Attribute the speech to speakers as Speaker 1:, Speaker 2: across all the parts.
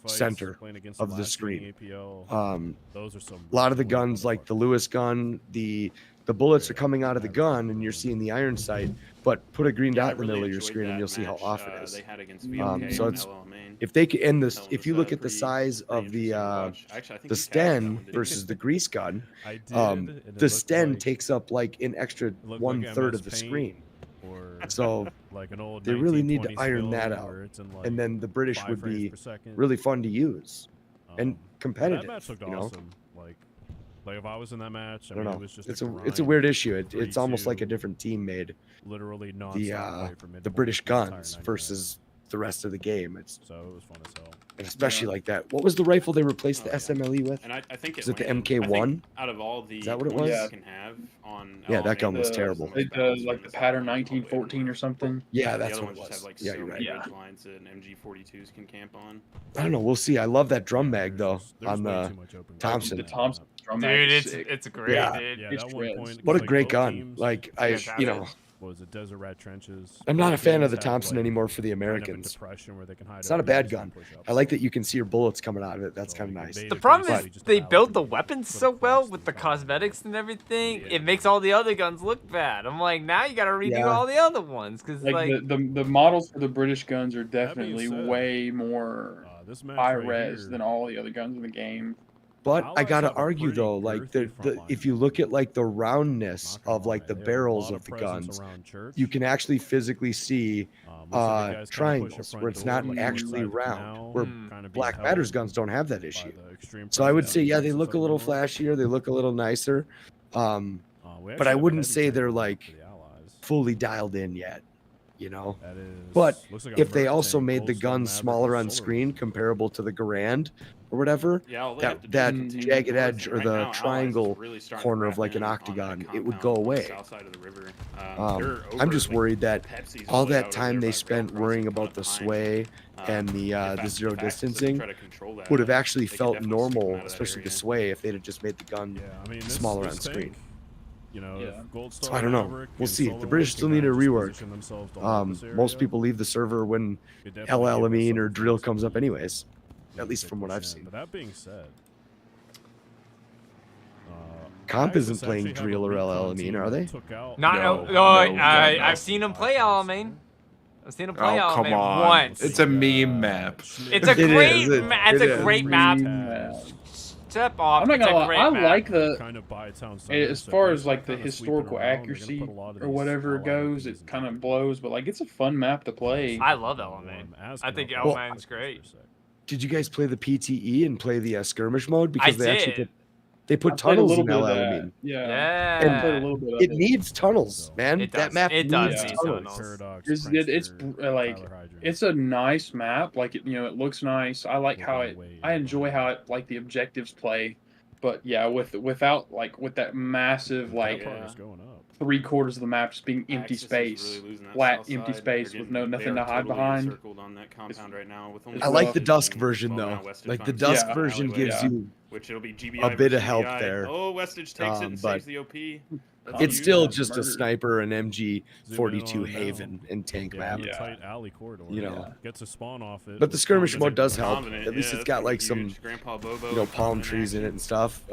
Speaker 1: center of the screen.
Speaker 2: APL. Those are some
Speaker 1: A lot of the guns, like the Lewis gun, the bullets are coming out of the gun, and you're seeing the iron sight. But put a green dot in the middle of your screen, and you'll see how off it is. So it's if they can end this, if you look at the size of the Sten versus the grease gun, the Sten takes up like an extra 1/3 of the screen. So
Speaker 2: like an old
Speaker 1: they really need to iron that out, and then the British would be really fun to use and competitive.
Speaker 2: That match looked awesome. Like if I was in that match, I
Speaker 1: don't
Speaker 2: mean,
Speaker 1: know.
Speaker 2: it was just
Speaker 1: It's a weird issue. It's almost like a different team made
Speaker 2: literally
Speaker 1: the British guns versus the rest of the game.
Speaker 2: So it was fun as hell.
Speaker 1: And especially like that. What was the rifle they replaced the SMLE with?
Speaker 3: And I think
Speaker 1: is it the MK1?
Speaker 3: Out of all the
Speaker 1: is that what it was?
Speaker 3: you can have on
Speaker 1: that gun was terrible.
Speaker 4: It does like the pattern 1914 or something.
Speaker 1: Yeah, that's what it was. Yeah, you're right.
Speaker 3: lines that MG42s can camp on.
Speaker 1: I don't know. We'll see. I love that drum mag though on the Thompson.
Speaker 4: The Thompson drum mag.
Speaker 5: Dude, it's great.
Speaker 1: Yeah.
Speaker 5: Dude.
Speaker 2: Yeah, that one point,
Speaker 1: What a great gun. Like
Speaker 2: what was it, Desert Rat Trenches?
Speaker 1: I'm not a fan of the Thompson anymore for the Americans. It's not a bad gun. I like that you can see your bullets coming out of it. That's kind of nice.
Speaker 5: The problem is they build the weapons so well with the cosmetics and everything. It makes all the other guns look bad. I'm like, now you got to redo all the other ones because
Speaker 4: like the models for the British guns are definitely way more high res than all the other guns in the game.
Speaker 1: But I gotta argue though, like if you look at like the roundness of like the barrels of the guns, you can actually physically see triangles where it's not actually round. Where Black Matter's guns don't have that issue. So I would say, yeah, they look a little flashier, they look a little nicer, but I wouldn't say they're like fully dialed in yet. You know, but if they also made the guns smaller on screen, comparable to the Garand or whatever, that jagged edge or the triangle corner of like an octagon, it would go away. I'm just worried that all that time they spent worrying about the sway and the zero distancing would have actually felt normal, especially the sway, if they'd have just made the gun smaller on screen.
Speaker 2: You know,
Speaker 1: so I don't know. We'll see. The British still need a rework. Most people leave the server when El Alamein or Drill comes up anyways. At least from what I've seen.
Speaker 2: But that being said,
Speaker 1: Comp isn't playing Drill or El Alamein, are they?
Speaker 5: No, I've seen them play El Alamein. I've seen them play El Alamein once.
Speaker 6: It's a meme map.
Speaker 5: It's a great map. Step off.
Speaker 4: I'm not gonna lie. I like as far as like the historical accuracy or whatever goes, it kind of blows. But like, it's a fun map to play.
Speaker 5: I love El Alamein. I think El Alamein is great.
Speaker 1: Did you guys play the PTE and play the skirmish mode? Because they put tunnels in El Alamein.
Speaker 4: Yeah.
Speaker 1: And it needs tunnels, man. That map needs tunnels.
Speaker 4: It's a nice map. Like it looks nice. I like how I enjoy how it like the objectives play. But yeah, with that massive like 3/4 of the map just being empty space, flat empty space with nothing to hide behind.
Speaker 1: I like the Dusk version though. Like the Dusk version gives you a bit of help there.
Speaker 3: Oh, Westage takes it and saves the OP.
Speaker 1: It's still just a sniper, an MG42 Haven and tank map. You know,
Speaker 2: gets a spawn off it.
Speaker 1: But the skirmish mode does help. At least it's got like some palm trees in it and stuff.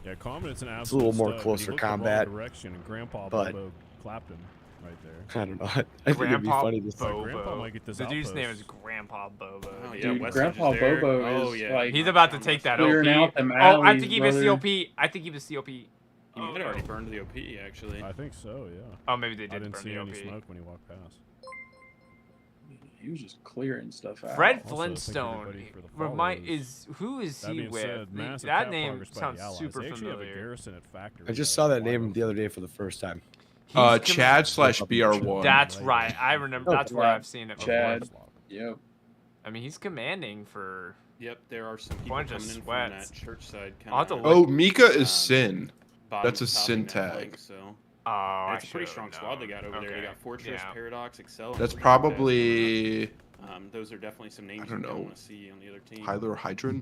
Speaker 2: Yeah, Commandant's an
Speaker 1: it's a little more closer combat.
Speaker 2: But clapped him right there.
Speaker 1: I don't know. I think it'd be funny to see.
Speaker 2: Grandpa might get this.
Speaker 5: The dude's name is Grandpa Bobo.
Speaker 4: Oh, yeah, dude, Grandpa Bobo is like
Speaker 5: he's about to take that OP.
Speaker 4: Oh,
Speaker 5: I think he was COP. I think he was COP.
Speaker 3: He might have already burned the OP, actually.
Speaker 2: I think so, yeah.
Speaker 5: Oh, maybe they did.
Speaker 2: I didn't see any smoke when he walked past.
Speaker 4: He was just clearing stuff out.
Speaker 5: Fred Flintstone. Who is he with? That name sounds super familiar.
Speaker 1: I just saw that name the other day for the first time.
Speaker 6: Chad/BR1.
Speaker 5: That's right. I remember. That's where I've seen it.
Speaker 4: Chad. Yep.
Speaker 5: I mean, he's commanding for.
Speaker 3: Yep, there are some people coming in from that church side.
Speaker 6: Oh, Mika is Sin. That's a Sin tag.
Speaker 5: Oh,
Speaker 3: it's a pretty strong squad they got over there. They got Fortress, Paradox, Excel.
Speaker 6: That's probably.
Speaker 3: Those are definitely some names
Speaker 6: I don't know.
Speaker 3: Want to see on the other team.
Speaker 6: Hyler or Hydron?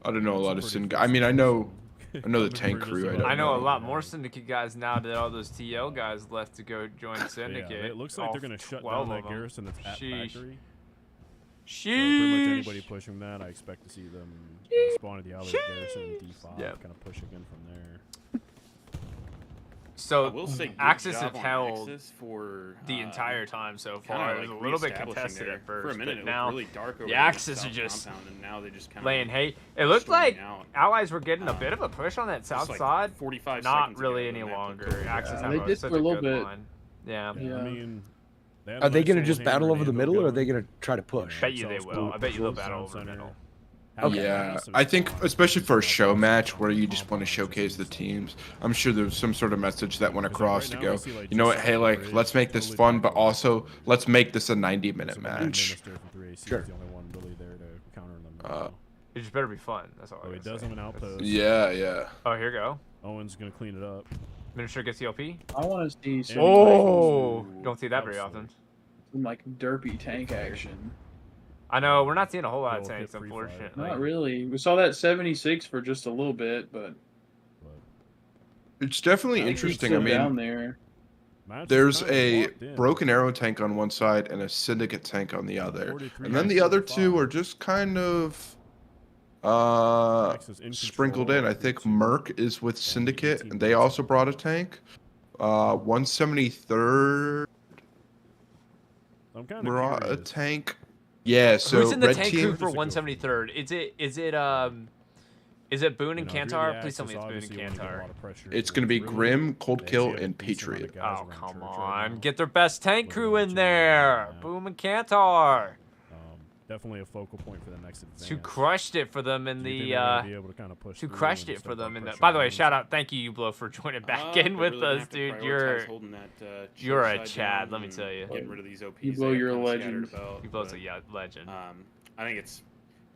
Speaker 6: I don't know a lot of Sin guys. I mean, I know the tank crew.
Speaker 5: I know a lot more Syndicate guys now that all those TL guys left to go join Syndicate.
Speaker 2: It looks like they're going to shut down that garrison that's at Factory. So pretty much anybody pushing that, I expect to see them spawn at the alley garrison and D5, kind of push again from there.
Speaker 5: So
Speaker 3: I will say
Speaker 5: Axis
Speaker 3: job
Speaker 5: have
Speaker 3: on
Speaker 5: held
Speaker 3: Axis for
Speaker 5: the entire time so
Speaker 3: kinda
Speaker 5: far.
Speaker 3: like
Speaker 5: It was a little bit
Speaker 3: reestablishing
Speaker 5: contested
Speaker 3: there.
Speaker 5: at first,
Speaker 3: For a minute,
Speaker 5: but
Speaker 3: it
Speaker 5: now
Speaker 3: looked really dark over
Speaker 5: the
Speaker 3: there in
Speaker 5: Axis are
Speaker 3: south
Speaker 5: just
Speaker 3: compound, and now they just kind
Speaker 5: laying hate. It looked like
Speaker 3: out.
Speaker 5: Allies were getting a bit of a push on that south
Speaker 3: like
Speaker 5: side.
Speaker 3: 45
Speaker 5: Not
Speaker 3: seconds
Speaker 5: really
Speaker 3: ago,
Speaker 5: any
Speaker 3: and they
Speaker 5: longer.
Speaker 3: totally
Speaker 5: Axis
Speaker 4: they
Speaker 5: have
Speaker 4: did
Speaker 5: such
Speaker 4: for a little
Speaker 5: good
Speaker 4: bit.
Speaker 5: line. Yeah.
Speaker 2: I mean,
Speaker 1: Are they going to just battle over the middle, or are they going to try to push?
Speaker 5: Bet you they will. I bet you they'll battle over the middle.
Speaker 1: Okay.
Speaker 6: Yeah, I think especially for a show match where you just want to showcase the teams, I'm sure there's some sort of message that went across to go, you know what, hey, like, let's make this fun, but also let's make this a 90-minute match.
Speaker 1: Sure.
Speaker 5: It just better be fun. That's all.
Speaker 2: So he does have an outpost.
Speaker 6: Yeah.
Speaker 5: Oh, here we go.
Speaker 2: Owen's gonna clean it up.
Speaker 5: Minister gets the OP.
Speaker 4: I want to see some,
Speaker 5: Oh, don't see that very often.
Speaker 4: some like derpy tank action.
Speaker 5: I know we're not seeing a whole lot of
Speaker 2: Little
Speaker 5: tanks,
Speaker 2: hit free fire.
Speaker 5: unfortunately.
Speaker 4: Not really. We saw that 76 for just a little bit, but
Speaker 6: It's definitely
Speaker 4: he's
Speaker 6: interesting.
Speaker 4: still
Speaker 6: I
Speaker 4: down
Speaker 6: mean,
Speaker 4: there.
Speaker 6: there's a broken arrow tank on one side and a syndicate tank on the other, and then the other two are just kind of sprinkled in. I think Merc is with Syndicate, and they also brought a tank. 173rd brought a tank. Yeah, so
Speaker 5: Who's in the
Speaker 6: red
Speaker 5: tank
Speaker 6: team.
Speaker 5: crew for 173rd? Is it Boone and Kantar? Please tell me it's Boone and Kantar.
Speaker 6: It's gonna be Grim, Cold Kill, and Patriot.
Speaker 5: Oh, come on. Get their best tank crew in there. Boom and Kantar.
Speaker 2: Definitely a focal point for the next advance.
Speaker 5: Who crushed it for them in the who crushed it for them in the. By the way, shout out, thank you, Ublo, for joining back in with us, dude. You're a Chad, let me tell you.
Speaker 3: Getting rid of these OPs.
Speaker 4: Ublo, you're a legend.
Speaker 5: Ublo's a legend.
Speaker 3: I think it's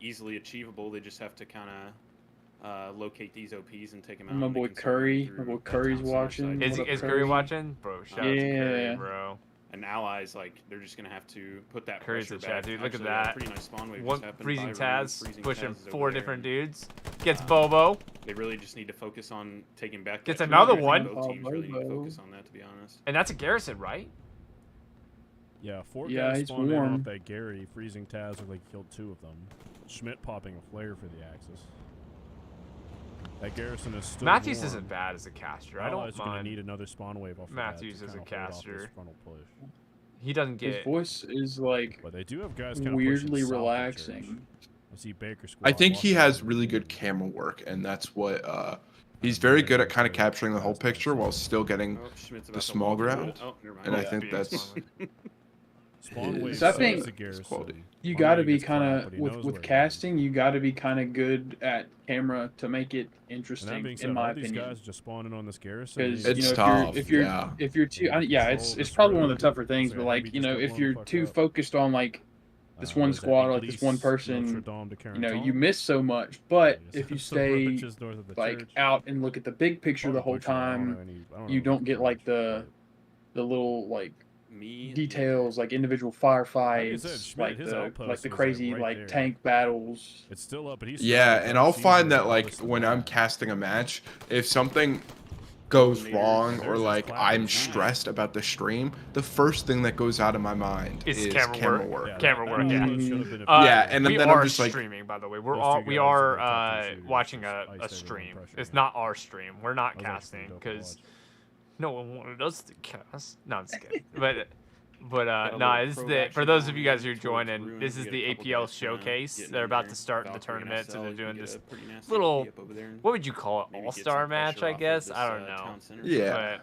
Speaker 3: easily achievable. They just have to kind of locate these OPs and take them out.
Speaker 4: My boy Curry. My boy Curry's watching.
Speaker 5: Is Curry watching? Bro, shout out to Curry, bro.
Speaker 3: And allies, like, they're just gonna have to put that
Speaker 5: Curry's
Speaker 3: pressure
Speaker 5: the chat,
Speaker 3: back.
Speaker 5: dude. Look
Speaker 3: Actually,
Speaker 5: at that.
Speaker 3: a pretty nice spawn wave
Speaker 5: One
Speaker 3: just happened.
Speaker 5: freezing
Speaker 3: Byron,
Speaker 5: Taz
Speaker 3: freezing
Speaker 5: pushing
Speaker 3: Taz is
Speaker 5: 4
Speaker 3: over
Speaker 5: different
Speaker 3: there.
Speaker 5: dudes. Gets Bobo.
Speaker 3: They really just need to focus on taking back.
Speaker 5: Gets
Speaker 3: that
Speaker 5: another
Speaker 3: two. I think
Speaker 5: one.
Speaker 3: Both teams really need to focus on that, to be honest.
Speaker 5: And that's a garrison, right?
Speaker 2: Yeah, 4
Speaker 4: Yeah,
Speaker 2: guys
Speaker 4: he's
Speaker 2: spawned in
Speaker 4: warm.
Speaker 2: off that Gary. Freezing Taz looked like he killed 2 of them. Schmidt popping a flare for the Axis. That garrison is still
Speaker 5: Matthews
Speaker 2: warm.
Speaker 5: isn't bad as a caster. I don't
Speaker 2: Allies are gonna
Speaker 5: mind.
Speaker 2: need another spawn wave off of
Speaker 5: Matthews
Speaker 2: that
Speaker 5: is
Speaker 2: to
Speaker 5: a
Speaker 2: kinda hold off this
Speaker 5: caster.
Speaker 2: frontal push.
Speaker 5: He doesn't
Speaker 4: His
Speaker 5: get.
Speaker 4: voice is like
Speaker 2: But they do have guys kind of
Speaker 4: weirdly relaxing.
Speaker 2: I see Baker squad.
Speaker 6: I think he has really good camera work, and that's what he's very good at kind of capturing the whole picture while still getting
Speaker 3: Oh, Schmidt's
Speaker 6: the
Speaker 3: about to
Speaker 6: small
Speaker 3: walk through
Speaker 6: ground.
Speaker 3: it. Oh, never mind.
Speaker 6: And I
Speaker 5: Yeah.
Speaker 6: think that's
Speaker 2: Spawn wave
Speaker 4: So I
Speaker 2: saves
Speaker 4: think-
Speaker 2: the garrison.
Speaker 6: quality.
Speaker 4: You
Speaker 2: Or
Speaker 4: got to
Speaker 2: maybe
Speaker 4: be
Speaker 2: it's flat,
Speaker 4: kind
Speaker 2: but
Speaker 4: of
Speaker 2: he knows where
Speaker 4: with
Speaker 2: he
Speaker 4: casting. You got to be kind of good at camera to make it
Speaker 2: And that
Speaker 4: interesting,
Speaker 2: being said,
Speaker 4: in my
Speaker 2: all these
Speaker 4: opinion.
Speaker 2: guys just spawning on this garrison.
Speaker 4: Because
Speaker 6: It's
Speaker 4: you know,
Speaker 6: tough,
Speaker 4: if you're
Speaker 6: yeah.
Speaker 4: if you're too, yeah, it's probably one of the tougher things. But like, you know, if you're too focused on like this one squad, like this one person, you know, you miss so much. But if you stay like out and look at the big picture the whole time, you don't get like the little like details, like individual firefights, like the crazy like tank battles.
Speaker 2: It's still up, but he's
Speaker 6: Yeah, and I'll find that like when I'm casting a match, if something goes wrong or like I'm stressed about the stream, the first thing that goes out of my mind
Speaker 5: It's
Speaker 6: is
Speaker 5: camera work.
Speaker 2: Yeah,
Speaker 5: Camera work, yeah.
Speaker 6: Yeah, and
Speaker 5: we
Speaker 6: then
Speaker 5: are
Speaker 6: I'm just like,
Speaker 5: streaming, by the way.
Speaker 2: Those two
Speaker 5: We
Speaker 2: guys
Speaker 5: are
Speaker 2: are top 2 shooters,
Speaker 5: watching
Speaker 2: just
Speaker 5: a
Speaker 2: ice everyone
Speaker 5: stream.
Speaker 2: pressure.
Speaker 5: It's not our stream. We're not
Speaker 2: That was actually
Speaker 5: casting
Speaker 2: dope to
Speaker 5: because
Speaker 2: watch.
Speaker 5: no one wanted us to cast. No, I'm just kidding. but
Speaker 3: Got a
Speaker 5: no,
Speaker 3: little
Speaker 5: this is
Speaker 3: pro
Speaker 5: the
Speaker 3: action
Speaker 5: for those of
Speaker 3: going
Speaker 5: you guys
Speaker 3: on
Speaker 5: who are
Speaker 3: towards
Speaker 5: joining.
Speaker 3: Ruins.
Speaker 5: This is
Speaker 3: We
Speaker 5: the
Speaker 3: get a couple
Speaker 5: APL
Speaker 3: guys kinda
Speaker 5: showcase.
Speaker 3: getting
Speaker 5: They're
Speaker 3: in
Speaker 5: about
Speaker 3: there.
Speaker 5: to start the
Speaker 3: Valkyrie
Speaker 5: tournament, so
Speaker 3: SL,
Speaker 5: they're
Speaker 3: you
Speaker 5: doing
Speaker 3: get
Speaker 5: this
Speaker 3: a pretty nasty
Speaker 5: little.
Speaker 3: AP up over there and
Speaker 5: What would you call it?
Speaker 3: maybe
Speaker 5: All
Speaker 3: get
Speaker 5: star
Speaker 3: some
Speaker 5: match,
Speaker 3: pressure
Speaker 5: I
Speaker 3: off of
Speaker 5: guess.
Speaker 3: this,
Speaker 5: I don't know.
Speaker 3: town center.
Speaker 6: yeah.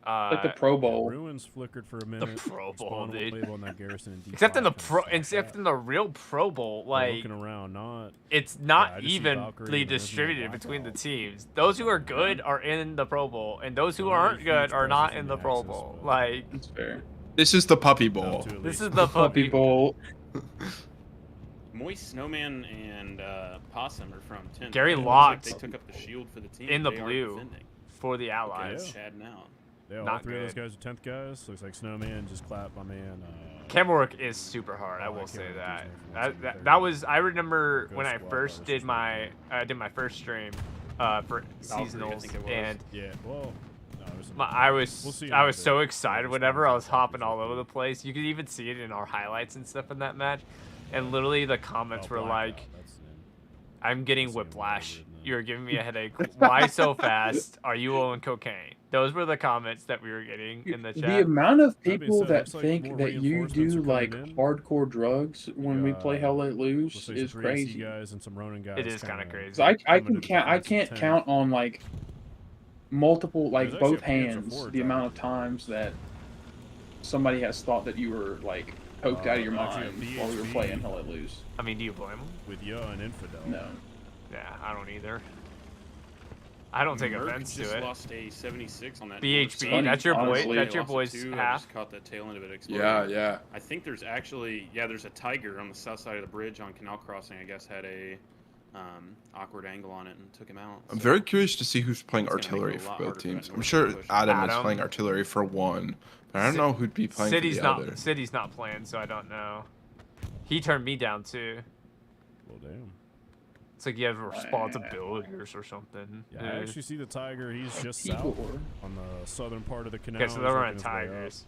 Speaker 5: But
Speaker 4: Like the Pro Bowl.
Speaker 2: Ruins flickered for a minute.
Speaker 5: Pro Bowl,
Speaker 2: spawned
Speaker 5: dude.
Speaker 2: wave on that garrison in
Speaker 5: except in the
Speaker 2: D5,
Speaker 5: pro,
Speaker 2: kinda
Speaker 5: except
Speaker 2: stopped
Speaker 5: in the real Pro Bowl,
Speaker 2: that.
Speaker 5: like
Speaker 2: Looking around, not
Speaker 5: it's
Speaker 2: Yeah, I
Speaker 5: not
Speaker 2: just see Valkyrie
Speaker 5: evenly
Speaker 2: and there's no
Speaker 5: distributed
Speaker 2: Black
Speaker 5: between the
Speaker 2: Ball.
Speaker 5: teams. Those who are good are in the Pro Bowl, and those who
Speaker 2: Not a
Speaker 5: aren't
Speaker 2: huge
Speaker 5: good are not
Speaker 2: presence
Speaker 5: in
Speaker 2: in
Speaker 5: the
Speaker 2: the
Speaker 5: Pro
Speaker 2: Axis,
Speaker 5: Bowl.
Speaker 2: but-
Speaker 5: Like
Speaker 4: That's fair.
Speaker 6: This is the Puppy
Speaker 2: down
Speaker 6: Bowl.
Speaker 2: to at
Speaker 5: this
Speaker 2: least
Speaker 5: is the
Speaker 4: Puppy Bowl.
Speaker 3: Moist Snowman and Possum are from 10th.
Speaker 5: Gary
Speaker 3: It looks
Speaker 5: Lott
Speaker 3: like they took up the shield for the team.
Speaker 5: in the
Speaker 3: They are
Speaker 5: blue
Speaker 3: defending.
Speaker 5: for the
Speaker 3: Okay,
Speaker 5: Allies.
Speaker 3: Chad now.
Speaker 2: Yeah, all
Speaker 5: Not
Speaker 2: 3 of those
Speaker 5: good.
Speaker 2: guys are 10th guys. Looks like Snowman just clapped my man.
Speaker 5: Camera work is super hard. I
Speaker 2: Oh, I
Speaker 5: will
Speaker 2: can't
Speaker 5: say
Speaker 2: remember
Speaker 5: that.
Speaker 2: his name from
Speaker 5: That
Speaker 2: 173rd.
Speaker 5: was. I remember
Speaker 2: Ghost
Speaker 5: when I
Speaker 2: Squad
Speaker 5: first
Speaker 2: versus
Speaker 5: did my first stream for
Speaker 3: Valkyrie, I
Speaker 5: seasonals,
Speaker 3: think it was.
Speaker 5: and
Speaker 2: Yeah, well, no, it was
Speaker 5: I
Speaker 2: We'll
Speaker 5: was
Speaker 2: see in
Speaker 5: I
Speaker 2: a
Speaker 5: was
Speaker 2: bit.
Speaker 5: so excited
Speaker 2: Yeah,
Speaker 5: whenever I was
Speaker 2: it's
Speaker 5: hopping
Speaker 2: fine.
Speaker 5: all over the place. You could even see it in our highlights and stuff in that match. and literally the comments were like, "I'm getting whiplash. You're giving me a headache. Why so fast? Are you on cocaine?" Those were the comments that we were getting in the chat.
Speaker 4: The amount of people that think that you do like hardcore drugs when we play Hell Let Loose is crazy.
Speaker 2: Guys and some Ronin guys
Speaker 5: it is kind of crazy.
Speaker 4: I can't count on like multiple, like both hands, the amount of times that somebody has thought that you were like poked out of your mind while we were playing Hell Let Loose.
Speaker 5: I mean, do you blame them?
Speaker 2: With an infidel.
Speaker 4: No.
Speaker 5: Yeah, I don't either. I don't take offense to it.
Speaker 3: Lost a 76 on that.
Speaker 5: BHB, that's your boy. That's your boy's half.
Speaker 3: Just caught that tail end of it exploding.
Speaker 6: Yeah.
Speaker 3: I think there's actually there's a tiger on the south side of the bridge on Canal Crossing. I guess had a awkward angle on it and took him out.
Speaker 6: I'm very curious to see who's playing artillery for both teams. I'm sure Adam is playing artillery for one, but I don't know who'd be playing for the other.
Speaker 5: City's not playing, so I don't know. He turned me down too.
Speaker 2: Well, damn.
Speaker 5: It's like you have responsibilities or something.
Speaker 2: Yeah, I actually see the tiger. He's just south on the southern part of the canal.
Speaker 5: Okay, so they're running tigers.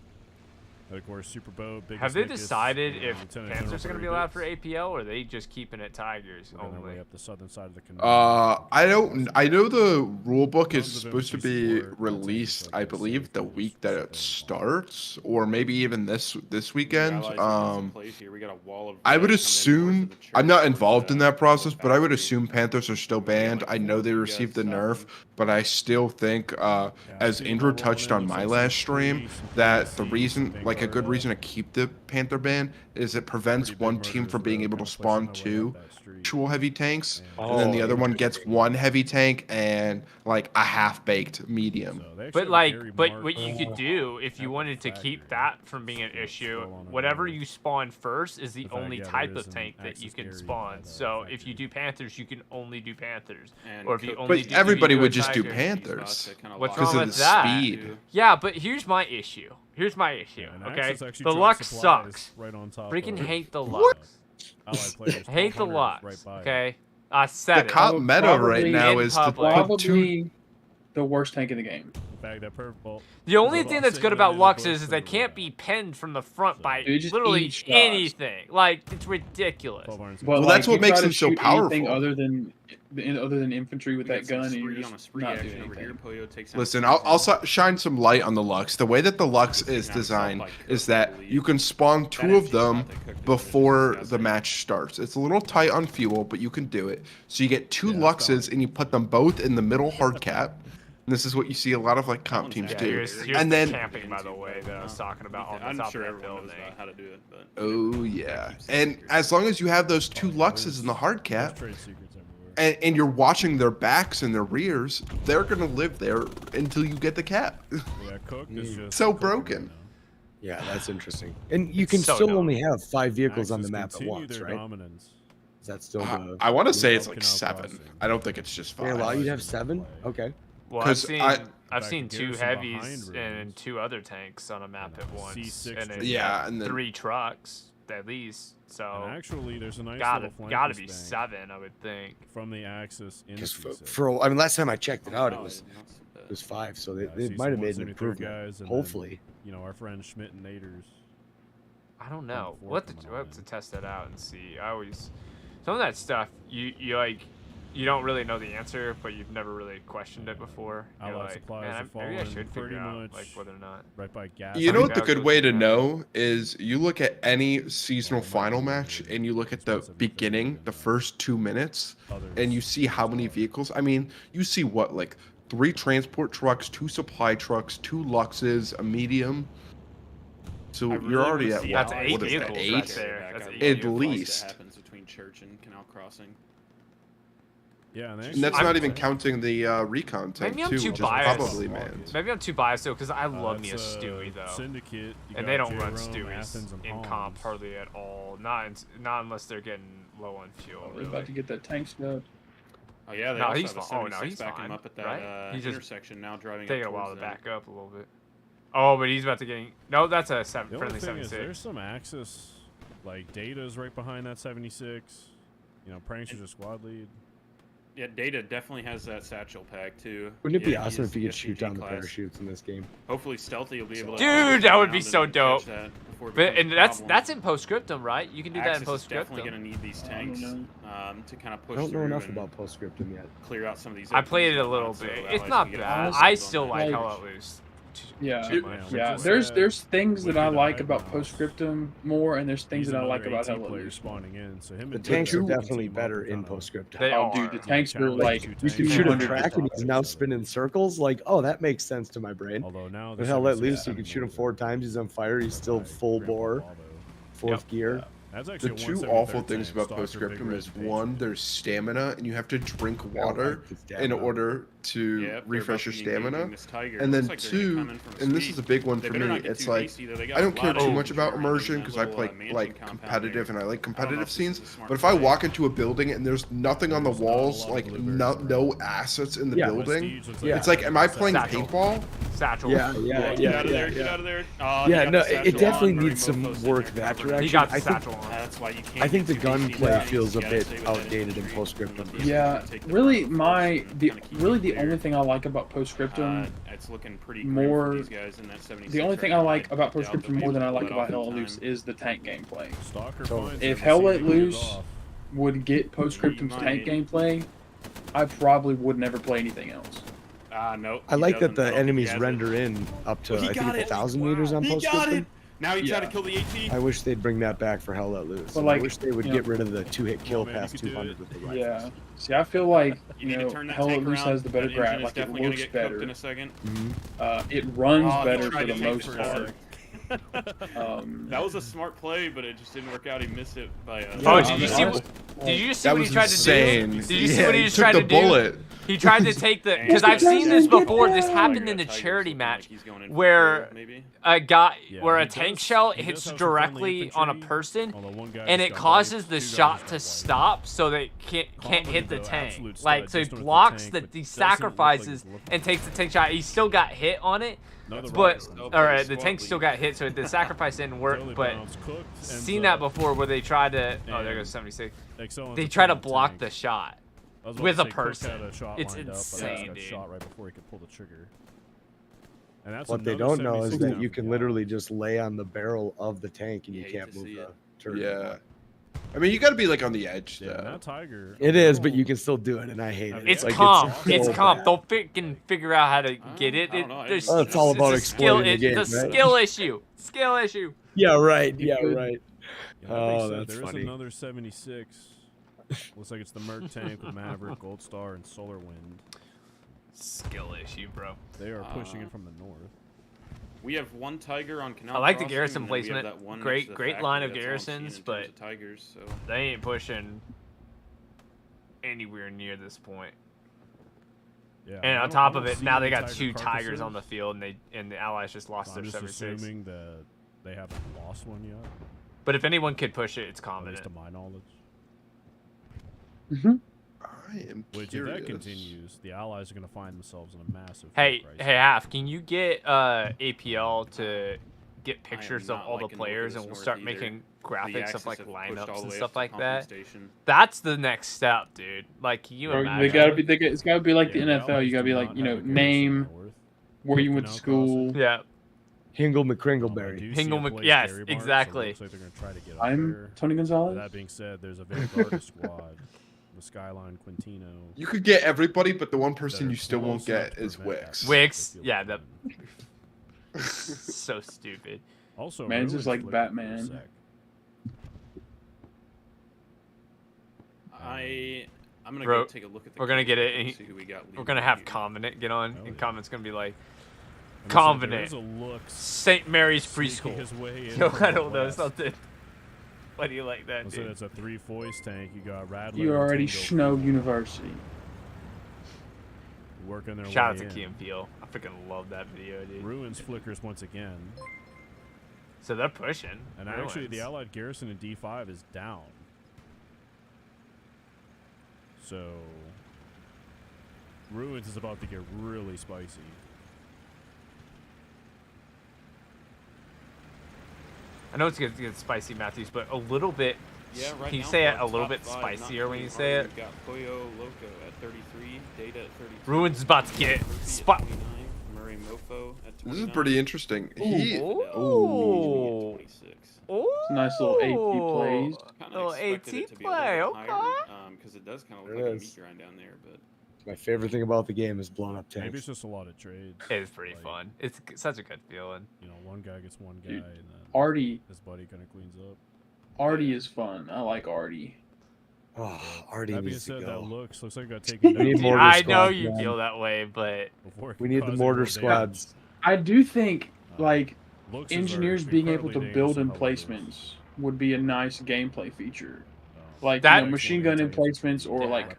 Speaker 2: And of course, Superboat.
Speaker 5: Have they decided if Panthers are going to be allowed for APL, or are they just keeping it Tigers only?
Speaker 2: Up the southern side of the canal.
Speaker 6: I don't. I know the rule book is supposed to be released, I believe, the week that it starts, or maybe even this weekend. I would assume I'm not involved in that process, but I would assume Panthers are still banned. I know they received the nerf, but I still think, as Andrew touched on my last stream, that the reason, like a good reason to keep the Panther ban is it prevents one team from being able to spawn two actual heavy tanks, and then the other one gets one heavy tank and like a half-baked medium.
Speaker 5: But what you could do if you wanted to keep that from being an issue, whatever you spawn first is the only type of tank that you can spawn. So if you do Panthers, you can only do Panthers. Or if you only
Speaker 6: but everybody would just do Panthers.
Speaker 5: What's wrong with that?
Speaker 6: Speed.
Speaker 5: Yeah, but here's my issue. Okay? The Lux sucks. Freaking hate the Lux. Hate the Lux. Okay? I said it.
Speaker 6: The comp meta right now is to put two.
Speaker 4: The worst tank in the game.
Speaker 5: The only thing that's good about Lux is they can't be pinned from the front by literally anything. Like, it's ridiculous.
Speaker 6: Well, that's what makes him so powerful.
Speaker 4: Other than infantry with that gun, and you're just not doing anything.
Speaker 6: Listen, I'll shine some light on the Lux. The way that the Lux is designed is that you can spawn two of them before the match starts. It's a little tight on fuel, but you can do it. So you get two Luxes, and you put them both in the middle hard cap. And this is what you see a lot of like comp teams do.
Speaker 5: Here's
Speaker 6: and then
Speaker 5: camping, by the way, that I was talking about on the top of that building.
Speaker 3: How to do it, but
Speaker 6: oh yeah, and as long as you have those two Luxes in the hard cap, and you're watching their backs and their rears, they're gonna live there until you get the cap.
Speaker 2: Yeah, Cook is just
Speaker 6: so broken.
Speaker 1: Yeah, that's interesting. And you can still only have 5 vehicles on the map at once, right? Is that still the?
Speaker 6: I want to say it's like 7. I don't think it's just 5.
Speaker 1: They allow you to have 7? Okay.
Speaker 5: Well, I've seen 2 heavies and 2 other tanks on a map at once, and then 3 trucks at least. So
Speaker 2: and actually, there's a nice
Speaker 5: gotta be 7, I would think.
Speaker 2: From the Axis in
Speaker 1: I mean, last time I checked it out, it was 5. So they might have made an improvement. Hopefully,
Speaker 2: then, our friends Schmidt and Naders.
Speaker 5: I don't know. We'll have to test that out and see. Some of that stuff you don't really know the answer, but you've never really questioned it before. You're like, man, maybe I should figure out whether or not.
Speaker 2: Right by gas.
Speaker 6: You know what the good way to know is you look at any seasonal final match and you look at the beginning, the first 2 minutes, and you see how many vehicles. I mean, you see what, like 3 transport trucks, 2 supply trucks, 2 Luxes, a medium. So you're already at
Speaker 5: that's
Speaker 6: what?
Speaker 5: 8
Speaker 6: What is that?
Speaker 5: vehicles
Speaker 6: 8
Speaker 5: right there. That's 8
Speaker 6: at
Speaker 5: vehicles.
Speaker 6: least.
Speaker 3: Happens between Church and Canal Crossing.
Speaker 2: Yeah,
Speaker 6: and that's not even counting the recon tank too, which is probably manned.
Speaker 5: Maybe I'm too biased though, because I love me a Stewie though.
Speaker 2: Syndicate,
Speaker 5: and they don't run Stewies in comp hardly at all. Not unless they're getting low on fuel.
Speaker 4: We're about to get that tank stubbed.
Speaker 3: Oh yeah, they
Speaker 5: no,
Speaker 3: also
Speaker 5: he's
Speaker 3: have a
Speaker 5: fine. Oh no, he's
Speaker 3: backing
Speaker 5: fine.
Speaker 3: him up at that
Speaker 5: Right? He's
Speaker 3: intersection now, driving.
Speaker 5: Taking a while to back up a little bit. Oh, but he's about to get. No, that's a friendly 76.
Speaker 2: There's some Axis, like Data's right behind that 76. Prankster's a squad lead.
Speaker 3: Yeah, Data definitely has that satchel pack too.
Speaker 1: Wouldn't it be
Speaker 3: Yeah, he
Speaker 1: awesome
Speaker 3: is
Speaker 1: if you
Speaker 3: the
Speaker 1: could shoot
Speaker 3: SPG
Speaker 1: down the
Speaker 3: class.
Speaker 1: parachutes in this game?
Speaker 3: Hopefully Stealthy will be able to.
Speaker 5: Dude, that would be so dope.
Speaker 3: But
Speaker 5: And that's in postscriptum, right? You can do that in postscriptum.
Speaker 3: Definitely gonna need these tanks to kind of push.
Speaker 1: I don't know enough about postscriptum yet.
Speaker 3: Clear out some of these.
Speaker 5: I played it a little bit. It's not bad. I still like Hell Let Loose.
Speaker 4: Yeah, there's things that I like about postscriptum more, and there's things that I like about Hell Let Loose.
Speaker 1: The tanks are definitely better in postscriptum.
Speaker 4: Oh, dude, the tanks are like
Speaker 1: you can shoot a track and he's now spinning circles. Like, oh, that makes sense to my brain. But Hell Let Loose, you can shoot him 4 times. He's on fire. He's still full bore, 4th gear.
Speaker 6: The 2 awful things about postscriptum is 1, there's stamina, and you have to drink water in order to refresh your stamina. And then 2, and this is a big one for me, it's like, I don't care too much about immersion because I play like competitive and I like competitive scenes, but if I walk into a building and there's nothing on the walls, like no assets in the building, it's like, am I playing paintball?
Speaker 5: Satchel.
Speaker 1: Yeah.
Speaker 3: Get out of there, get out of there.
Speaker 1: Yeah, no, it definitely needs some work that direction.
Speaker 5: He got the satchel on.
Speaker 3: That's why you can't.
Speaker 1: I think the gunplay feels a bit outdated in postscriptum.
Speaker 4: Yeah, really, the only thing I like about postscriptum,
Speaker 3: it's looking pretty
Speaker 4: more.
Speaker 3: These guys in that 76
Speaker 4: The only thing I like about postscriptum more than I like about Hell Let Loose is the tank gameplay. If Hell Let Loose would get postscriptum's tank gameplay, I probably would never play anything else.
Speaker 3: No.
Speaker 1: I like that the enemies render in up to, I think, 1,000 meters on postscriptum.
Speaker 3: Now you try to kill the AT.
Speaker 1: I wish they'd bring that back for Hell Let Loose.
Speaker 4: But
Speaker 1: I wish they would get rid of the 2-hit kill past 200 with the rifles.
Speaker 4: Yeah. See, I feel like
Speaker 3: you know,
Speaker 4: Hell Let Loose has the better grab. Like it looks better.
Speaker 3: In a second.
Speaker 4: It runs better for the most part.
Speaker 3: That was a smart play, but it just didn't work out. He missed it by a...
Speaker 5: Oh, did you see what he tried to do? Did you see what he was trying to do?
Speaker 6: Bullet.
Speaker 5: He tried to take the... Because I've seen this before. This happened in a charity match where a tank shell hits directly on a person, and it causes the shot to stop so they can't hit the tank. Like, so he blocks the sacrifices and takes the tank shot. He still got hit on it. The tank still got hit, so the sacrifice didn't work. But seen that before where they tried to. Oh, there goes 76. They try to block the shot with a person. It's insane, dude.
Speaker 2: Shot right before he could pull the trigger. And that's
Speaker 1: what they don't know is that you can literally just lay on the barrel of the tank and you can't move the turret.
Speaker 6: Yeah. I mean, you got to be like on the edge.
Speaker 2: That Tiger.
Speaker 1: It is, but you can still do it, and I hate it.
Speaker 5: It's comp. It's comp. They'll freaking figure out how to get it.
Speaker 1: It's all about exploiting the game,
Speaker 5: It's a skill issue. Skill issue.
Speaker 1: Yeah, right. Yeah, right.
Speaker 2: Oh, that's
Speaker 1: funny.
Speaker 2: There is another 76. Looks like it's the Merc tank with Maverick, Gold Star, and Solar Wind.
Speaker 5: Skill issue, bro.
Speaker 2: They are pushing in from the north.
Speaker 3: We have 1 Tiger on Canal.
Speaker 5: I like the garrison placement. Great line of garrisons, but
Speaker 3: tigers, so
Speaker 5: they ain't pushing anywhere near this point.
Speaker 2: Yeah,
Speaker 5: and on top of it, now they got 2 Tigers on the field, and the Allies just lost their 76.
Speaker 2: I'm just assuming that they haven't lost one yet.
Speaker 5: But if anyone could push it, it's Covenant.
Speaker 2: At least to my knowledge.
Speaker 6: I am
Speaker 2: Which, if that continues, the Allies are going to find themselves in a massive.
Speaker 5: Hey, Half, can you get APL to get pictures of all the players, and we'll start making graphics of like lineups and stuff like that? That's the next step, dude. Like, can you imagine?
Speaker 4: It's gotta be like the NFL. You gotta be like, name, where you went to school.
Speaker 5: Yeah.
Speaker 1: Hingle McCringleberry.
Speaker 5: Yes, exactly.
Speaker 2: So they're going to try to get
Speaker 4: I'm Tony Gonzalez.
Speaker 2: That being said, there's a Vanguard squad. The Skyline Quintino.
Speaker 6: You could get everybody, but the one person you still won't get is Wix.
Speaker 5: Wix, yeah, that. So stupid.
Speaker 2: Also,
Speaker 4: man's just like Batman.
Speaker 3: I'm gonna go take a look at the.
Speaker 5: We're gonna get it. We're gonna have Covenant get on, and Covenant's gonna be like, Covenant, St. Mary's Preschool. Yo, I don't know something. Why do you like that, dude?
Speaker 2: It's a 3-voice tank. You got Radler.
Speaker 4: You already Snow University.
Speaker 2: Working their
Speaker 5: Shout out
Speaker 2: way
Speaker 5: to Key and Peele. I freaking love that video, dude.
Speaker 2: Ruins flickers once again.
Speaker 5: So they're pushing.
Speaker 2: And actually, the Allied garrison in D5 is down. So Ruins is about to get really spicy.
Speaker 5: I know it's gonna get spicy, Matthews, but a little bit
Speaker 3: Yeah, right
Speaker 5: Can you
Speaker 3: now
Speaker 5: say
Speaker 3: for
Speaker 5: it a
Speaker 3: our
Speaker 5: little
Speaker 3: top
Speaker 5: bit
Speaker 3: five,
Speaker 5: spicier
Speaker 3: not
Speaker 5: when you
Speaker 3: including
Speaker 5: say
Speaker 3: Artie,
Speaker 5: it?
Speaker 3: We've got Pollo Loco at 33, Data at 32.
Speaker 5: Ruin's about to get
Speaker 3: Murphy at
Speaker 5: spot.
Speaker 3: 29, Murray Mofo at 29.
Speaker 6: This is pretty interesting. He.
Speaker 5: Ooh.
Speaker 3: 26.
Speaker 5: Ooh.
Speaker 4: It's a nice little AP plays.
Speaker 3: Kind
Speaker 5: Little
Speaker 3: of expected
Speaker 5: AT
Speaker 3: it to be a little
Speaker 5: play,
Speaker 3: bit
Speaker 5: okay.
Speaker 3: higher, because it does kind of look
Speaker 1: There
Speaker 3: like
Speaker 1: it
Speaker 3: a
Speaker 1: is.
Speaker 3: meat grind down there, but
Speaker 1: My favorite thing about the game is blown up
Speaker 2: Maybe it's
Speaker 1: tanks.
Speaker 2: just a lot of trades.
Speaker 5: It is pretty
Speaker 2: Like,
Speaker 5: fun. It's such a good feeling.
Speaker 2: You know, one guy gets one guy,
Speaker 4: Dude,
Speaker 2: and then
Speaker 4: Artie
Speaker 2: his buddy kind of cleans up.
Speaker 4: is fun. I like Artie.
Speaker 1: Oh, Artie
Speaker 2: That being
Speaker 1: needs to
Speaker 2: said, that
Speaker 1: go.
Speaker 2: looks like got taken down.
Speaker 1: We need mortar
Speaker 5: I know
Speaker 1: squads,
Speaker 5: you
Speaker 1: man.
Speaker 5: feel that way, but
Speaker 2: before it
Speaker 1: We
Speaker 2: can
Speaker 1: need the
Speaker 2: cause
Speaker 1: mortar
Speaker 2: any real
Speaker 1: squads.
Speaker 4: I do think like
Speaker 2: Looks are
Speaker 4: engineers being able to
Speaker 2: incredibly
Speaker 4: build
Speaker 2: dangerous, however.
Speaker 4: emplacements would be a nice gameplay feature.
Speaker 2: Oh.
Speaker 4: Like
Speaker 5: That-
Speaker 4: machine gun emplacements or
Speaker 5: Yeah.
Speaker 4: like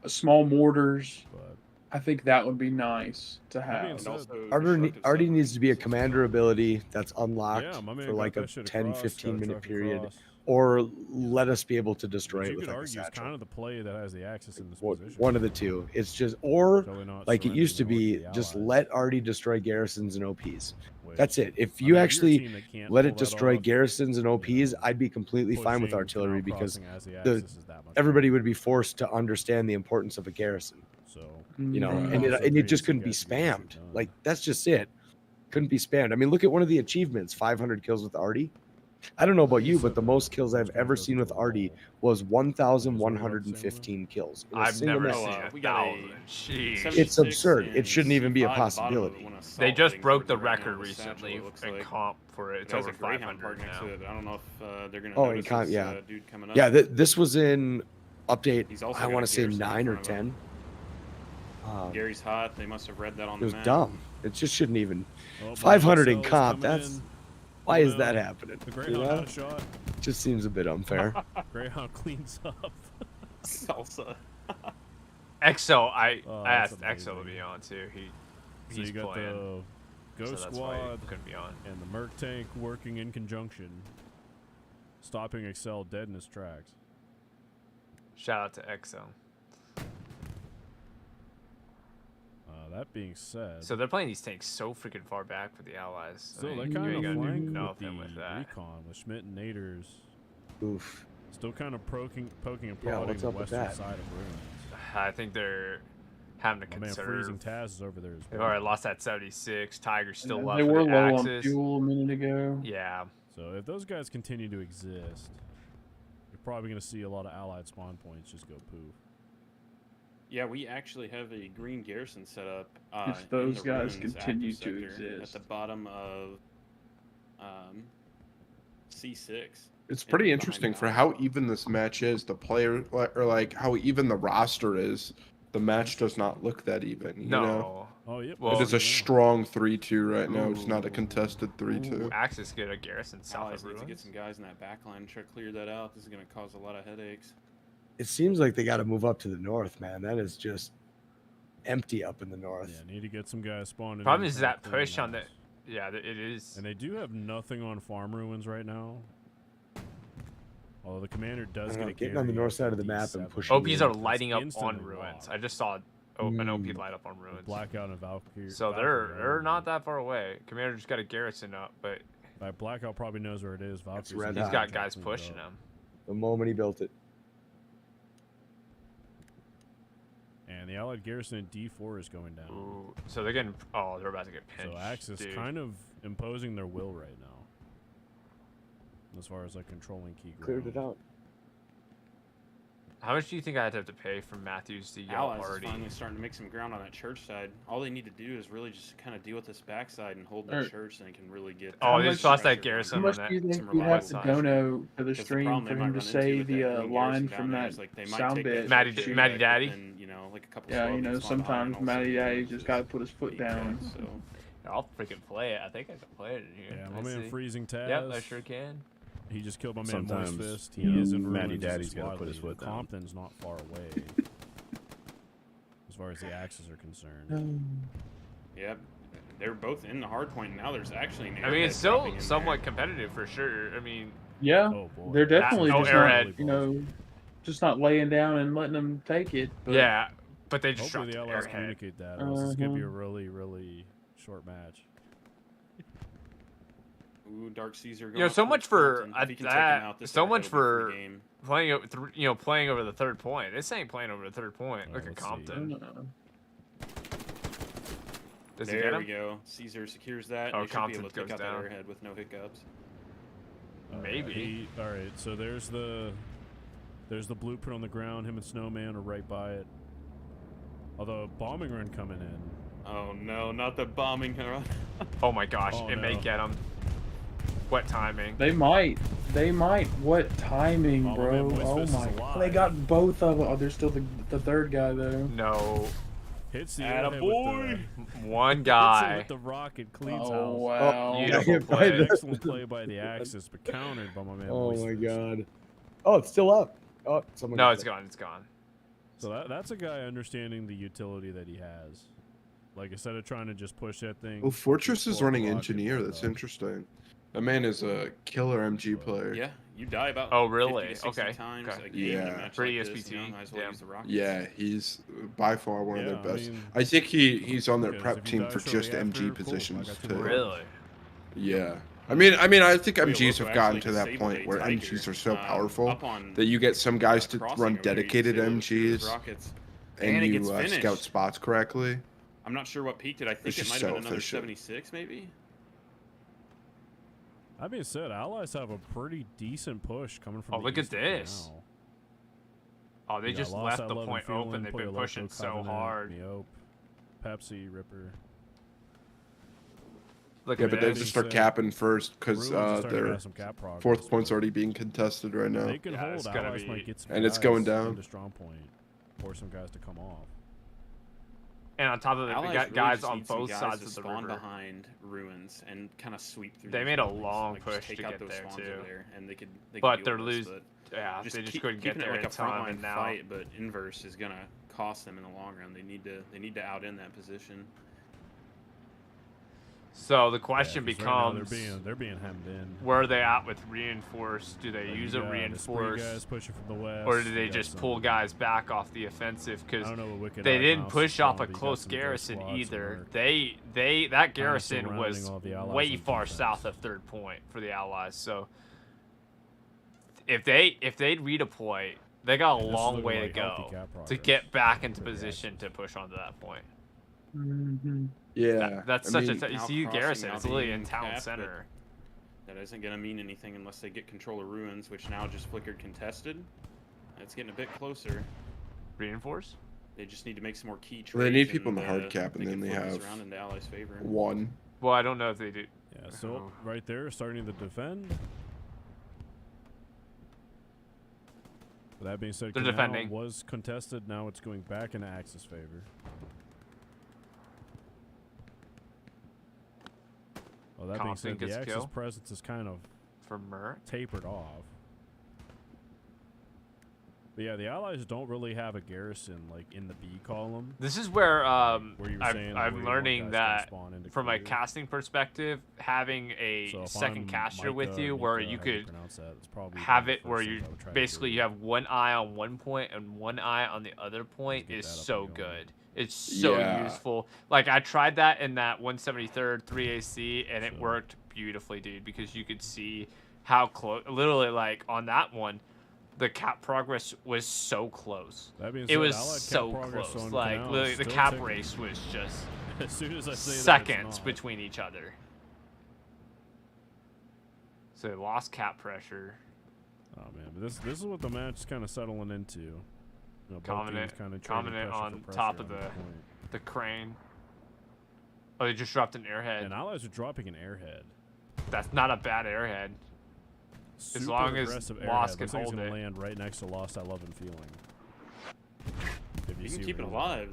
Speaker 4: small mortars.
Speaker 2: But
Speaker 4: I think that would be nice to
Speaker 2: that being
Speaker 4: have.
Speaker 2: said,
Speaker 3: also
Speaker 1: Artie needs to be a commander ability that's unlocked
Speaker 2: yeah, my man
Speaker 1: for
Speaker 2: got
Speaker 1: like a
Speaker 2: that shit
Speaker 1: 10,
Speaker 2: across,
Speaker 1: 15
Speaker 2: got a
Speaker 1: minute
Speaker 2: truck
Speaker 1: period,
Speaker 2: across.
Speaker 1: or let us be able to destroy
Speaker 2: Which
Speaker 1: it
Speaker 2: you
Speaker 1: with
Speaker 2: could
Speaker 1: like a
Speaker 2: argue is
Speaker 1: satchel.
Speaker 2: kind of the play that has the axis in this
Speaker 1: One
Speaker 2: position.
Speaker 1: of the two. It's just, or
Speaker 2: Totally not
Speaker 1: like it used to
Speaker 2: surrendering
Speaker 1: be,
Speaker 2: the
Speaker 1: just
Speaker 2: Allies,
Speaker 1: let Artie destroy garrisons and OPs.
Speaker 2: which,
Speaker 1: That's it. If
Speaker 2: I
Speaker 1: you
Speaker 2: mean, if you're a
Speaker 1: actually
Speaker 2: team that can't
Speaker 1: let
Speaker 2: pull
Speaker 1: it
Speaker 2: that
Speaker 1: destroy
Speaker 2: off,
Speaker 1: garrisons and OPs,
Speaker 2: you know,
Speaker 1: I'd be completely fine with
Speaker 2: pushing
Speaker 1: artillery
Speaker 2: canal
Speaker 1: because
Speaker 2: crossing as the
Speaker 1: the
Speaker 2: axis is that much
Speaker 1: everybody would be forced to understand the importance of a garrison.
Speaker 2: So
Speaker 1: You know,
Speaker 4: Mm.
Speaker 1: and
Speaker 2: also
Speaker 1: it
Speaker 2: creates
Speaker 1: just
Speaker 2: some
Speaker 1: couldn't be
Speaker 2: guys to get this shit
Speaker 1: spammed.
Speaker 2: done.
Speaker 1: Like that's just it. Couldn't be spammed. I mean, look at one of the achievements: 500 kills with Artie. I don't know about you, but the most kills I've ever seen with Artie was 1,115 kills in a
Speaker 5: I've
Speaker 1: single
Speaker 5: never
Speaker 1: match.
Speaker 5: seen
Speaker 3: we
Speaker 5: a
Speaker 3: got a
Speaker 5: thousand. Jeez.
Speaker 3: 76
Speaker 1: It's absurd. It
Speaker 3: in
Speaker 1: shouldn't even be a
Speaker 3: C5
Speaker 1: possibility.
Speaker 3: when assault
Speaker 5: They just
Speaker 3: heading
Speaker 5: broke
Speaker 3: towards
Speaker 5: the
Speaker 3: it right now
Speaker 5: record
Speaker 3: with Satchel,
Speaker 5: recently
Speaker 3: it looks
Speaker 5: in
Speaker 3: like.
Speaker 5: comp for it. It's
Speaker 3: It has
Speaker 5: over
Speaker 3: a Greyhound
Speaker 5: 500
Speaker 3: park next
Speaker 5: now.
Speaker 3: to it. I don't know if they're gonna
Speaker 1: Oh,
Speaker 3: notice
Speaker 1: and
Speaker 3: this
Speaker 1: yeah.
Speaker 3: dude coming up.
Speaker 1: Yeah, this was in update.
Speaker 3: He's also
Speaker 1: I
Speaker 3: got
Speaker 1: want
Speaker 3: a
Speaker 1: to say
Speaker 3: garrison in
Speaker 1: 9 or
Speaker 3: front of him.
Speaker 1: 10.
Speaker 3: Gary's hot. They must have read that on
Speaker 1: It
Speaker 3: the
Speaker 1: was
Speaker 3: map.
Speaker 1: dumb. It just shouldn't even.
Speaker 2: Oh,
Speaker 1: 500 in
Speaker 2: Black
Speaker 1: comp.
Speaker 2: Excel's
Speaker 1: That's
Speaker 2: coming
Speaker 1: why
Speaker 2: in.
Speaker 1: is that happening?
Speaker 2: The
Speaker 1: You
Speaker 2: Greyhound
Speaker 1: know?
Speaker 2: had a shot.
Speaker 1: Just seems a bit unfair.
Speaker 2: Greyhound cleans up.
Speaker 3: Salsa.
Speaker 5: EXO, I
Speaker 2: Oh,
Speaker 5: asked
Speaker 2: that's
Speaker 5: EXO to
Speaker 2: amazing.
Speaker 5: be on too.
Speaker 2: So
Speaker 5: He's
Speaker 2: you got
Speaker 5: playing,
Speaker 2: the Ghost
Speaker 5: so that's why
Speaker 2: Squad
Speaker 5: he couldn't be on.
Speaker 2: and the Merc Tank working in conjunction, stopping Excel dead in his tracks.
Speaker 5: Shout out to EXO.
Speaker 2: That being said,
Speaker 5: So they're playing these tanks so freaking far back for the Allies.
Speaker 2: still
Speaker 5: I
Speaker 2: they
Speaker 5: mean,
Speaker 2: kind
Speaker 5: you
Speaker 2: of
Speaker 5: ain't gonna do
Speaker 2: flank
Speaker 5: nothing
Speaker 2: with
Speaker 5: with
Speaker 2: the
Speaker 5: that.
Speaker 2: recon with Schmidt and Naders.
Speaker 1: Oof.
Speaker 2: Still kind of poking and
Speaker 1: Yeah,
Speaker 2: prodding
Speaker 1: what's
Speaker 2: the
Speaker 1: up with
Speaker 2: western
Speaker 1: that?
Speaker 2: side of ruins.
Speaker 5: I think they're having to
Speaker 2: My man
Speaker 5: conserve.
Speaker 2: Freezing Taz is over there as
Speaker 5: They've
Speaker 2: well.
Speaker 5: already lost that 76. Tiger's still
Speaker 4: And
Speaker 5: left
Speaker 4: they
Speaker 5: for
Speaker 4: were
Speaker 5: the
Speaker 4: low on
Speaker 5: Axis.
Speaker 4: fuel a minute ago.
Speaker 5: Yeah.
Speaker 2: So if those guys continue to exist, you're probably going to see a lot of allied spawn points just go poof.
Speaker 3: Yeah, we actually have a green garrison set up.
Speaker 4: If
Speaker 3: in
Speaker 4: those
Speaker 3: the
Speaker 4: guys
Speaker 3: ruins
Speaker 4: continue
Speaker 3: active
Speaker 4: to
Speaker 3: sector at
Speaker 4: exist.
Speaker 3: the bottom of C6.
Speaker 6: It's pretty
Speaker 3: behind
Speaker 6: interesting
Speaker 3: the
Speaker 6: for
Speaker 3: Alpha.
Speaker 6: how even this match is. The player, or like how even the roster is. The match does not look that even. You know?
Speaker 5: No.
Speaker 2: Oh, yep.
Speaker 5: Well,
Speaker 6: It is a
Speaker 2: yeah.
Speaker 6: strong 3-2 right now. It's not a
Speaker 5: Ooh.
Speaker 6: contested
Speaker 5: Ooh,
Speaker 6: 3-2.
Speaker 5: Axis get a garrison south
Speaker 3: Allies
Speaker 5: of
Speaker 3: need to get
Speaker 5: ruins.
Speaker 3: some guys in that back line and try to clear that out. This is going to cause a lot of headaches.
Speaker 1: It seems like they got to move up to the north, man. That is just empty up in the north.
Speaker 2: Yeah, need to get some guys spawned in.
Speaker 5: Problem
Speaker 2: and
Speaker 5: is
Speaker 2: kinda
Speaker 5: that
Speaker 2: clean
Speaker 5: push on the.
Speaker 2: house.
Speaker 5: Yeah, it is.
Speaker 2: And they do have nothing on farm ruins right now. Although the commander does get a
Speaker 1: getting on the
Speaker 2: Gary
Speaker 1: north side of the map and
Speaker 2: D7.
Speaker 1: pushing
Speaker 5: OPs are
Speaker 2: That's
Speaker 5: lighting up on
Speaker 2: instantly
Speaker 5: ruins.
Speaker 2: lost.
Speaker 5: I just saw an OP
Speaker 1: Mm.
Speaker 5: light up on ruins.
Speaker 2: Blackout and Valkyrie.
Speaker 5: So they're not that far away. Commander just got a garrison up, but
Speaker 2: Blackout probably knows where it is. Valkyrie's
Speaker 1: red
Speaker 5: he's
Speaker 1: hot.
Speaker 5: got guys pushing him.
Speaker 1: The moment he built it.
Speaker 2: And the allied garrison in D4 is going down.
Speaker 5: Ooh, so they're getting. Oh, they're about to get pinched.
Speaker 2: So Axis
Speaker 5: dude.
Speaker 2: kind of imposing their will right now. As far as like controlling key ground.
Speaker 1: Cleared it out.
Speaker 5: How much do you think I'd have to pay for Matthews to yell
Speaker 3: Allies is
Speaker 5: Artie?
Speaker 3: finally starting to make some ground on that church side. All they need to do is really just kind of deal with this backside and hold the
Speaker 4: Alright.
Speaker 3: church, and they can really get.
Speaker 5: Oh,
Speaker 4: they
Speaker 3: that
Speaker 4: just
Speaker 5: lost that
Speaker 3: pressure
Speaker 5: garrison
Speaker 4: How
Speaker 5: on
Speaker 4: much
Speaker 5: that-
Speaker 4: do you think
Speaker 3: some
Speaker 4: you'd have to
Speaker 3: revival.
Speaker 4: dono to the
Speaker 3: Because the
Speaker 4: stream
Speaker 3: problem
Speaker 4: for
Speaker 3: they might
Speaker 4: him to
Speaker 3: run into
Speaker 4: say
Speaker 3: with
Speaker 4: the
Speaker 3: that green
Speaker 4: line
Speaker 3: garrison down
Speaker 4: from
Speaker 3: there
Speaker 4: that
Speaker 3: is, like, they might
Speaker 4: sound
Speaker 3: take
Speaker 4: bit?
Speaker 3: that
Speaker 5: Matty-
Speaker 3: church
Speaker 5: Matty
Speaker 3: back,
Speaker 5: Daddy?
Speaker 3: but then, you know, like a couple
Speaker 4: Yeah,
Speaker 3: slogans
Speaker 4: you know,
Speaker 3: spawn behind
Speaker 4: sometimes
Speaker 3: and
Speaker 4: Matty
Speaker 3: also
Speaker 4: Daddy
Speaker 3: lose
Speaker 4: just
Speaker 3: it.
Speaker 4: got to put his foot
Speaker 3: Yeah,
Speaker 4: down.
Speaker 3: So
Speaker 5: I'll freaking play it. I think I can play it in here.
Speaker 2: Yeah, my
Speaker 5: Let's
Speaker 2: man
Speaker 5: see.
Speaker 2: Freezing Taz.
Speaker 5: Yep, I sure can.
Speaker 2: He just killed my man
Speaker 7: Sometimes,
Speaker 2: Moist Fist.
Speaker 7: you
Speaker 2: He
Speaker 7: know,
Speaker 2: is in
Speaker 7: Matty
Speaker 2: ruins.
Speaker 7: Daddy's
Speaker 2: It's
Speaker 7: gotta put his
Speaker 2: widely.
Speaker 7: foot down.
Speaker 2: Compton's not far away. As far as the axes are concerned.
Speaker 3: yeah, they're both in the hard point and now. There's actually an
Speaker 5: I mean, it's
Speaker 3: airhead
Speaker 5: still
Speaker 3: dropping in
Speaker 5: somewhat
Speaker 3: there.
Speaker 5: competitive for sure. I mean,
Speaker 4: Yeah,
Speaker 2: Oh boy.
Speaker 4: they're definitely
Speaker 5: no
Speaker 4: just
Speaker 5: airhead.
Speaker 4: not, you know, just not laying down and letting them take it. But
Speaker 5: yeah, but they just
Speaker 2: Hopefully
Speaker 5: dropped
Speaker 2: the Allies
Speaker 5: airhead.
Speaker 2: communicate that. Or else it's gonna be a
Speaker 4: Uh-huh.
Speaker 2: really, really short match.
Speaker 3: Ooh, Dark Caesar.
Speaker 5: You know, so much for that. So much for playing over the third point. This ain't playing over the third point. Look at Compton. Does he get him?
Speaker 3: There we go. Caesar secures that.
Speaker 5: Oh,
Speaker 3: Compton should be able to take out that airhead with no hiccups.
Speaker 5: Maybe.
Speaker 2: All right. So there's the blueprint on the ground. Him and Snowman are right by it. Although bombing run coming in.
Speaker 3: Oh no, not the bombing run.
Speaker 5: Oh my gosh, it may get him. What timing?
Speaker 4: They might. What timing, bro? Oh my god. They got both of them. Oh, there's still the third guy though.
Speaker 5: No.
Speaker 2: Hits the
Speaker 3: boy.
Speaker 5: One guy.
Speaker 2: With the rocket cleans
Speaker 4: house.
Speaker 2: house.
Speaker 4: Wow.
Speaker 5: Beautiful play.
Speaker 2: Excellent play by the Axis, but countered by my man.
Speaker 1: Oh my god. Oh, it's still up. Oh, someone.
Speaker 5: No, it's gone. It's gone.
Speaker 2: So that's a guy understanding the utility that he has. Like, instead of trying to just push that thing.
Speaker 6: Well, Fortress is running engineer. That's interesting. That man is a killer MG player.
Speaker 3: Yeah, you die about.
Speaker 5: Oh really?
Speaker 3: 50 to 60
Speaker 5: Okay.
Speaker 3: times
Speaker 5: okay.
Speaker 3: a game in a match
Speaker 5: Pretty
Speaker 3: like this,
Speaker 5: SPT.
Speaker 3: you know, might as well use the rockets.
Speaker 6: Yeah, he's by far one of their best.
Speaker 2: I mean,
Speaker 6: I think he's on their
Speaker 2: because
Speaker 6: prep
Speaker 2: if you
Speaker 6: team
Speaker 2: die
Speaker 6: for
Speaker 2: shortly
Speaker 6: just
Speaker 2: after,
Speaker 6: MG
Speaker 2: cool,
Speaker 6: positions
Speaker 2: I got two
Speaker 6: too.
Speaker 2: more.
Speaker 5: Really?
Speaker 6: Yeah. I mean, I think
Speaker 3: Wait,
Speaker 6: MGs
Speaker 3: look,
Speaker 6: have gotten
Speaker 3: actually
Speaker 6: to that
Speaker 3: disabled
Speaker 6: point
Speaker 3: a
Speaker 6: where
Speaker 3: Tiger,
Speaker 6: MGs are so
Speaker 3: up
Speaker 6: powerful
Speaker 3: on
Speaker 6: that you get some guys to
Speaker 3: crossing
Speaker 6: run
Speaker 3: over there, you
Speaker 6: dedicated
Speaker 3: can see those
Speaker 6: MGs
Speaker 3: rockets.
Speaker 6: and
Speaker 3: it
Speaker 6: you
Speaker 3: gets finished.
Speaker 6: scout spots correctly.
Speaker 3: I'm not sure what peaked it. I think
Speaker 6: It's
Speaker 3: it
Speaker 6: just
Speaker 3: might
Speaker 6: so
Speaker 3: have been another
Speaker 6: efficient.
Speaker 3: 76, maybe.
Speaker 2: That being said, Allies have a pretty decent push coming from.
Speaker 5: Oh,
Speaker 2: the
Speaker 5: look at
Speaker 2: east
Speaker 5: this.
Speaker 2: now.
Speaker 5: Oh, they
Speaker 2: You got
Speaker 5: just
Speaker 2: Lost
Speaker 5: left
Speaker 2: at
Speaker 5: the
Speaker 2: Love
Speaker 5: point
Speaker 2: and Feeling,
Speaker 5: open. They've been
Speaker 2: Pollo
Speaker 5: pushing
Speaker 2: Loco,
Speaker 5: so
Speaker 2: Covenant,
Speaker 5: hard.
Speaker 2: Meope, Pepsi, Ripper.
Speaker 5: Look
Speaker 6: Yeah,
Speaker 5: at
Speaker 6: but they
Speaker 5: this.
Speaker 6: just start capping first because
Speaker 2: Ruins is starting to
Speaker 6: their
Speaker 2: have some cap progress,
Speaker 6: fourth point's
Speaker 2: but
Speaker 6: already being contested right now.
Speaker 2: They can
Speaker 5: Yeah, it's
Speaker 2: hold.
Speaker 5: gotta
Speaker 2: Allies
Speaker 5: be-
Speaker 2: might get some
Speaker 6: And it's
Speaker 2: guys
Speaker 6: going down.
Speaker 2: into strong point, force some guys to come off.
Speaker 5: And on top of it, they
Speaker 3: Allies
Speaker 5: got
Speaker 3: really
Speaker 5: guys
Speaker 3: just
Speaker 5: on
Speaker 3: need some
Speaker 5: both
Speaker 3: guys
Speaker 5: sides
Speaker 3: to
Speaker 5: of the
Speaker 3: spawn
Speaker 5: river.
Speaker 3: behind ruins and kind of sweep through.
Speaker 5: They
Speaker 3: these
Speaker 5: made a
Speaker 3: buildings.
Speaker 5: long
Speaker 3: Like, just
Speaker 5: push
Speaker 3: take
Speaker 5: to
Speaker 3: out
Speaker 5: get
Speaker 3: those
Speaker 5: there,
Speaker 3: spawns
Speaker 5: too.
Speaker 3: over there, and they could
Speaker 5: But
Speaker 3: deal
Speaker 5: they're
Speaker 3: with this,
Speaker 5: losing.
Speaker 3: but
Speaker 5: Yeah, they just couldn't get
Speaker 3: keeping
Speaker 5: there
Speaker 3: it like
Speaker 5: in
Speaker 3: a
Speaker 5: time,
Speaker 3: frontline
Speaker 5: and now
Speaker 3: fight, but inverse is gonna cost them in the long run. They need to out in that position.
Speaker 5: So the question
Speaker 2: 'cause right now
Speaker 5: becomes,
Speaker 2: they're being hemmed in.
Speaker 5: where are they at with reinforce? Do they
Speaker 2: Like,
Speaker 5: use
Speaker 2: you
Speaker 5: a
Speaker 2: got the spree
Speaker 5: reinforce,
Speaker 2: guys pushing from the west,
Speaker 5: or do
Speaker 2: you
Speaker 5: they
Speaker 2: got
Speaker 5: just
Speaker 2: some-
Speaker 5: pull guys back off the offensive?
Speaker 2: I
Speaker 5: Because
Speaker 2: don't know what Wicked
Speaker 5: they
Speaker 2: Eye
Speaker 5: didn't
Speaker 2: Mouse
Speaker 5: push
Speaker 2: is
Speaker 5: off
Speaker 2: doing,
Speaker 5: a
Speaker 2: but you got
Speaker 5: close
Speaker 2: some ghost
Speaker 5: garrison
Speaker 2: squads
Speaker 5: either.
Speaker 2: that
Speaker 5: That garrison
Speaker 2: surrounding
Speaker 5: was
Speaker 2: all the Allies
Speaker 5: way
Speaker 2: on
Speaker 5: far
Speaker 2: defense.
Speaker 5: south of third point for the Allies. So if they'd redeploy, they got a
Speaker 2: And this is
Speaker 5: long
Speaker 2: looking
Speaker 5: way to
Speaker 2: like healthy
Speaker 5: go
Speaker 2: cap
Speaker 5: to
Speaker 2: progress
Speaker 5: get back into
Speaker 2: for the
Speaker 5: position to push onto that point.
Speaker 6: Yeah,
Speaker 5: That's
Speaker 6: I
Speaker 5: such
Speaker 6: mean,
Speaker 5: a you
Speaker 3: now
Speaker 5: see
Speaker 3: crossing
Speaker 5: garrison.
Speaker 3: now
Speaker 5: It's literally in
Speaker 3: being
Speaker 5: town
Speaker 3: capped, but
Speaker 5: center.
Speaker 3: That isn't gonna mean anything unless they get control of ruins, which now just flickered contested. It's getting a bit closer.
Speaker 5: Reinforce.
Speaker 3: They just need to make some more key trades.
Speaker 6: Well, they need people in the
Speaker 3: and,
Speaker 6: hard cap, and
Speaker 3: can
Speaker 6: then they
Speaker 3: flip this
Speaker 6: have
Speaker 3: around into Allies' favor.
Speaker 6: one.
Speaker 5: Well, I don't know if they do.
Speaker 2: Yeah, so right there, starting to defend. But that being said,
Speaker 5: They're
Speaker 2: Canal
Speaker 5: defending.
Speaker 2: was contested. Now it's going back into Axis' favor. Well, that being
Speaker 5: Compton
Speaker 2: said, the
Speaker 5: gets a
Speaker 2: Axis
Speaker 5: kill.
Speaker 2: presence is kind of
Speaker 5: For Mert.
Speaker 2: tapered off. But yeah, the Allies don't really have a garrison like in the B column.
Speaker 5: This is where
Speaker 2: Where you were saying, like, where
Speaker 5: I'm
Speaker 2: you want
Speaker 5: learning
Speaker 2: guys to
Speaker 5: that
Speaker 2: spawn into
Speaker 5: from a
Speaker 2: clear.
Speaker 5: casting perspective, having a
Speaker 2: So if
Speaker 5: second
Speaker 2: I'm
Speaker 5: caster with
Speaker 2: Micah,
Speaker 5: you, where
Speaker 2: Mika,
Speaker 5: you
Speaker 2: however
Speaker 5: could
Speaker 2: pronounce that, it's probably
Speaker 5: have
Speaker 2: one of
Speaker 5: it
Speaker 2: the
Speaker 5: where
Speaker 2: first
Speaker 5: you
Speaker 2: things I would try to
Speaker 5: basically
Speaker 2: do.
Speaker 5: you have one eye on one point and one eye on the other point
Speaker 2: get
Speaker 5: is
Speaker 2: that up
Speaker 5: so
Speaker 2: and going.
Speaker 5: good. It's so
Speaker 6: Yeah.
Speaker 5: useful. Like I tried that in that 173rd 3AC and it
Speaker 2: So-
Speaker 5: worked beautifully, dude, because you could see how close. Literally, like on that one, the cap progress was so close.
Speaker 2: That being
Speaker 5: It
Speaker 2: said,
Speaker 5: was
Speaker 2: Allied cap
Speaker 5: so
Speaker 2: progress
Speaker 5: close.
Speaker 2: on
Speaker 5: Like
Speaker 2: Canal is
Speaker 5: literally, the
Speaker 2: still
Speaker 5: cap
Speaker 2: ticking.
Speaker 5: race was just
Speaker 2: As soon as I say that,
Speaker 5: seconds
Speaker 2: it's not.
Speaker 5: between each other. So they lost cap pressure.
Speaker 2: Oh man, but this is what the match is kind of settling into. You know, both
Speaker 5: Covenant-
Speaker 2: teams kinda trading
Speaker 5: Covenant
Speaker 2: pressure
Speaker 5: on
Speaker 2: for
Speaker 5: top
Speaker 2: pressure
Speaker 5: of
Speaker 2: on
Speaker 5: the-
Speaker 2: point.
Speaker 5: The crane. Oh, they just dropped an airhead.
Speaker 2: And Allies are dropping an airhead.
Speaker 5: That's not a bad airhead.
Speaker 2: Super
Speaker 5: long as
Speaker 2: aggressive
Speaker 5: Lost
Speaker 2: airhead.
Speaker 5: can
Speaker 2: Looks like it's
Speaker 5: hold
Speaker 2: gonna
Speaker 5: it.
Speaker 2: land right next to Lost at Love and Feeling. If
Speaker 3: You
Speaker 2: see
Speaker 3: can keep it
Speaker 2: what
Speaker 3: alive.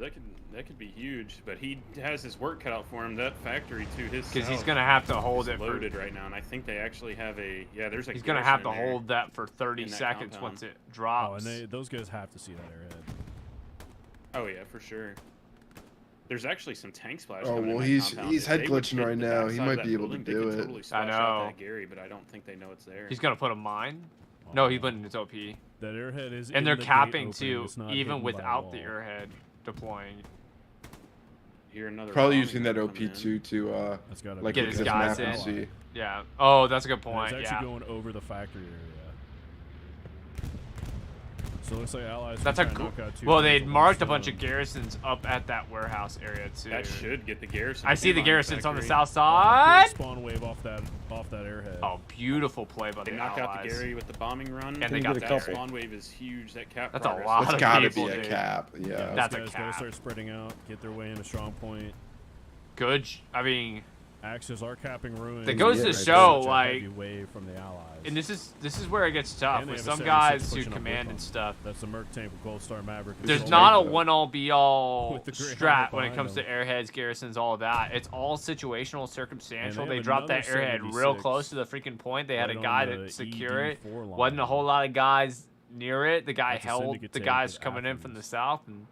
Speaker 3: That could be huge. But he has his work cut out for him. That factory to his
Speaker 5: Because he's
Speaker 3: south
Speaker 5: going to have to
Speaker 3: is
Speaker 5: hold it for...
Speaker 3: loaded right now, and I think they actually have a there's a
Speaker 5: He's going to have to
Speaker 3: garrison in there.
Speaker 5: hold that for 30
Speaker 3: in that
Speaker 5: seconds
Speaker 3: compound.
Speaker 5: once it
Speaker 2: Oh,
Speaker 5: drops.
Speaker 2: and those guys have to see that airhead.
Speaker 3: Oh yeah, for sure. There's actually some tank splash.
Speaker 6: Oh,
Speaker 3: coming in
Speaker 6: well,
Speaker 3: that
Speaker 6: he's
Speaker 3: compound. If
Speaker 6: head
Speaker 3: they would
Speaker 6: glitching
Speaker 3: hit
Speaker 6: right
Speaker 3: the
Speaker 6: now.
Speaker 3: backside
Speaker 6: He
Speaker 3: of
Speaker 6: might
Speaker 3: that
Speaker 6: be able to
Speaker 3: building, they
Speaker 6: do
Speaker 3: could
Speaker 6: it.
Speaker 3: Totally splash
Speaker 5: I
Speaker 3: out
Speaker 5: know.
Speaker 3: that Gary, but I don't think they know it's there.
Speaker 5: He's going to put a mine?
Speaker 2: Oh,
Speaker 5: No, he's putting his OP.
Speaker 2: That airhead is
Speaker 5: And
Speaker 2: in
Speaker 5: they're
Speaker 2: the gate
Speaker 5: capping
Speaker 2: opening,
Speaker 5: too,
Speaker 2: it's not
Speaker 5: even
Speaker 2: hidden by a
Speaker 5: without the
Speaker 2: wall.
Speaker 5: airhead deploying.
Speaker 3: hear another.
Speaker 6: Probably
Speaker 3: bombing
Speaker 6: using that
Speaker 3: run
Speaker 6: OP
Speaker 3: coming in.
Speaker 6: too to like
Speaker 5: get
Speaker 6: look
Speaker 5: his
Speaker 6: at this
Speaker 5: guys
Speaker 6: map and
Speaker 5: in.
Speaker 6: see.
Speaker 5: Yeah. Oh, that's a good
Speaker 2: And
Speaker 5: point.
Speaker 2: it's actually going over the factory area. So it looks like Allies.
Speaker 5: That's a well, they marked a bunch of garrisons up at that warehouse area too.
Speaker 3: That should get the garrison.
Speaker 5: I see the garrisons on the south
Speaker 2: Big
Speaker 5: side.
Speaker 2: spawn wave off that airhead.
Speaker 5: Oh, beautiful play by
Speaker 3: They
Speaker 5: the
Speaker 3: knock out the
Speaker 5: Allies.
Speaker 3: Gary with the bombing run.
Speaker 5: And they got
Speaker 3: that
Speaker 5: the
Speaker 3: spawn wave is huge. That cap.
Speaker 5: That's a
Speaker 3: progress
Speaker 5: lot
Speaker 3: is
Speaker 6: That's
Speaker 5: of
Speaker 6: gotta
Speaker 5: people,
Speaker 6: be a
Speaker 5: dude.
Speaker 6: cap. Yeah.
Speaker 5: That's a
Speaker 2: Guys
Speaker 5: cap.
Speaker 2: gotta start spreading out, get their way into strong point.
Speaker 5: Good. I mean,
Speaker 2: Axis are capping ruins.
Speaker 5: that goes to
Speaker 1: right
Speaker 5: show,
Speaker 2: Such a
Speaker 5: like,
Speaker 2: heavy wave from the Allies.
Speaker 5: and this is where it gets tough
Speaker 2: And they
Speaker 5: with
Speaker 2: have a
Speaker 5: some
Speaker 2: 76
Speaker 5: guys who
Speaker 2: pushing up
Speaker 5: command
Speaker 2: with
Speaker 5: and
Speaker 2: them.
Speaker 5: stuff.
Speaker 2: That's the Merc tank with Gold Star Maverick.
Speaker 5: There's
Speaker 6: It's
Speaker 5: not a
Speaker 6: like-
Speaker 5: one-all be-all
Speaker 2: With the Greyhound
Speaker 5: strat when it
Speaker 2: behind
Speaker 5: comes to
Speaker 2: them.
Speaker 5: airheads, garrisons, all of that. It's all situational, circumstantial.
Speaker 2: And they
Speaker 5: They
Speaker 2: have
Speaker 5: dropped that
Speaker 2: another
Speaker 5: airhead real
Speaker 2: 76
Speaker 5: close to the freaking point. They had
Speaker 2: right
Speaker 5: a
Speaker 2: on
Speaker 5: guy
Speaker 2: the
Speaker 5: to secure it.
Speaker 2: ED4 line.
Speaker 5: Wasn't a whole lot of guys near it. The guy
Speaker 2: That's a
Speaker 5: held
Speaker 2: syndicate
Speaker 5: the
Speaker 2: tank
Speaker 5: guys
Speaker 2: with
Speaker 5: coming in from the
Speaker 2: Athens.
Speaker 5: south and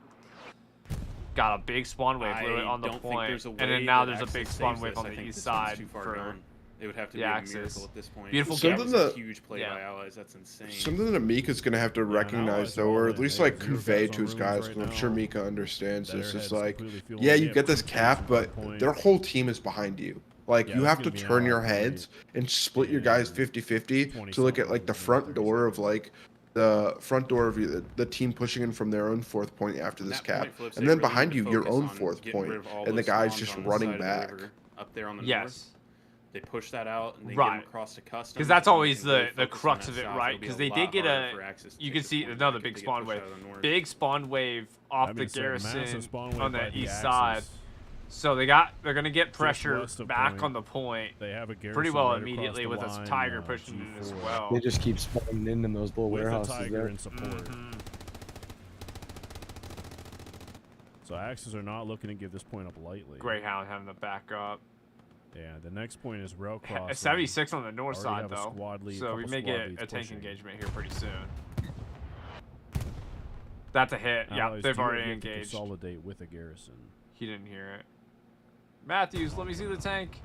Speaker 5: got a big spawn wave literally on the
Speaker 3: don't think
Speaker 5: point.
Speaker 3: there's a
Speaker 5: And
Speaker 3: way
Speaker 5: then now
Speaker 3: that
Speaker 5: there's a
Speaker 3: Axis
Speaker 5: big
Speaker 3: saves
Speaker 5: spawn wave
Speaker 3: this.
Speaker 5: on
Speaker 3: I
Speaker 5: the
Speaker 3: think
Speaker 5: east
Speaker 3: this one's
Speaker 5: side
Speaker 3: too far
Speaker 5: for
Speaker 3: gone. It would have to
Speaker 5: the
Speaker 3: be a
Speaker 5: Axis.
Speaker 3: miracle at this point.
Speaker 5: Beautiful
Speaker 3: That
Speaker 6: Something
Speaker 3: was a
Speaker 6: that-
Speaker 3: huge play
Speaker 5: Yeah.
Speaker 3: by Allies. That's insane.
Speaker 6: Something that Mika's gonna have to
Speaker 2: and
Speaker 6: recognize
Speaker 2: Allies
Speaker 6: though,
Speaker 2: are
Speaker 6: or
Speaker 2: all
Speaker 6: at
Speaker 2: in.
Speaker 6: least
Speaker 2: They
Speaker 6: like
Speaker 2: have 0
Speaker 6: convey
Speaker 2: guys
Speaker 6: to his
Speaker 2: on
Speaker 6: guys,
Speaker 2: ruins
Speaker 6: because
Speaker 2: right
Speaker 6: I'm sure
Speaker 2: now.
Speaker 6: Mika understands
Speaker 2: That
Speaker 6: this.
Speaker 2: airhead's
Speaker 6: It's like,
Speaker 2: completely fueling
Speaker 6: yeah,
Speaker 2: it.
Speaker 6: you get this
Speaker 2: Push
Speaker 6: cap,
Speaker 2: from
Speaker 6: but
Speaker 2: point.
Speaker 6: their whole team is behind you. Like
Speaker 2: Yeah,
Speaker 6: you
Speaker 2: it's
Speaker 6: have to
Speaker 2: gonna be an
Speaker 6: turn your
Speaker 2: all-out
Speaker 6: heads and split your
Speaker 2: in
Speaker 6: guys 50-50 to look at like the
Speaker 2: 20-something,
Speaker 6: front
Speaker 2: 30
Speaker 6: door of
Speaker 2: seconds.
Speaker 6: like the front door of the team pushing in from their own fourth point after this
Speaker 3: That
Speaker 6: cap,
Speaker 3: point flips,
Speaker 6: and
Speaker 3: they
Speaker 6: then
Speaker 3: really
Speaker 6: behind
Speaker 3: need
Speaker 6: you
Speaker 3: to
Speaker 6: your
Speaker 3: focus
Speaker 6: own
Speaker 3: on
Speaker 6: fourth
Speaker 3: getting
Speaker 6: point,
Speaker 3: rid of all
Speaker 6: and the
Speaker 3: those
Speaker 6: guys
Speaker 3: spawns
Speaker 6: just
Speaker 3: on this
Speaker 6: running
Speaker 3: side of the
Speaker 6: back.
Speaker 3: river up there on the north.
Speaker 5: yes.
Speaker 3: They push that out and they get
Speaker 5: Right.
Speaker 3: them across to customs.
Speaker 5: Because that's
Speaker 3: and you
Speaker 5: always
Speaker 3: can really
Speaker 5: the
Speaker 3: focus on
Speaker 5: crux
Speaker 3: that
Speaker 5: of it,
Speaker 3: south.
Speaker 5: right?
Speaker 3: It'll be
Speaker 5: Because
Speaker 3: a
Speaker 5: they
Speaker 3: lot
Speaker 5: did get
Speaker 3: harder
Speaker 5: a,
Speaker 3: for Axis to
Speaker 5: you
Speaker 3: take
Speaker 5: can
Speaker 3: this
Speaker 5: see
Speaker 3: point
Speaker 5: another
Speaker 3: back if
Speaker 5: big
Speaker 3: they get
Speaker 5: spawn
Speaker 3: pushed
Speaker 5: wave.
Speaker 3: out of the north.
Speaker 5: Big spawn wave off
Speaker 2: That
Speaker 5: the
Speaker 2: means a massive
Speaker 5: garrison
Speaker 2: spawn wave
Speaker 5: on
Speaker 2: by
Speaker 5: the east
Speaker 2: Axis.
Speaker 5: side. So they're gonna get pressure
Speaker 2: west of
Speaker 5: back
Speaker 2: point.
Speaker 5: on the point
Speaker 2: They have a garrison
Speaker 5: pretty well
Speaker 2: right
Speaker 5: immediately
Speaker 2: across
Speaker 5: with
Speaker 2: the
Speaker 5: a
Speaker 2: line,
Speaker 5: tiger pushing in as
Speaker 2: G4.
Speaker 5: well.
Speaker 1: They just keep spawning in those little
Speaker 2: With a
Speaker 1: warehouses
Speaker 2: tiger
Speaker 1: there.
Speaker 2: in support.
Speaker 5: Mhm.
Speaker 2: So Axis are not looking to give this point up lightly.
Speaker 5: Greyhound having to back up.
Speaker 2: Yeah, the next point is rail crossing.
Speaker 5: 76 on the north
Speaker 2: Already
Speaker 5: side
Speaker 2: have a
Speaker 5: though,
Speaker 2: squad lead,
Speaker 5: so we
Speaker 2: couple
Speaker 5: may
Speaker 2: squad
Speaker 5: get
Speaker 2: leads
Speaker 5: a tank
Speaker 2: pushing.
Speaker 5: engagement here pretty soon. That's a hit. Yeah,
Speaker 2: Allies
Speaker 5: they've
Speaker 2: do
Speaker 5: already
Speaker 2: have to
Speaker 5: engaged.
Speaker 2: consolidate with a garrison.
Speaker 5: He didn't hear it. Matthews, let me see the tank.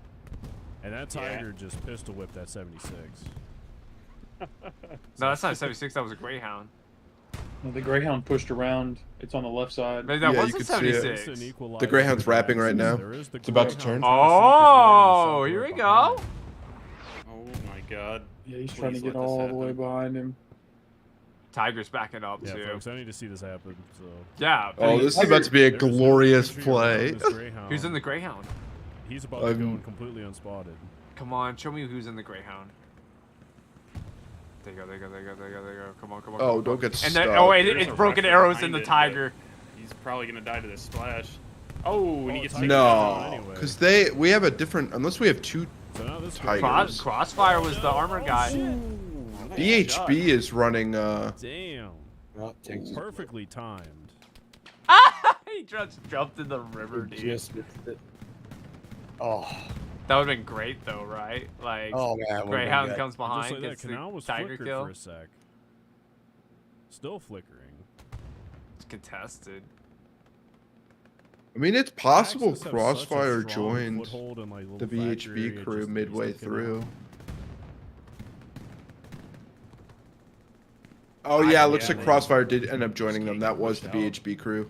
Speaker 2: And that tiger just pistol whipped that 76.
Speaker 5: No, that's not a 76. That was a Greyhound.
Speaker 4: The Greyhound pushed around. It's on the left side.
Speaker 5: Maybe that
Speaker 6: Yeah,
Speaker 5: was
Speaker 6: you
Speaker 5: a
Speaker 6: could see it.
Speaker 5: 76.
Speaker 2: It's an equalizer
Speaker 6: The Greyhound's
Speaker 2: for
Speaker 6: wrapping right
Speaker 2: Axis.
Speaker 6: now.
Speaker 2: There is the
Speaker 6: It's about to
Speaker 2: Greyhound
Speaker 6: turn.
Speaker 5: Oh, here we go.
Speaker 3: Oh my god.
Speaker 4: Yeah, he's
Speaker 3: Please
Speaker 4: trying to
Speaker 3: let
Speaker 4: get
Speaker 3: this
Speaker 4: all the
Speaker 3: happen.
Speaker 4: way behind him.
Speaker 5: Tiger's backing up
Speaker 2: Yeah,
Speaker 5: too.
Speaker 2: folks, I need to see this happen. So.
Speaker 5: Yeah.
Speaker 6: Oh, this is about to be a
Speaker 2: There's no
Speaker 6: glorious
Speaker 2: infantry around
Speaker 6: play.
Speaker 2: this Greyhound.
Speaker 5: Who's in the Greyhound?
Speaker 2: He's about to go in completely unspotted.
Speaker 5: Come on, show me who's in the Greyhound. There you go, there you go, there you go, there you go, there you go. Come on, come on.
Speaker 6: Oh,
Speaker 5: come on.
Speaker 6: don't get
Speaker 5: And
Speaker 6: stuck.
Speaker 5: then, oh wait,
Speaker 3: There's
Speaker 5: it's
Speaker 3: a
Speaker 5: broken
Speaker 3: Russian
Speaker 5: arrows in
Speaker 3: behind
Speaker 5: the
Speaker 3: it, but-
Speaker 5: tiger.
Speaker 3: He's probably gonna die to this splash. Oh, and he gets taken
Speaker 6: No,
Speaker 3: down.
Speaker 2: anyway.
Speaker 6: because we have a different, unless we have two.
Speaker 2: So now this
Speaker 6: Tigers.
Speaker 2: Greyhound-
Speaker 5: Crossfire was the armor guy.
Speaker 6: BHB is running.
Speaker 2: Damn.
Speaker 1: Oh, tanks just-
Speaker 2: Perfectly timed.
Speaker 5: He just jumped in the river, dude.
Speaker 1: just missed it. Oh,
Speaker 5: That would have been great though, right? Like,
Speaker 1: oh man, that would've been
Speaker 5: Greyhound
Speaker 1: good.
Speaker 5: comes
Speaker 2: Just
Speaker 5: behind,
Speaker 2: like that,
Speaker 5: gets
Speaker 2: canal
Speaker 5: the
Speaker 2: was
Speaker 5: tiger
Speaker 2: flickered
Speaker 5: kill.
Speaker 2: for a sec. Still flickering.
Speaker 5: It's contested.
Speaker 6: I mean, it's possible
Speaker 2: Axis have such a
Speaker 6: Crossfire
Speaker 2: strong
Speaker 6: joined
Speaker 2: foothold in, like, little
Speaker 6: the
Speaker 2: factory
Speaker 6: BHB
Speaker 2: area,
Speaker 6: crew
Speaker 2: just
Speaker 6: midway
Speaker 2: looking
Speaker 6: through.
Speaker 2: out.
Speaker 6: Oh yeah, it looks
Speaker 3: yeah,
Speaker 6: like
Speaker 3: man.
Speaker 6: Crossfire did end up joining them.
Speaker 3: getting
Speaker 6: That was the
Speaker 3: pushed out.
Speaker 6: BHB crew.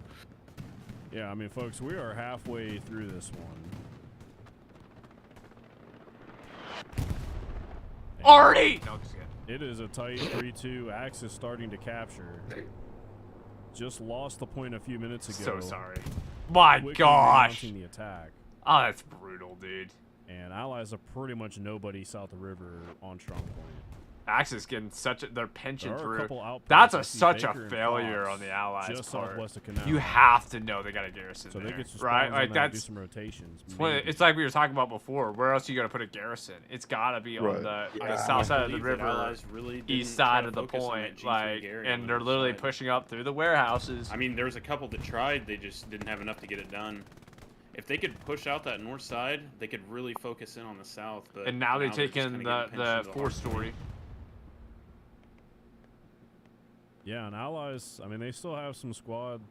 Speaker 2: Yeah, I mean, folks, we are halfway through this one. And
Speaker 5: Artie! No, just kidding.
Speaker 2: It is a tight 3-2. Axis starting to capture. Just lost the point a few minutes ago.
Speaker 5: So sorry. My
Speaker 2: Quickly
Speaker 5: gosh.
Speaker 2: relaunching the attack.
Speaker 5: Oh, that's brutal, dude.
Speaker 2: And Allies are pretty much nobody south of the river on strong point.
Speaker 5: Axis getting they're pinching
Speaker 2: There are a
Speaker 5: through.
Speaker 2: couple outposts.
Speaker 5: That's
Speaker 2: I
Speaker 5: a
Speaker 2: see
Speaker 5: such a
Speaker 2: Baker and
Speaker 5: failure
Speaker 2: Fox
Speaker 5: on the Allies'
Speaker 2: just
Speaker 5: part.
Speaker 2: southwest of Canal.
Speaker 5: You have to know they got a garrison
Speaker 2: so
Speaker 5: there,
Speaker 2: they get some
Speaker 5: right?
Speaker 2: spawns
Speaker 5: Like
Speaker 2: on that, do
Speaker 5: that's
Speaker 2: some rotations.
Speaker 5: it's like we were talking about before. Where else you got to put a garrison? It's got to be on
Speaker 6: Right.
Speaker 5: the
Speaker 3: Yeah,
Speaker 5: south
Speaker 3: I
Speaker 5: side of the
Speaker 3: believe that
Speaker 5: river,
Speaker 3: Allies really didn't
Speaker 5: east
Speaker 3: try
Speaker 5: side
Speaker 3: to
Speaker 5: of the
Speaker 3: focus on that
Speaker 5: point,
Speaker 3: G3
Speaker 5: like,
Speaker 3: Gary on
Speaker 5: and
Speaker 3: the
Speaker 5: they're
Speaker 3: north
Speaker 5: literally
Speaker 3: side.
Speaker 5: pushing up through the warehouses.
Speaker 3: I mean, there was a couple that tried. They just didn't have enough to get it done. If they could push out that north side, they could really focus in on the south. But
Speaker 5: And now they're
Speaker 3: just
Speaker 5: taking
Speaker 3: kinda
Speaker 5: the
Speaker 3: getting pinched into
Speaker 5: four
Speaker 3: hard
Speaker 5: story.
Speaker 3: point.
Speaker 2: Yeah, and Allies, I mean, they still have some squad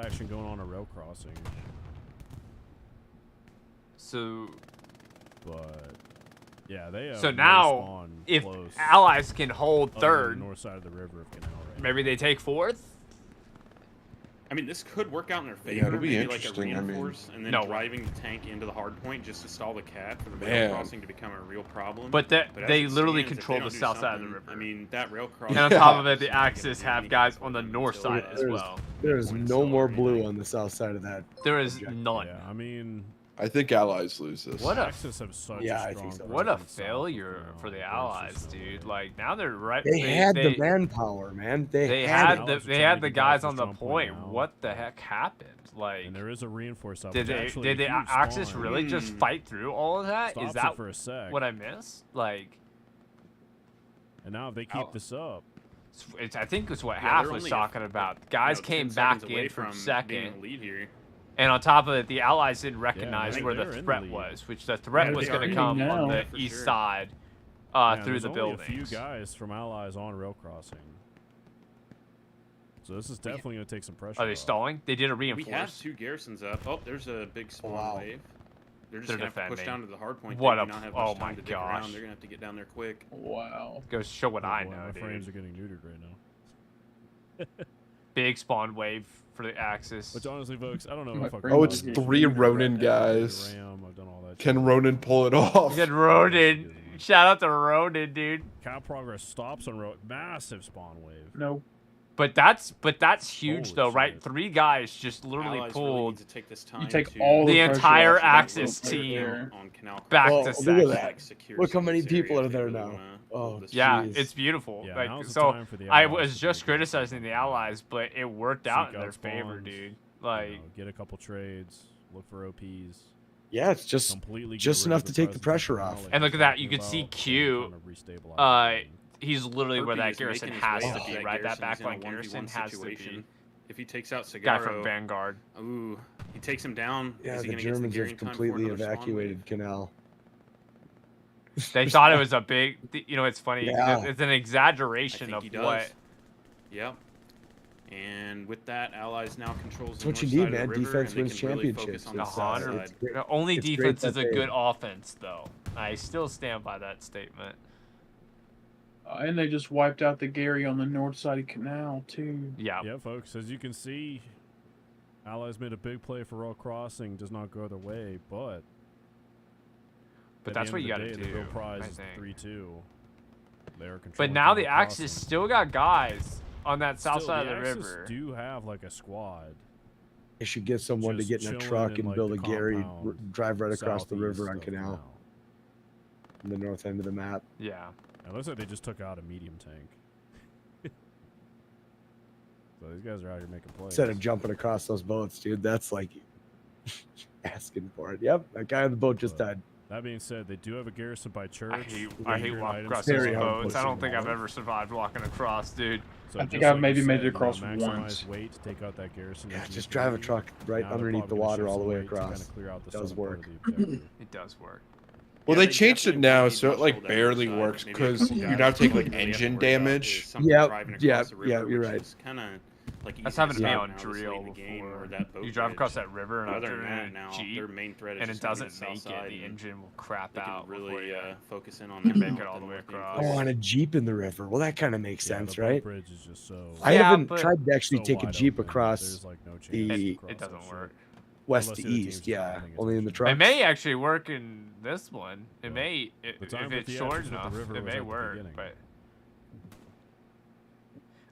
Speaker 2: action going on a rail crossing,
Speaker 5: So
Speaker 2: but yeah, they have
Speaker 5: So
Speaker 2: no
Speaker 5: now,
Speaker 2: spawn
Speaker 5: if
Speaker 2: close
Speaker 5: Allies can hold
Speaker 2: other than
Speaker 5: third,
Speaker 2: the north side of the river of Canal right
Speaker 5: maybe they take fourth.
Speaker 3: I mean, this could work out in their favor.
Speaker 6: Yeah, it'll be
Speaker 3: maybe
Speaker 6: interesting.
Speaker 3: Like a reinforce, and then driving the tank into the hard point just to stall the cat for the rail crossing to become a real problem.
Speaker 5: But they literally control the south side of the river.
Speaker 3: I mean, that rail crossing.
Speaker 5: And on top of it, the Axis have guys on the north side as well.
Speaker 1: There is no more blue on the south side of that.
Speaker 5: There is none.
Speaker 2: Yeah, I mean,
Speaker 6: I think Allies lose this.
Speaker 2: What Axis have such a strong
Speaker 5: what a failure for the Allies, dude. Like now they're right.
Speaker 1: They had the manpower, man. They had
Speaker 5: the guys on the point. What the heck happened? Like,
Speaker 2: and there is a reinforce up.
Speaker 5: Did the Axis really just fight through all of that?
Speaker 2: Stops
Speaker 5: is that
Speaker 2: for a sec.
Speaker 5: what I missed? Like,
Speaker 2: and now if they keep this up,
Speaker 5: I think it's what Half was talking about. Guys came back in from second. And on top of it, the Allies didn't recognize where the threat was, which the threat was going to come on the east side through the buildings.
Speaker 2: A few guys from Allies on rail crossing. So this is definitely going to take some pressure.
Speaker 5: Are they stalling? They did a reinforce.
Speaker 3: We have 2 garrisons up. Oh, there's a big spawn wave. They're just going to push down to the hard point.
Speaker 5: What
Speaker 3: a... Oh my gosh. They're going to have to get down there quick.
Speaker 4: Wow.
Speaker 5: Go show what I know,
Speaker 2: my
Speaker 5: dude.
Speaker 2: frames are getting neutered right now.
Speaker 5: Big spawn wave for the Axis.
Speaker 2: Which honestly, folks, I don't know if
Speaker 6: Oh, it's 3 Ronin guys. Can Ronin pull it off?
Speaker 5: Good Ronin. Shout out to Ronin, dude.
Speaker 2: Cow progress stops on road. Massive spawn wave.
Speaker 4: No.
Speaker 5: But that's huge though, right? 3 guys just literally pulled.
Speaker 3: To take this time
Speaker 4: you take all
Speaker 5: the entire Axis team back to second.
Speaker 1: Look at that. Look how many people are there now. Oh,
Speaker 5: yeah,
Speaker 1: geez.
Speaker 5: it's beautiful.
Speaker 2: Yeah,
Speaker 5: like, so I was just criticizing the Allies, but it worked out in their favor, dude. Like,
Speaker 2: get a couple trades, look for OPs.
Speaker 1: Yeah, it's just enough to take the pressure off.
Speaker 5: And look at that, you can see Q. He's literally where that garrison has to be, right? That backline garrison has to be.
Speaker 3: If he takes out Cigarro,
Speaker 5: guy from Vanguard.
Speaker 3: Ooh, he takes him down.
Speaker 1: Yeah, the Germans have completely evacuated Canal.
Speaker 5: They thought it was a big, you know, it's funny. Yeah. It's an exaggeration of what.
Speaker 3: Yep. And with that, Allies now controls the
Speaker 1: north
Speaker 3: side
Speaker 1: need,
Speaker 3: of the
Speaker 1: man.
Speaker 3: river,
Speaker 1: Defense wins championships.
Speaker 5: The only defense is a good offense, though. I still stand by that statement.
Speaker 4: And they just wiped out the Gary on the north side of Canal, too.
Speaker 5: Yeah.
Speaker 2: Yeah, folks. As you can see, Allies made a big play for rail crossing. Does not go their way, but
Speaker 5: that's what you got to do.
Speaker 2: The real prize is 3-2.
Speaker 5: But now the Axis still got guys on that south side of the river.
Speaker 2: Do have like a squad.
Speaker 1: They should get someone to get in a truck and build a Gary, drive right across the river on Canal. On the north end of the map.
Speaker 5: Yeah.
Speaker 2: It looks like they just took out a medium tank. So these guys are out here making plays.
Speaker 1: Instead of jumping across those boats, dude, that's like asking for it. Yep, that guy on the boat just died.
Speaker 2: That being said, they do have a garrison by church.
Speaker 5: I hate walking across those boats. I don't think I've ever survived walking across, dude.
Speaker 2: So
Speaker 4: I think I've maybe made it across once.
Speaker 2: Weight to take out that garrison.
Speaker 1: Yeah, just drive a truck right underneath the water all the way across. It does work.
Speaker 5: It does work.
Speaker 6: Well, they changed it now, so it like barely works because you now take like engine damage.
Speaker 1: Yeah, you're right.
Speaker 5: That's happened to me on drill before. You drive across that river and
Speaker 3: other than that, now their main threat is
Speaker 5: and it doesn't make it. The engine will crap out.
Speaker 3: Really focus in on
Speaker 5: that. Make it all the way across.
Speaker 1: Oh, on a Jeep in the river. Well, that kind of makes sense, right?
Speaker 2: Bridge is just so.
Speaker 1: I haven't tried to actually take a Jeep across the.
Speaker 5: It doesn't work.
Speaker 1: West to east, yeah. Only in the truck.
Speaker 5: It may actually work in this one. It may, if it's short enough, it may work. But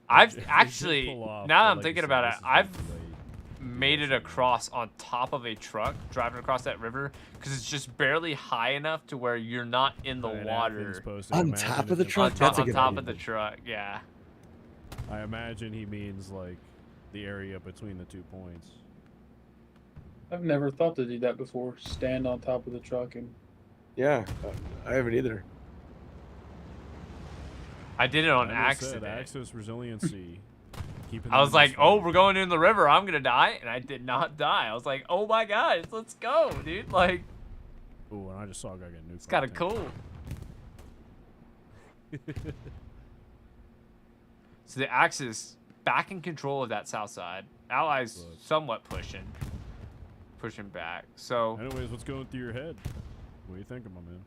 Speaker 5: I've actually, now that I'm thinking about it, I've made it across on top of a truck, driving across that river, because it's just barely high enough to where you're not in the water.
Speaker 1: On top of the truck?
Speaker 5: That's on top of the truck, yeah.
Speaker 2: I imagine he means like the area between the 2 points.
Speaker 4: I've never thought to do that before. Stand on top of the truck and.
Speaker 1: Yeah, I haven't either.
Speaker 5: I did it on accident.
Speaker 2: Axis resiliency.
Speaker 5: I was like, oh, we're going in the river. I'm gonna die, and I did not die. I was like, oh my gosh, let's go, dude. Like.
Speaker 2: Ooh, and I just saw a guy get nuked.
Speaker 5: It's kind of cool. So the Axis back in control of that south side. Allies somewhat pushing back. So
Speaker 2: anyways, what's going through your head? What are you thinking, my man?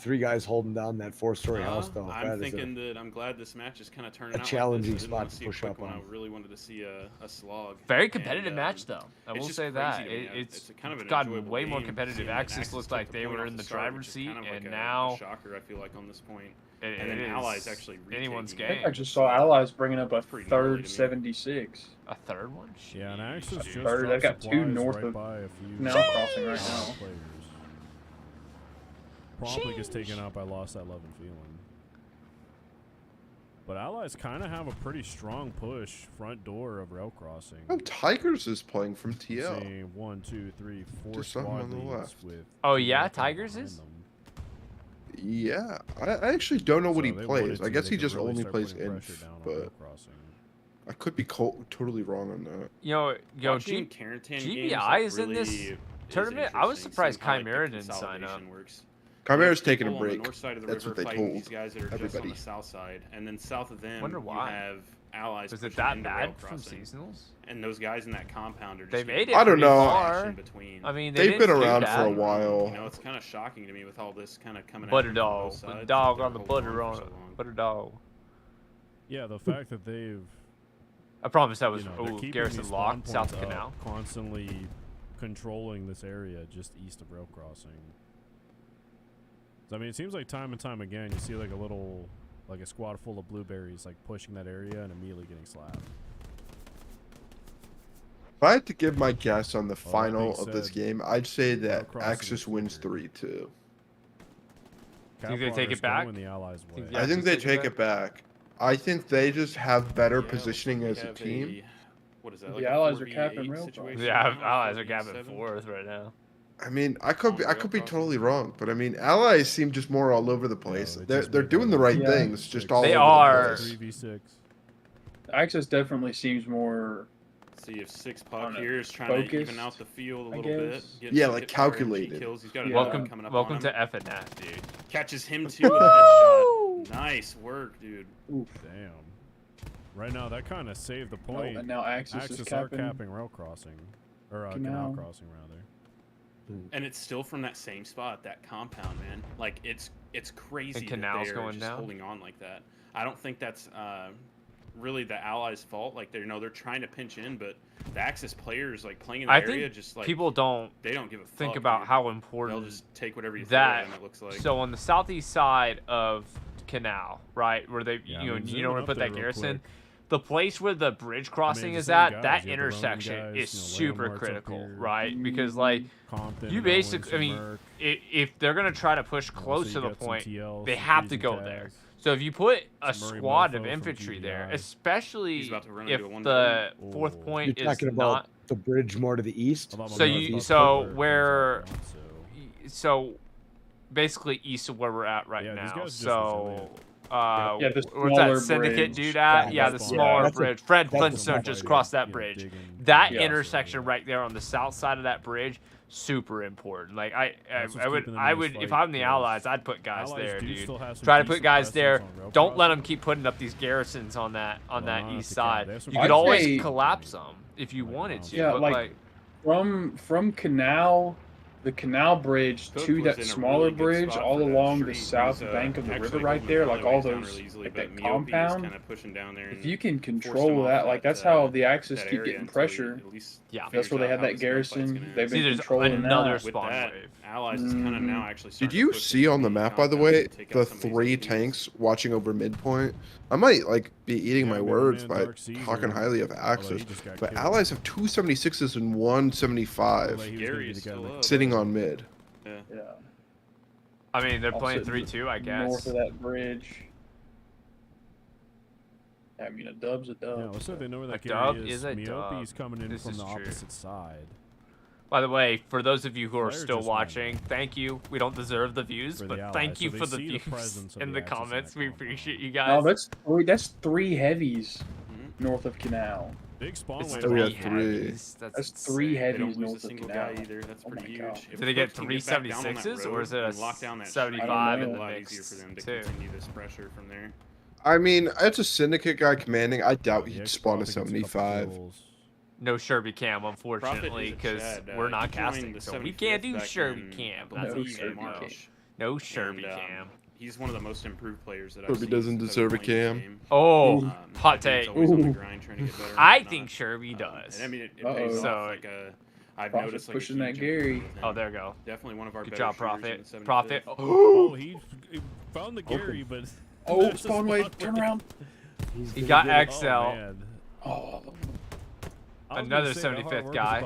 Speaker 1: 3 guys holding down that 4-story house, though.
Speaker 3: I'm thinking that I'm glad this match is kind of turning out
Speaker 1: challenging
Speaker 3: like this.
Speaker 1: spot to push up on.
Speaker 3: I really wanted to see a slog.
Speaker 5: Very competitive match, though. I will say that it's
Speaker 3: kind of
Speaker 5: gotten way more competitive. Axis looked like they were in the driver's seat, and now
Speaker 3: shocker. I feel like on this point.
Speaker 5: And then
Speaker 3: Allies actually
Speaker 5: anyone's game.
Speaker 4: I think I just saw Allies bringing up a third 76.
Speaker 5: A third one?
Speaker 2: Yeah, and Axis just
Speaker 4: third. They've got 2 north
Speaker 2: right
Speaker 4: of
Speaker 2: by a few
Speaker 4: Canal Crossing right now.
Speaker 2: players. Promptly gets taken out by Lost That Love and Feeling. But Allies kind of have a pretty strong push front door of rail crossing.
Speaker 6: Oh, Tigers is playing from TL.
Speaker 2: See 1, 2, 3, 4
Speaker 6: Just something
Speaker 2: squad
Speaker 6: on the
Speaker 2: leads
Speaker 6: left.
Speaker 2: with.
Speaker 5: Oh yeah, Tigers is.
Speaker 2: Them.
Speaker 6: Yeah, I actually don't know what he
Speaker 2: So they
Speaker 6: plays.
Speaker 2: wanted
Speaker 6: I
Speaker 2: to,
Speaker 6: guess
Speaker 2: they
Speaker 6: he
Speaker 2: could
Speaker 6: just
Speaker 2: really
Speaker 6: only
Speaker 2: start
Speaker 6: plays
Speaker 2: putting
Speaker 6: inf,
Speaker 2: pressure down on
Speaker 6: but
Speaker 2: rail crossing.
Speaker 6: I could be totally wrong on that.
Speaker 5: Yo, GBI is in this tournament. I was surprised Chimera didn't sign up.
Speaker 6: Chimera's taking a break.
Speaker 3: That's
Speaker 6: what they told
Speaker 3: these guys that are just on the south side, and then south of them,
Speaker 5: Wonder why.
Speaker 3: you have Allies.
Speaker 5: Was it that bad from seasonals?
Speaker 3: And those guys in that compound are just
Speaker 5: they made it.
Speaker 6: I don't know.
Speaker 5: Far. I mean,
Speaker 6: they've been around for a while.
Speaker 3: You know, it's kind of shocking to me with all this kind of coming.
Speaker 5: Butter dog, dog on the butter on it. Butter dog.
Speaker 2: Yeah, the fact that they've.
Speaker 5: I promise that was
Speaker 2: Garrison
Speaker 5: locked south of Canal.
Speaker 2: Constantly controlling this area just east of rail crossing. I mean, it seems like time and time again you see like a squad full of blueberries like pushing that area and immediately getting slapped.
Speaker 6: If I had to give my guess on the final of this game, I'd say that Axis wins 3-2.
Speaker 5: Think they take it back?
Speaker 6: I think they take it back. I think they just have better positioning as a team.
Speaker 3: What is that?
Speaker 4: The Allies are capping rail crossing.
Speaker 5: Yeah, Allies are capping 4th right now.
Speaker 6: I mean, I could be totally wrong, but I mean, Allies seem just more all over the place. They're doing the right things, just all over the place.
Speaker 2: 3v6.
Speaker 4: Axis definitely seems more.
Speaker 3: See if 6 puck here is trying to even out the field a little bit.
Speaker 6: Yeah, like calculated.
Speaker 5: Welcome to F and F, dude.
Speaker 3: Catches him too with a headshot. Nice work, dude.
Speaker 2: Oof. Damn. Right now, that kind of saved the point.
Speaker 4: And now Axis is
Speaker 2: capping rail crossing, or canal crossing rather.
Speaker 3: And it's still from that same spot, that compound, man. Like it's crazy.
Speaker 5: And Canal's
Speaker 3: that
Speaker 5: going
Speaker 3: just
Speaker 5: down.
Speaker 3: Holding on like that. I don't think that's really the Allies' fault. Like they're trying to pinch in, but the Axis players like playing in the area just like
Speaker 5: people don't
Speaker 3: give a fuck,
Speaker 5: think about
Speaker 3: dude.
Speaker 5: how important
Speaker 3: They'll just take whatever you throw at them, it looks like.
Speaker 5: So on the southeast side of Canal, right, where they you know where to put that garrison. The place where the bridge crossing is at, that intersection is super critical, right? Because like you basically, I mean, if they're gonna try to push close to the point, they have to go there. So if you put a squad of infantry there, especially if the 4th point
Speaker 1: is talking about the bridge more to the east.
Speaker 5: So basically east of where we're at right now. So.
Speaker 4: Where's
Speaker 5: that syndicate dude at? Yeah, the smaller bridge. Fred Flintstone just crossed that bridge. That intersection right there on the south side of that bridge, super important. Like I would, if I'm the Allies, I'd put guys there, dude. Try to put guys there. Don't let them keep putting up these garrisons on that east side. You could always collapse them if you wanted to.
Speaker 4: Yeah,
Speaker 5: but
Speaker 4: like from Canal. The canal bridge to that smaller bridge all along the south bank of the river right there, like all those, like that compound. If you can control that, like that's how the Axis keep getting pressure.
Speaker 5: Yeah,
Speaker 4: that's where they have that garrison. They've been controlling
Speaker 5: another
Speaker 4: that.
Speaker 5: spawn wave.
Speaker 3: Allies is kind of now actually.
Speaker 6: Did you see on the map, by the way, the 3 tanks watching over midpoint? I might like be eating my words by talking highly of Axis, but Allies have 2 76s and 1 75 sitting on mid.
Speaker 3: Yeah.
Speaker 5: I mean, they're playing 3-2, I guess.
Speaker 4: North of that bridge. I mean, a dub's a dub.
Speaker 2: Yeah, let's say they know where that
Speaker 5: dub
Speaker 2: is.
Speaker 5: A dub.
Speaker 2: Miopi's coming in from the opposite side.
Speaker 5: By the way, for those of you who are still watching, thank you. We don't deserve the views, but thank you for the views in the comments. We appreciate you guys.
Speaker 4: Oh, that's 3 heavies north of Canal.
Speaker 2: Big spawn wave.
Speaker 6: We have 3.
Speaker 4: That's 3 heavies north of Canal.
Speaker 3: Either. That's pretty huge.
Speaker 5: Did they get 3 76s, or is it a 75 in the mix
Speaker 3: easier for them to continue this pressure from there.
Speaker 6: I mean, it's a syndicate guy commanding. I doubt he'd spawn a 75.
Speaker 5: No Sherby Cam, unfortunately, because we're not casting, so we can't do Sherby Cam. That's No Sherby cam.
Speaker 3: He's one of the most improved players that I've
Speaker 6: Sherby
Speaker 3: seen.
Speaker 6: doesn't deserve a cam.
Speaker 5: Oh, hot
Speaker 3: He's
Speaker 5: take.
Speaker 3: always on the grind trying to get better.
Speaker 5: I think Sherby does.
Speaker 3: And I mean, it pays off. Like I've noticed like
Speaker 4: pushing that Gary.
Speaker 5: Oh, there we go.
Speaker 3: Definitely one of our
Speaker 5: good
Speaker 3: better
Speaker 5: job, Prophet.
Speaker 3: shooters in the
Speaker 5: Prophet.
Speaker 3: 75th.
Speaker 2: Oh, he found the Gary, but
Speaker 4: oh, spawn wave, turn around.
Speaker 5: He got XL.
Speaker 4: Oh.
Speaker 5: Another 75th guy.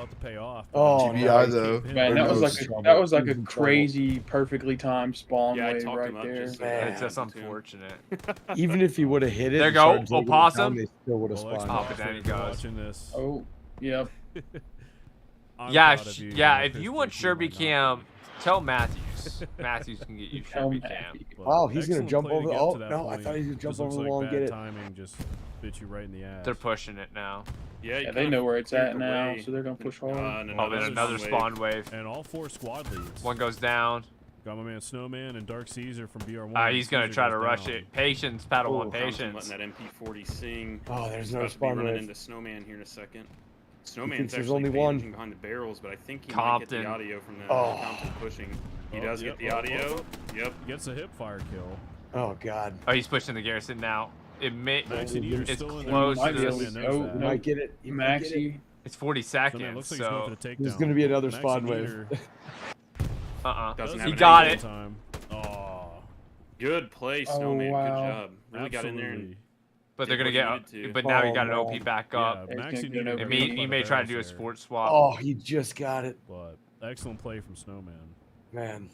Speaker 1: Oh,
Speaker 6: GBI though.
Speaker 4: Man, that was like a crazy, perfectly timed spawn wave right there.
Speaker 5: Man, it's just unfortunate.
Speaker 1: Even if he would have hit it,
Speaker 5: there go. Opossum.
Speaker 1: They still would have spawned.
Speaker 5: Oh, but then he goes.
Speaker 4: Oh, yep.
Speaker 5: Yeah. If you want Sherby cam, tell Matthews. Matthews can get you Sherby cam.
Speaker 1: Wow, he's gonna jump over. Oh no, I thought he was gonna jump over the wall and get it.
Speaker 2: Timing just bit you right in the ass.
Speaker 5: They're pushing it now.
Speaker 3: Yeah,
Speaker 4: they know where it's at now, so they're gonna push hard.
Speaker 5: Oh, then another spawn wave.
Speaker 2: And all 4 squad leads.
Speaker 5: One goes down.
Speaker 2: Got my man Snowman and Dark Caesar from BR1.
Speaker 5: He's gonna try to rush it. Patience, Padawan, patience.
Speaker 3: Letting that MP40 sing.
Speaker 1: Oh, there's no spawn
Speaker 3: running
Speaker 1: wave.
Speaker 3: into Snowman here in a second. Snowman's
Speaker 1: there's
Speaker 3: actually
Speaker 1: only one
Speaker 3: behind the barrels, but I think he
Speaker 5: Compton.
Speaker 3: might get the audio from the Compton pushing. He does get the audio. Yep.
Speaker 2: Gets a hip fire kill.
Speaker 1: Oh god.
Speaker 5: Oh, he's pushing the Garrison now. It's
Speaker 2: close.
Speaker 4: You
Speaker 1: might get it. You
Speaker 4: Maxi.
Speaker 5: It's 40 seconds, so
Speaker 1: there's gonna be another spawn wave.
Speaker 5: He got it.
Speaker 2: Oh.
Speaker 3: Good play, Snowman. Good job. Really got in there. And
Speaker 5: but they're gonna get up. But now he got an OP back up. He may try to do a sports swap.
Speaker 1: Oh, he just got it.
Speaker 2: But excellent play from Snowman.
Speaker 1: Man.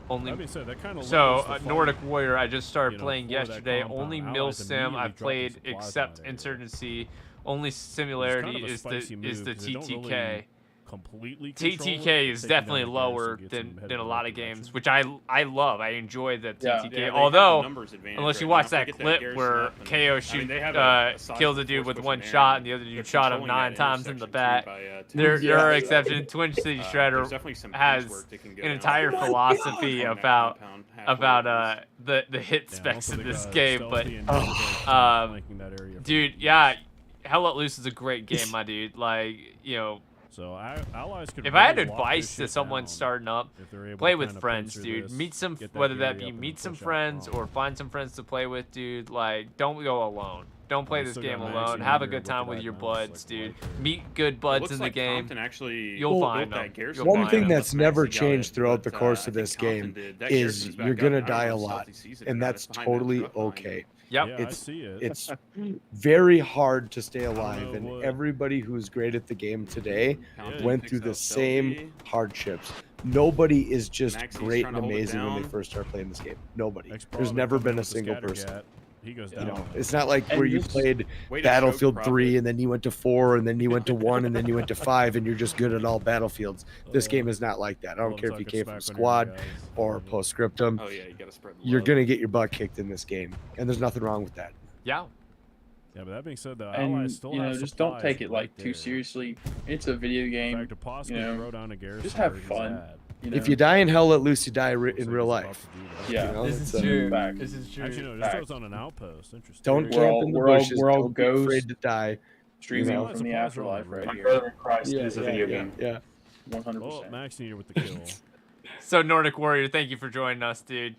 Speaker 5: Nordic Warrior, I just started playing yesterday. Only Mill Sim I've played except Insurgency. Only similarity is the TTK. TTK is definitely lower than a lot of games, which I love. I enjoy the TTK. Although, unless you watch that clip where KO kills a dude with one shot and the other dude shot him 9 times in the back, there are exceptions. Twin City Shredder has an entire philosophy about the hit specs in this game. But dude, yeah, Hell Let Loose is a great game, my dude. Like, you know.
Speaker 2: So allies could.
Speaker 5: If I had advice to someone starting up, play with friends, dude. Meet some, whether that be meet some friends or find some friends to play with, dude. Like, don't go alone. Don't play this game alone. Have a good time with your buds, dude. Meet good buds in the game. You'll find them.
Speaker 1: One thing that's never changed throughout the course of this game is you're gonna die a lot, and that's totally okay.
Speaker 5: Yep.
Speaker 1: It's very hard to stay alive, and everybody who's great at the game today went through the same hardships. Nobody is just great and amazing when they first start playing this game. Nobody. There's never been a single person.
Speaker 2: He goes down.
Speaker 1: It's not like where you played Battlefield 3 and then you went to 4 and then you went to 1 and then you went to 5 and you're just good at all battlefields. This game is not like that. I don't care if you came from squad or postscriptum.
Speaker 3: Oh yeah, you gotta spread the love.
Speaker 1: You're gonna get your butt kicked in this game, and there's nothing wrong with that.
Speaker 5: Yeah.
Speaker 2: Yeah, but that being said, though,
Speaker 4: and just don't take it like too seriously. It's a video game. Just have fun.
Speaker 1: If you die in Hell Let Loose, you die in real life.
Speaker 4: Yeah,
Speaker 5: this is true.
Speaker 4: This is true.
Speaker 2: Actually, no, this goes on an outpost. Interesting.
Speaker 1: Don't camp in the bushes.
Speaker 4: We're all
Speaker 1: Don't be afraid to die.
Speaker 4: Streaming from the afterlife right here. My brother in Christ is a video game.
Speaker 1: Yeah.
Speaker 4: 100%.
Speaker 2: Oh, Max Neater with the kill.
Speaker 5: So Nordic Warrior, thank you for joining us, dude.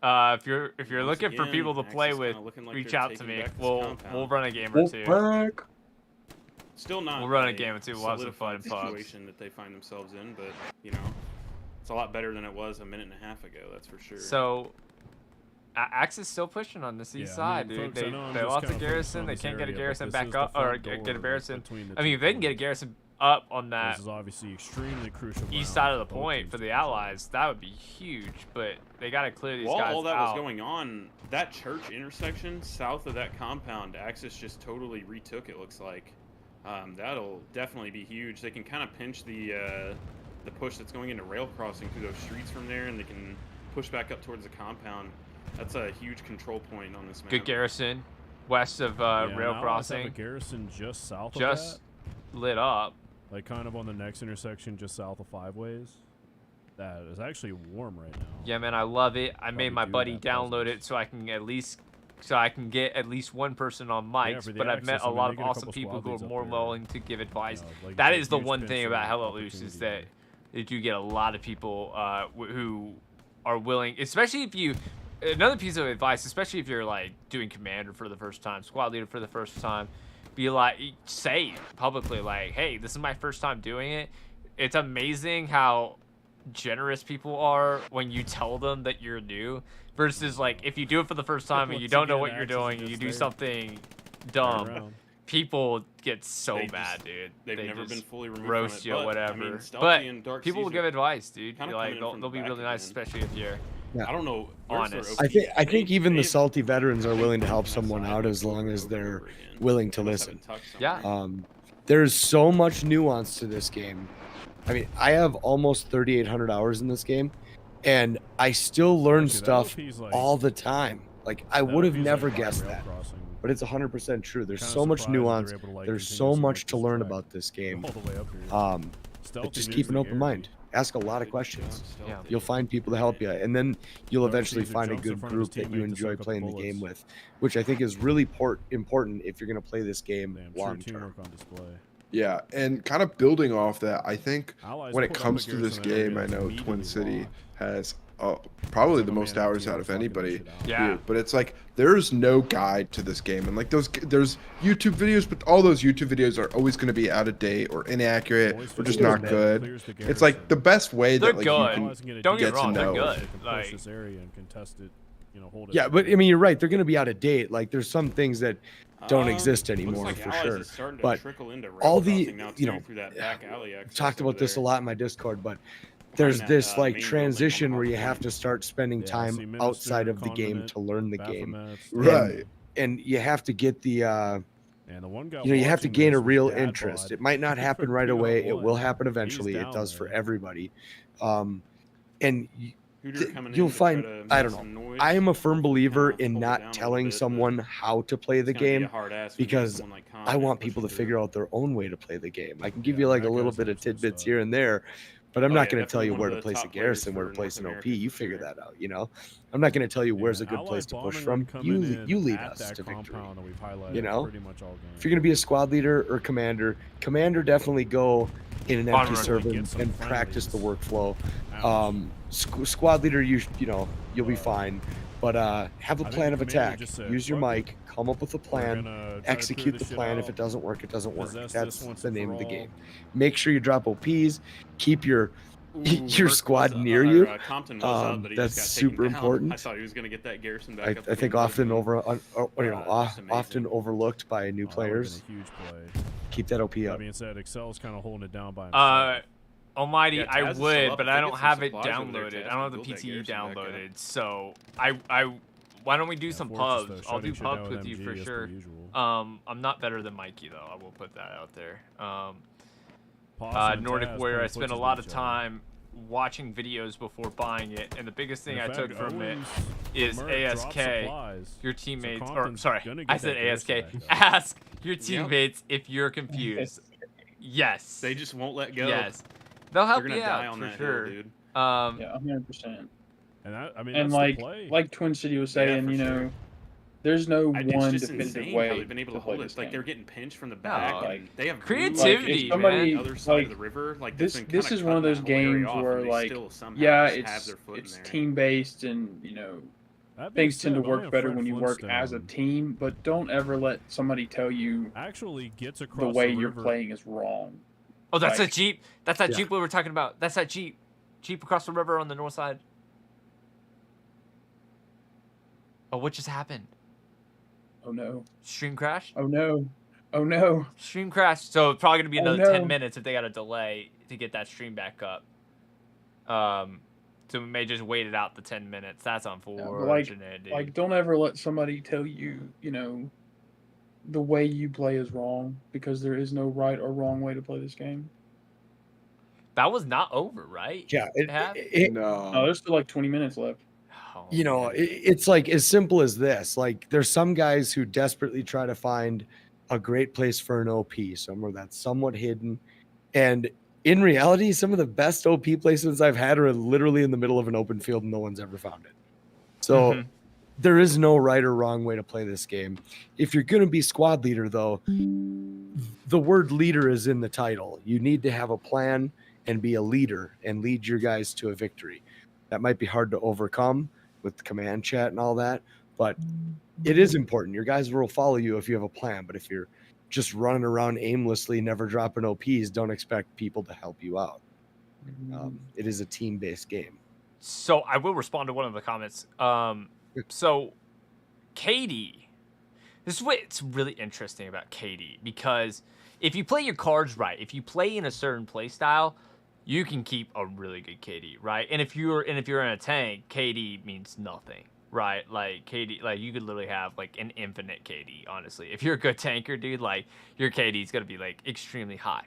Speaker 5: If you're looking for people to play with, reach out to me. We'll run a game or two.
Speaker 3: Still not.
Speaker 5: We'll run a game or two. We'll have some fun.
Speaker 3: Situation that they find themselves in, but you know. It's a lot better than it was a minute and a half ago, that's for sure.
Speaker 5: So, Axe is still pushing on this east side, dude. They lost a garrison. They can't get a garrison back up, or get a garrison. I mean, if they can get a garrison up on that east side of the point for the Allies, that would be huge. But they got to clear these guys out.
Speaker 3: While all that was going on, that church intersection south of that compound, Axis just totally retook, it looks like. That'll definitely be huge. They can kind of pinch the push that's going into rail crossing through those streets from there, and they can push back up towards the compound. That's a huge control point on this map.
Speaker 5: Good garrison west of rail crossing.
Speaker 2: A garrison just south of
Speaker 5: that. Lit up.
Speaker 2: Like kind of on the next intersection just south of 5 Ways. That is actually warm right now.
Speaker 5: Yeah, man, I love it. I made my buddy download it so I can get at least one person on mics, but I've met a lot of awesome people who are more willing to give advice. That is the one thing about Hell Let Loose is that They do get a lot of people who are willing, especially if you. Another piece of advice, especially if you're like doing commander for the first time, squad leader for the first time, be like, say publicly, like, hey, this is my first time doing it. It's amazing how generous people are when you tell them that you're new, versus like if you do it for the first time and you don't know what you're doing and you do something dumb. People get so mad, dude.
Speaker 3: They've never been fully removed
Speaker 5: roast
Speaker 3: from it,
Speaker 5: you or
Speaker 3: but,
Speaker 5: whatever.
Speaker 3: I mean,
Speaker 5: but people will give advice, dude. Like they'll be really nice, especially if you're
Speaker 3: I don't know,
Speaker 5: honest.
Speaker 1: I think even the salty veterans are willing to help someone out as long as they're willing to listen.
Speaker 5: Yeah.
Speaker 1: There's so much nuance to this game. I mean, I have almost 3,800 hours in this game, and I still learn stuff all the time. Like I would have never guessed that. But it's 100% true. There's so much nuance. There's so much to learn about this game. Just keep an open mind. Ask a lot of questions. You'll find people to help you, and then you'll eventually find a good group that you enjoy playing the game with, which I think is really important if you're going to play this game long term.
Speaker 6: Yeah, and kind of building off that, I think when it comes to this game, I know Twin City has probably the most hours out of anybody here, but it's like there's no guide to this game, and like there's YouTube videos, but all those YouTube videos are always going to be out of date or inaccurate or just not good. It's like the best way that like you can
Speaker 5: don't get
Speaker 6: wrong,
Speaker 5: they're good.
Speaker 2: Like, this area and contest it,
Speaker 1: yeah, but I mean, you're right. They're going to be out of date. Like there's some things that don't exist anymore
Speaker 3: like
Speaker 1: for sure.
Speaker 3: But
Speaker 1: all the, talked about this a lot in my Discord, but there's this like transition where you have to start spending time outside of the game to learn the game,
Speaker 6: right?
Speaker 1: And you have to get the you have to gain a real interest. It might not happen right away. It will happen eventually. It does for everybody. And you'll find, I don't know. I am a firm believer in not telling someone how to play the game, because I want people to figure out their own way to play the game. I can give you like a little bit of tidbits here and there, but I'm not going to tell you where to place a garrison, where to place an OP. You figure that out, you know? I'm not going to tell you where's a good place to push from. You lead us to victory, you know? If you're going to be a squad leader or commander definitely go in an empty server and practice the workflow. Squad leader, you'll be fine, but have a plan of attack. Use your mic, come up with a plan, execute the plan. If it doesn't work, it doesn't work. That's the name of the game. Make sure you drop OPs, keep your squad near you. That's super important.
Speaker 3: I thought he was going to get that garrison back up.
Speaker 1: I think often overlooked by new players. Keep that OP up.
Speaker 2: That being said, Excel's kind of holding it down by himself.
Speaker 5: Almighty, yeah, I would, but I don't have it downloaded. I don't have the PTE downloaded, so why don't we do some pubs? I'll do pubs with you for sure. I'm not better than Mikey though. I will put that out there. Nordic Warrior, I spent a lot of time watching videos before buying it, and the biggest thing I took from it is ASK. Your teammates, or sorry, I said ASK. Ask your teammates if you're confused. Yes.
Speaker 3: They just won't let go.
Speaker 5: Yes. They'll help you out for sure.
Speaker 3: Hill, dude.
Speaker 4: Yeah, 100%.
Speaker 2: And I mean,
Speaker 4: and like Twin City was saying, sure. There's no one definitive way
Speaker 3: they've been able to hold it. Like they're getting pinched from the back.
Speaker 5: Like
Speaker 3: they have
Speaker 5: creativity,
Speaker 3: like,
Speaker 5: man.
Speaker 3: On the other side of the river. Like
Speaker 4: this is one of those games where like it's team based, and things tend to work better when you work as a team. But don't ever let somebody tell you the way you're playing is wrong.
Speaker 5: Oh, that's that Jeep. That's that Jeep we were talking about. That's that Jeep. Jeep across the river on the north side. Oh, what just happened?
Speaker 4: Oh no.
Speaker 5: Stream crash?
Speaker 4: Oh no. Oh no.
Speaker 5: Stream crash. So it's probably gonna be another 10 minutes if they got a delay to get that stream back up. So we may just wait it out the 10 minutes. That's unfortunate.
Speaker 4: Yeah, like don't ever let somebody tell you, the way you play is wrong, because there is no right or wrong way to play this game.
Speaker 5: That was not over, right?
Speaker 1: Yeah.
Speaker 4: No, there's still like 20 minutes left.
Speaker 5: Oh,
Speaker 1: it's like as simple as this. Like there's some guys who desperately try to find a great place for an OP, somewhere that's somewhat hidden. And in reality, some of the best OP places I've had are literally in the middle of an open field and no one's ever found it. So there is no right or wrong way to play this game. If you're going to be squad leader, though, the word leader is in the title. You need to have a plan and be a leader and lead your guys to a victory. That might be hard to overcome with command chat and all that, but it is important. Your guys will follow you if you have a plan, but if you're just running around aimlessly, never dropping OPs, don't expect people to help you out. It is a team-based game.
Speaker 5: So I will respond to one of the comments. So KD, this is what's really interesting about KD, because if you play your cards right, if you play in a certain play style, you can keep a really good KD, right? And if you're in a tank, KD means nothing, right? Like KD, like you could literally have like an infinite KD, honestly. If you're a good tanker, dude, like your KD is gonna be like extremely high.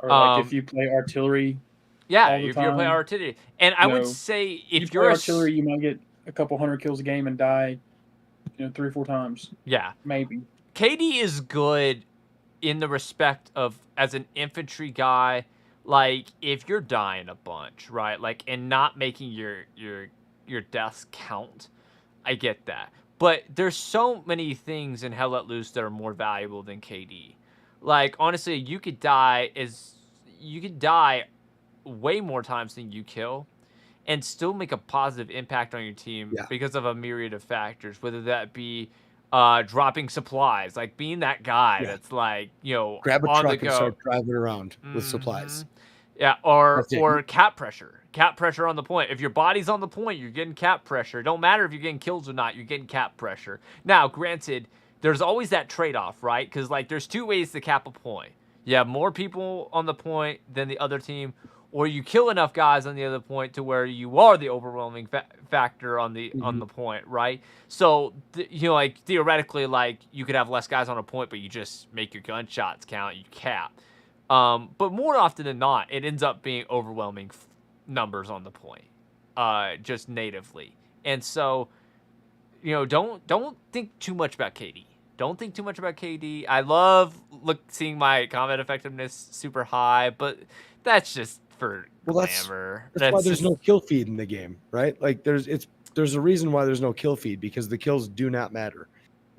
Speaker 4: Or like if you play artillery.
Speaker 5: Yeah, if you play artillery, and I would say if you're
Speaker 4: artillery, you might get a couple hundred kills a game and die, 3 or 4 times.
Speaker 5: Yeah,
Speaker 4: maybe.
Speaker 5: KD is good in the respect of as an infantry guy. Like if you're dying a bunch, right? Like and not making your deaths count, I get that. But there's so many things in Hell Let Loose that are more valuable than KD. Like honestly, you could die way more times than you kill and still make a positive impact on your team because of a myriad of factors, whether that be dropping supplies, like being that guy that's like,
Speaker 1: grab a
Speaker 5: on
Speaker 1: truck
Speaker 5: the go
Speaker 1: and start driving around with supplies.
Speaker 5: Yeah, or cap pressure. Cap pressure on the point. If your body's on the point, you're getting cap pressure. It don't matter if you're getting kills or not, you're getting cap pressure. Now, granted, there's always that trade-off, right? Because like there's 2 ways to cap a point. You have more people on the point than the other team, or you kill enough guys on the other point to where you are the overwhelming factor on the on the point, right? So like theoretically, like you could have less guys on a point, but you just make your gunshots count. You cap. But more often than not, it ends up being overwhelming numbers on the point, just natively. And so, don't think too much about KD. Don't think too much about KD. I love seeing my combat effectiveness super high, but that's just for glamour.
Speaker 1: That's why there's no kill feed in the game, right? Like there's a reason why there's no kill feed, because the kills do not matter.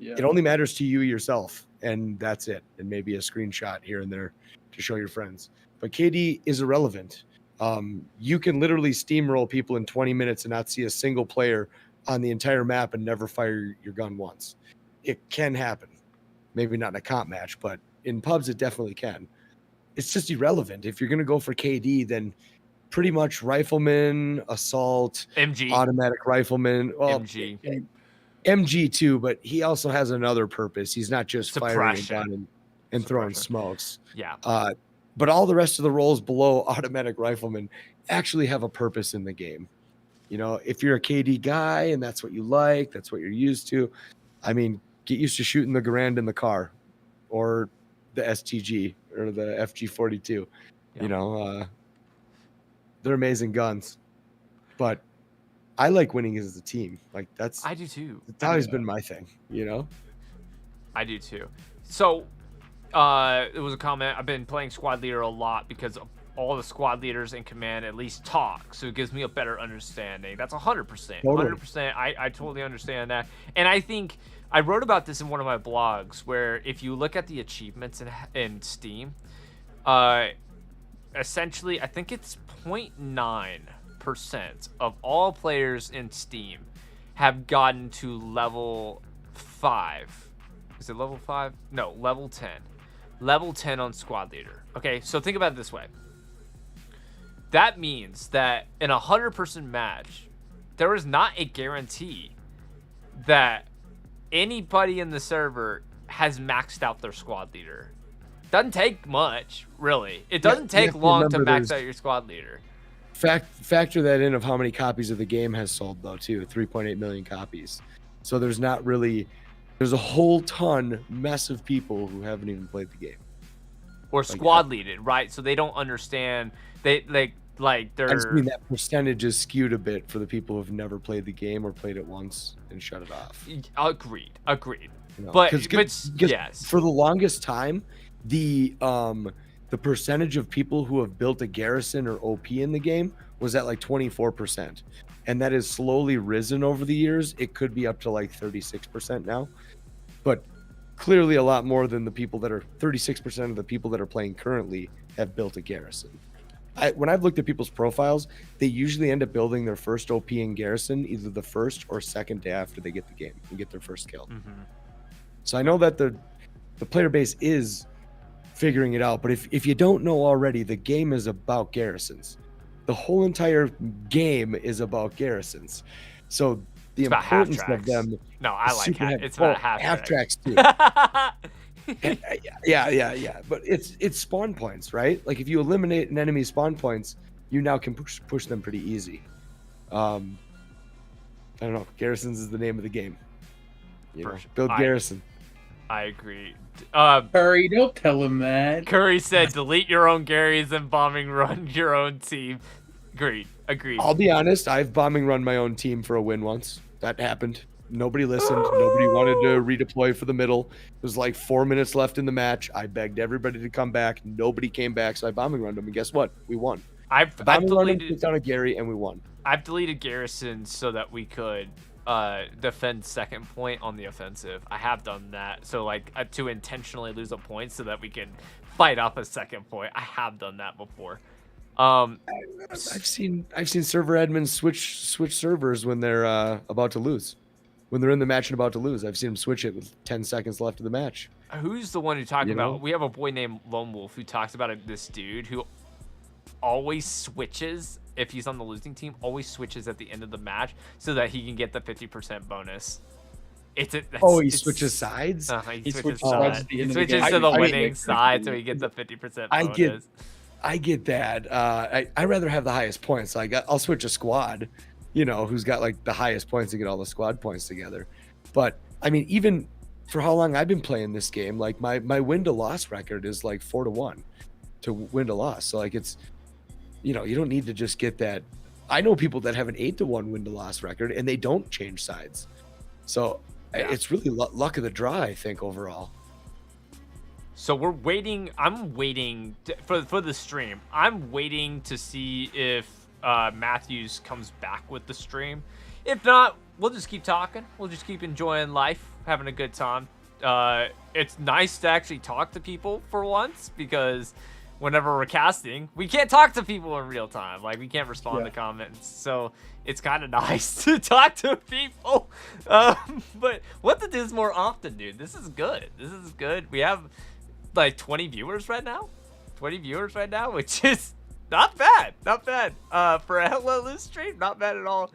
Speaker 1: Yeah. It only matters to you yourself, and that's it. And maybe a screenshot here and there to show your friends. But KD is irrelevant. You can literally steamroll people in 20 minutes and not see a single player on the entire map and never fire your gun once. It can happen. Maybe not in a comp match, but in pubs it definitely can. It's just irrelevant. If you're going to go for KD, then pretty much rifleman, assault,
Speaker 5: MG,
Speaker 1: automatic rifleman, well, MG too, but he also has another purpose. He's not just firing a gun and throwing smokes.
Speaker 5: Yeah.
Speaker 1: But all the rest of the roles below automatic rifleman actually have a purpose in the game. If you're a KD guy and that's what you like, that's what you're used to, I mean, get used to shooting the Garand in the car or the STG or the FG42. Yeah. They're amazing guns. But I like winning as a team. Like
Speaker 5: I do too.
Speaker 1: It's always been my thing,
Speaker 5: I do too. So it was a comment. I've been playing squad leader a lot because all the squad leaders in command at least talk, so it gives me a better understanding. That's 100%. 100%. I totally understand that. And I think I wrote about this in one of my blogs, where if you look at the achievements in Steam, essentially I think it's 0.9% of all players in Steam have gotten to level 5. Is it level 5? No, level 10. Level 10 on squad leader. Okay, so think about it this way. That means that in a 100-person match, there is not a guarantee that anybody in the server has maxed out their squad leader. Doesn't take much, really. It doesn't take long to max out your squad leader.
Speaker 1: Factor that in of how many copies of the game has sold, though, too. 3.8 million copies. So there's not really... There's a whole mess of people who haven't even played the game.
Speaker 5: Or squad leaded, right? So they don't understand. They're...
Speaker 1: I just mean that percentage is skewed a bit for the people who've never played the game or played it once and shut it off.
Speaker 5: Agreed. But yes,
Speaker 1: for the longest time, the percentage of people who have built a garrison or OP in the game was at like 24%, and that has slowly risen over the years. It could be up to like 36% now, but clearly a lot more than the people that are 36% of the people that are playing currently have built a garrison. when I've looked at people's profiles, they usually end up building their first OP in Garrison either the first or second day after they get the game and get their first kill. So I know that the player base is figuring it out, but if you don't know already, the game is about garrisons. The whole entire game is about garrisons. So the importance of them.
Speaker 5: No, I like
Speaker 1: half.
Speaker 5: It's about half
Speaker 1: tracks too. Yeah. But it's spawn points, right? Like if you eliminate an enemy's spawn points, you now can push them pretty easy. I don't know. Garrisons is the name of the game. Build garrison.
Speaker 5: I agree.
Speaker 4: Curry, don't tell him that.
Speaker 5: Curry said, "Delete your own Garys and bombing run your own team." Agreed.
Speaker 1: I'll be honest. I've bombing run my own team for a win once. That happened. Nobody listened. Nobody wanted to redeploy for the middle. It was like 4 minutes left in the match. I begged everybody to come back. Nobody came back, so I bombing run them. And guess what? We won.
Speaker 5: I've deleted
Speaker 1: down a Gary, and we won.
Speaker 5: I've deleted Garrison so that we could defend second point on the offensive. I have done that, so like to intentionally lose a point so that we can fight up a second point. I have done that before.
Speaker 1: I've seen server admins switch servers when they're about to lose. When they're in the match and about to lose, I've seen them switch it with 10 seconds left of the match.
Speaker 5: Who's the one who talked about? We have a boy named Lone Wolf who talks about this dude who always switches if he's on the losing team. Always switches at the end of the match so that he can get the 50% bonus. He
Speaker 1: switches sides.
Speaker 5: He switches sides. He switches to the winning side so he gets the 50% bonus.
Speaker 1: I get that. I rather have the highest points. Like I'll switch a squad, who's got like the highest points to get all the squad points together. But I mean, even for how long I've been playing this game, like my win to loss record is like 4-1 to win to loss. So like it's, you don't need to just get that. I know people that have an 8-1 win to loss record and they don't change sides. So it's really luck of the draw, I think, overall.
Speaker 5: So we're waiting. I'm waiting for the stream. I'm waiting to see if Matthews comes back with the stream. If not, we'll just keep talking. We'll just keep enjoying life, having a good time. It's nice to actually talk to people for once, because whenever we're casting, we can't talk to people in real time. Like, we can't respond to comments. So it's kind of nice to talk to people. But what to do is more often, dude. This is good. We have like 20 viewers right now, which is not bad. For a Hello Loose stream, not bad at all.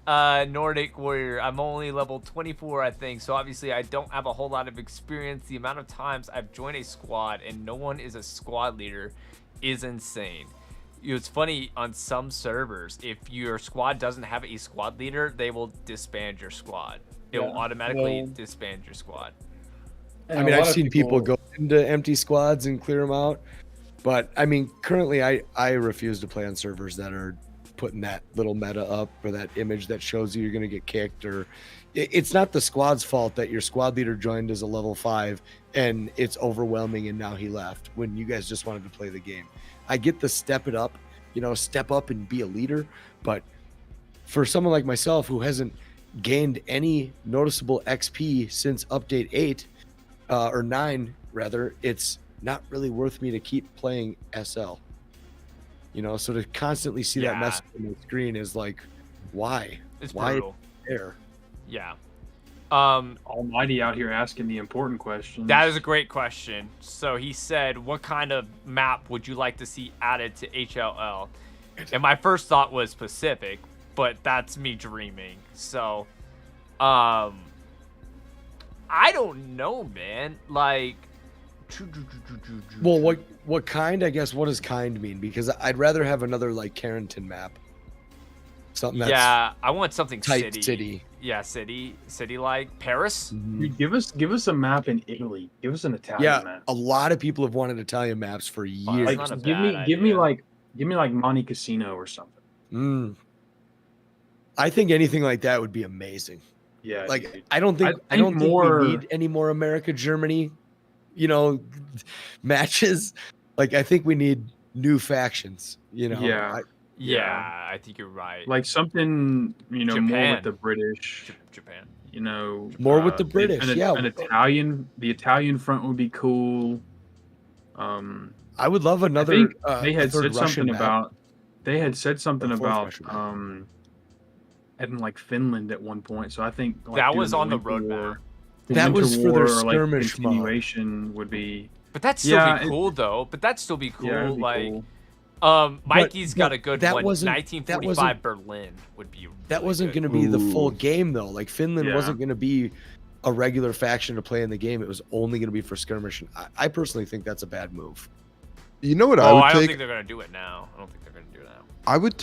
Speaker 5: Nordic Warrior, I'm only level 24, I think, so obviously I don't have a whole lot of experience. The amount of times I've joined a squad and no one is a squad leader is insane. It's funny, on some servers, if your squad doesn't have a squad leader, they will disband your squad. It will automatically disband your squad.
Speaker 1: I mean, I've seen people go into empty squads and clear them out, but I mean, currently I refuse to play on servers that are putting that little meta up, or that image that shows you're going to get kicked. Or it's not the squad's fault that your squad leader joined as a level 5 and it's overwhelming and now he left when you guys just wanted to play the game. I get the step up and be a leader, but for someone like myself who hasn't gained any noticeable XP since update 8 or 9 rather, it's not really worth me to keep playing SL. So to constantly see that message on the screen is like, why?
Speaker 5: It's
Speaker 1: why
Speaker 5: brutal.
Speaker 1: There?
Speaker 5: Yeah.
Speaker 4: Almighty out here asking the important questions.
Speaker 5: That is a great question. So he said, what kind of map would you like to see added to HLL? And my first thought was Pacific, but that's me dreaming. So, I don't know, man. Like,
Speaker 1: well, what kind? I guess, what does kind mean? Because I'd rather have another like Carrington map. Something that's
Speaker 5: I want something
Speaker 1: type city.
Speaker 5: Yeah, city like Paris.
Speaker 1: Mm-hmm.
Speaker 4: Dude, give us a map in Italy. Give us an Italian map.
Speaker 1: A lot of people have wanted Italian maps for years.
Speaker 4: Like, give me like Monte Cassino or something.
Speaker 1: I think anything like that would be amazing.
Speaker 4: Yeah,
Speaker 1: like
Speaker 4: dude.
Speaker 1: I don't think we need any more America Germany, matches. Like, I think we need new factions.
Speaker 5: I think you're right.
Speaker 4: Like something,
Speaker 5: Japan.
Speaker 4: more with the British.
Speaker 5: Japan.
Speaker 1: More with the British.
Speaker 4: The Italian front would be cool.
Speaker 1: I would love another.
Speaker 4: I think they
Speaker 1: a
Speaker 4: had
Speaker 1: third
Speaker 4: said
Speaker 1: Russian
Speaker 4: something
Speaker 1: map.
Speaker 4: about. They had said something
Speaker 1: Or a fourth
Speaker 4: about
Speaker 1: Russian map.
Speaker 4: having like Finland at one point. So I think like,
Speaker 5: that
Speaker 4: doing
Speaker 5: was on the
Speaker 4: Winter
Speaker 5: roadmap.
Speaker 4: War-
Speaker 1: That
Speaker 4: Winter
Speaker 1: was for their
Speaker 4: War or, like,
Speaker 1: skirmish mode.
Speaker 4: continuation would be.
Speaker 5: But that'd still be cool though. But that'd still be cool.
Speaker 4: Yeah, it'd be
Speaker 5: like,
Speaker 4: cool.
Speaker 5: Mikey's got a good
Speaker 1: that
Speaker 5: one.
Speaker 1: wasn't-
Speaker 5: 1945 Berlin would be. Really
Speaker 1: That wasn't
Speaker 5: good.
Speaker 1: going to be the full game though. Like Finland
Speaker 4: Yeah.
Speaker 1: wasn't going to be a regular faction to play in the game. It was only going to be for skirmish. And I personally think that's a bad move.
Speaker 6: You know what
Speaker 5: Oh,
Speaker 6: I would
Speaker 5: I don't
Speaker 6: take?
Speaker 5: think they're gonna do it now. I don't think they're gonna do it now.
Speaker 6: I would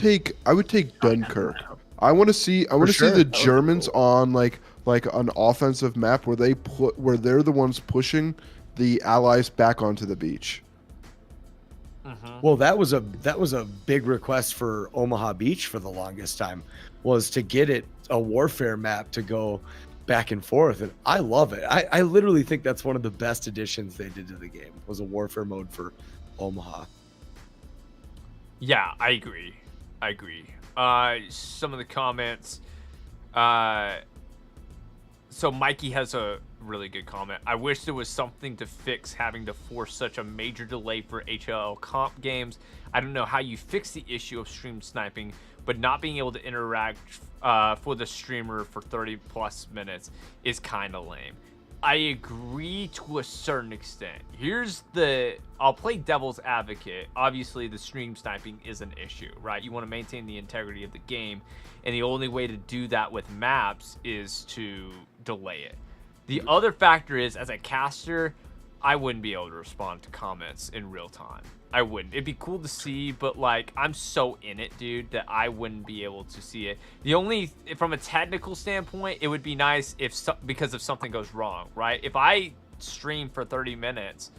Speaker 6: take Dunkirk. I want to see
Speaker 1: sure.
Speaker 6: the
Speaker 1: That would be
Speaker 6: Germans
Speaker 1: cool.
Speaker 6: on like an offensive map where they're the ones pushing the Allies back onto the beach.
Speaker 1: Well, that was a big request for Omaha Beach for the longest time, was to get it a warfare map to go back and forth, and I love it. I literally think that's one of the best additions they did to the game, was a warfare mode for Omaha.
Speaker 5: Yeah, I agree. Some of the comments. So Mikey has a really good comment. I wish there was something to fix having to force such a major delay for HLL comp games. I don't know how you fix the issue of stream sniping, but not being able to interact for the streamer for 30 plus minutes is kind of lame. I agree to a certain extent. I'll play devil's advocate. Obviously, the stream sniping is an issue, right? You want to maintain the integrity of the game, and the only way to do that with maps is to delay it. The other factor is, as a caster, I wouldn't be able to respond to comments in real time. I wouldn't. It'd be cool to see, but like, I'm so in it, dude, that I wouldn't be able to see it. From a technical standpoint, it would be nice because if something goes wrong, right? If I stream for 30 minutes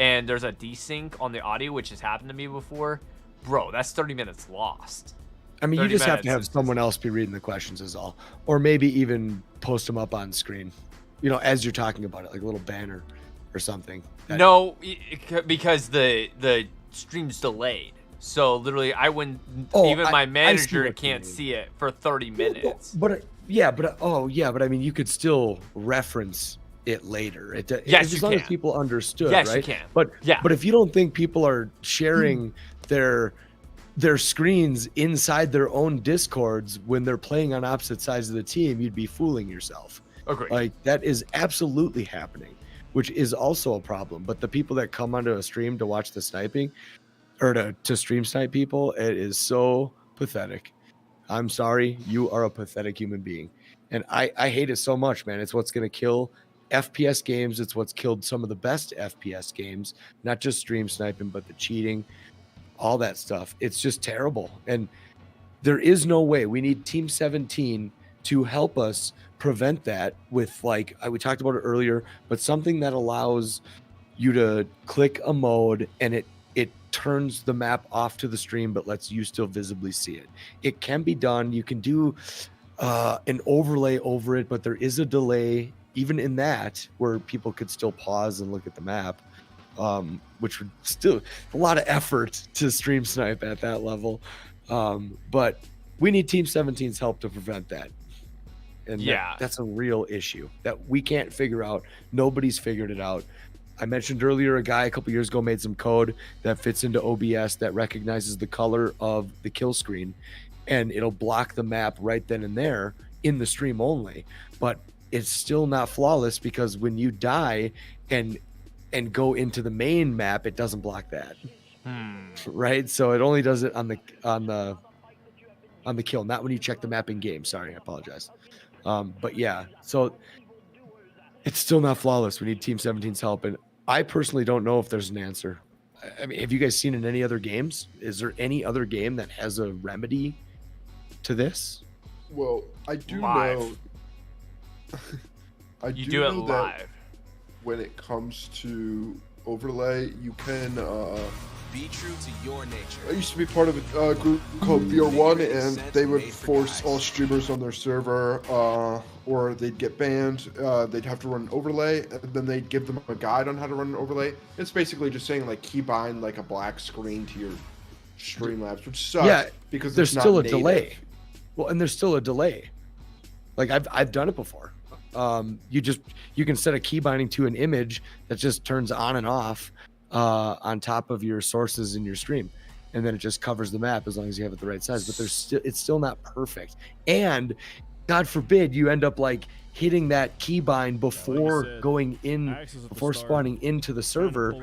Speaker 5: and there's a desync on the audio, which has happened to me before, bro, that's 30 minutes lost.
Speaker 1: I mean, you just have to have someone else be reading the questions is all, or maybe even post them up on screen, as you're talking about it, like a little banner or something.
Speaker 5: No, because the stream's delayed. So literally, I wouldn't. Even my manager can't see it for 30 minutes.
Speaker 1: But I mean, you could still reference it later.
Speaker 5: Yes,
Speaker 1: as long as people understood,
Speaker 5: yes,
Speaker 1: right?
Speaker 5: You can.
Speaker 1: But if you don't think people are sharing their screens inside their own discords when they're playing on opposite sides of the team, you'd be fooling yourself.
Speaker 5: Agreed.
Speaker 1: Like, that is absolutely happening, which is also a problem. But the people that come onto a stream to watch the sniping, or to stream snipe people, it is so pathetic. I'm sorry, you are a pathetic human being, and I hate it so much, man. It's what's going to kill FPS games. It's what's killed some of the best FPS games, not just stream sniping, but the cheating, all that stuff. It's just terrible, and there is no way. We need Team 17 to help us prevent that with, like, we talked about it earlier, but something that allows you to click a mode and it turns the map off to the stream but lets you still visibly see it. It can be done. You can do an overlay over it, but there is a delay even in that where people could still pause and look at the map, which would still a lot of effort to stream snipe at that level. But we need Team 17's help to prevent that. And that's a real issue that we can't figure out. Nobody's figured it out. I mentioned earlier, a guy a couple years ago made some code that fits into OBS that recognizes the color of the kill screen, and it'll block the map right then and there in the stream only. But it's still not flawless, because when you die and go into the main map, it doesn't block that. Right? So it only does it on the kill, not when you check the map in game. Sorry, I apologize. But yeah, so it's still not flawless. We need Team 17's help, and I personally don't know if there's an answer. I mean, have you guys seen in any other games? Is there any other game that has a remedy to this?
Speaker 6: Well, I do
Speaker 5: live.
Speaker 6: know. You
Speaker 5: do it live.
Speaker 6: When it comes to overlay, you can
Speaker 7: be true to your nature.
Speaker 6: I used to be part of a group called VR1, and they would force all streamers on their server, or they'd get banned. They'd have to run an overlay, and then they'd give them a guide on how to run an overlay. It's basically just saying, like, keybind like a black screen to your Streamlabs, which sucks because
Speaker 1: there's
Speaker 6: it's
Speaker 1: still
Speaker 6: not
Speaker 1: a delay. Well, and there's still a delay. Like, I've done it before. You can set a key binding to an image that just turns on and off, on top of your sources in your stream, and then it just covers the map as long as you have it the right size. But it's still not perfect, and God forbid you end up like hitting that keybind before going in, before spawning into the server,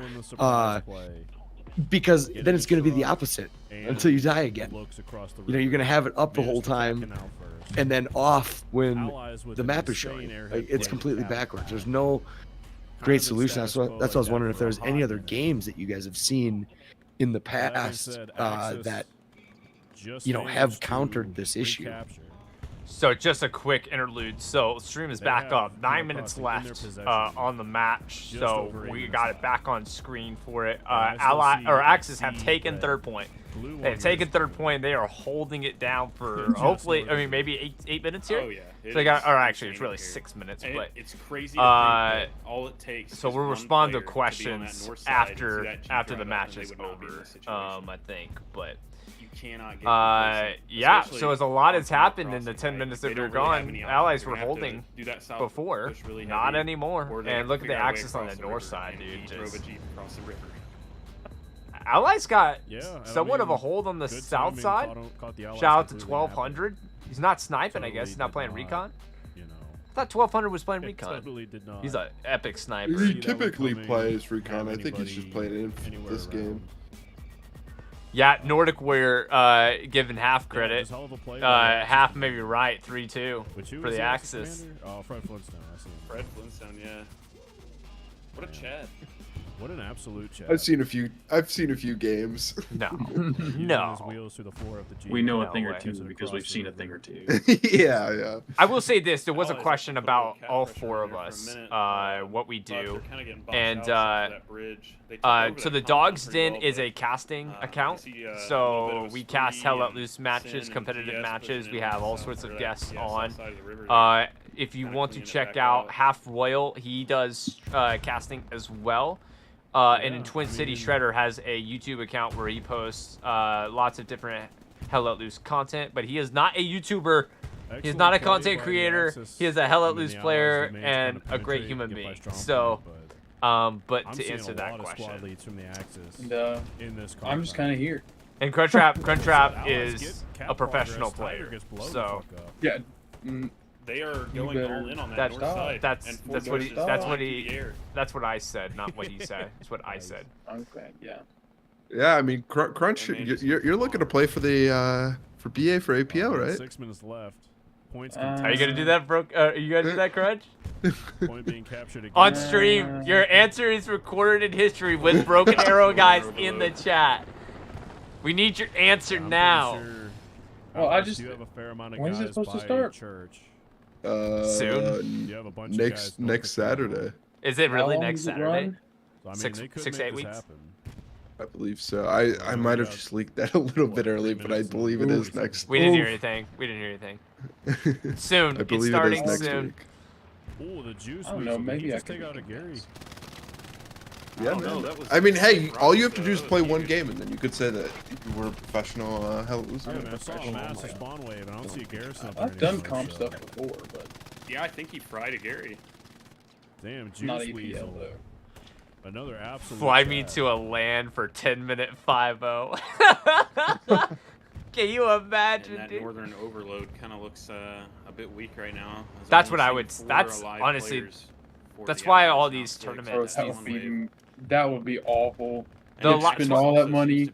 Speaker 1: because then it's going to be the opposite until you die again. You know, you're going to have it up the whole time and then off when the map is showing. Like, it's completely backwards. There's no great solution. That's what I was wondering if there's any other games that you guys have seen in the past that have countered this issue.
Speaker 5: So just a quick interlude. So stream is back up. 9 minutes left on the match. So we got it back on screen for it. Axis have taken third point. They've taken third point. They are holding it down for hopefully, I mean, maybe eight minutes here.
Speaker 3: Oh yeah.
Speaker 5: So they got, or actually, it's really 6 minutes. But
Speaker 3: it's crazy. All it takes.
Speaker 5: So we'll respond to questions after the match is over. I think, but.
Speaker 3: Cannot get
Speaker 5: yeah, so as a lot has happened in the 10 minutes that we were gone. Allies were holding before, not anymore. And look at the Axis on the north side, dude. Just... Allies got somewhat of a hold on the south side. Shout out to 1200. He's not sniping, I guess. He's not playing recon. I thought 1200 was playing recon. He's an epic sniper.
Speaker 6: He typically plays recon. I think he's just playing in this game.
Speaker 5: Yeah, Nordic Warrior given half credit. Half maybe right, 3-2 for the Axis.
Speaker 2: Oh, Fred Flintstone. I see him.
Speaker 3: Fred Flintstone, yeah. What a Chad.
Speaker 2: What an absolute Chad.
Speaker 6: I've seen a few games.
Speaker 5: No.
Speaker 4: We know a thing or two because we've seen a thing or two.
Speaker 6: Yeah.
Speaker 5: I will say this: there was a question about all four of us, what we do, and so the Dog's Den is a casting account. So we cast Hell Let Loose matches, competitive matches. We have all sorts of guests on. If you want to check out Half Royal, he does casting as well. And in Twin City, Shredder has a YouTube account where he posts lots of different Hell Let Loose content, but he is not a YouTuber. He's not a content creator. He is a Hell Let Loose player and a great human being. So, but to answer that question,
Speaker 4: I'm just kind of here.
Speaker 5: And Crunchtrap is a professional player. So,
Speaker 4: yeah.
Speaker 3: They are going all in on that north side.
Speaker 5: That's what I said, not what he said. It's what I said.
Speaker 4: Okay, yeah.
Speaker 6: Yeah, I mean, Crunch, you're looking to play for the for BA for APL, right?
Speaker 2: 6 minutes left. Points.
Speaker 5: Are you gonna do that, Brooke? Are you gonna do that, Crunch?
Speaker 2: Point being captured again.
Speaker 5: On stream, your answer is recorded in history with Broken Arrow guys in the chat. We need your answer now.
Speaker 4: Well, I just.
Speaker 2: You have a fair amount of
Speaker 4: when
Speaker 2: guys
Speaker 4: is it supposed to
Speaker 2: by
Speaker 4: start?
Speaker 2: Church.
Speaker 5: Soon.
Speaker 2: You have a bunch of guys
Speaker 6: next Saturday.
Speaker 5: Is it really next Saturday?
Speaker 2: So, I mean,
Speaker 5: 6-8 weeks.
Speaker 2: Happen.
Speaker 6: I believe so. I might have just leaked that a little bit early, but I believe it is next.
Speaker 5: We didn't hear anything. We didn't hear anything. Soon.
Speaker 6: I believe
Speaker 5: it's starting
Speaker 6: it is next
Speaker 5: soon.
Speaker 6: week.
Speaker 2: Oh, the juice.
Speaker 4: I don't know. Maybe I
Speaker 2: can take out a Gary.
Speaker 6: Yeah, man. I mean, hey, all you have to do is play one game, and then you could say that you were a professional Hell Let Loose.
Speaker 2: I saw a massive spawn wave, and I don't see a Garrison up there.
Speaker 4: I've done comp stuff before, but
Speaker 3: yeah, I think he fried a Gary.
Speaker 2: Damn, juice
Speaker 4: not APL
Speaker 2: weasel.
Speaker 4: though.
Speaker 2: Another absolute.
Speaker 5: Fly me to a land for 10-minute 5-0. Can you imagine,
Speaker 3: And that
Speaker 5: dude?
Speaker 3: northern overload kind of looks a bit weak right now.
Speaker 5: That's what I would. That's honestly. That's why all these tournaments.
Speaker 4: That would be awful.
Speaker 5: The
Speaker 4: spend all that money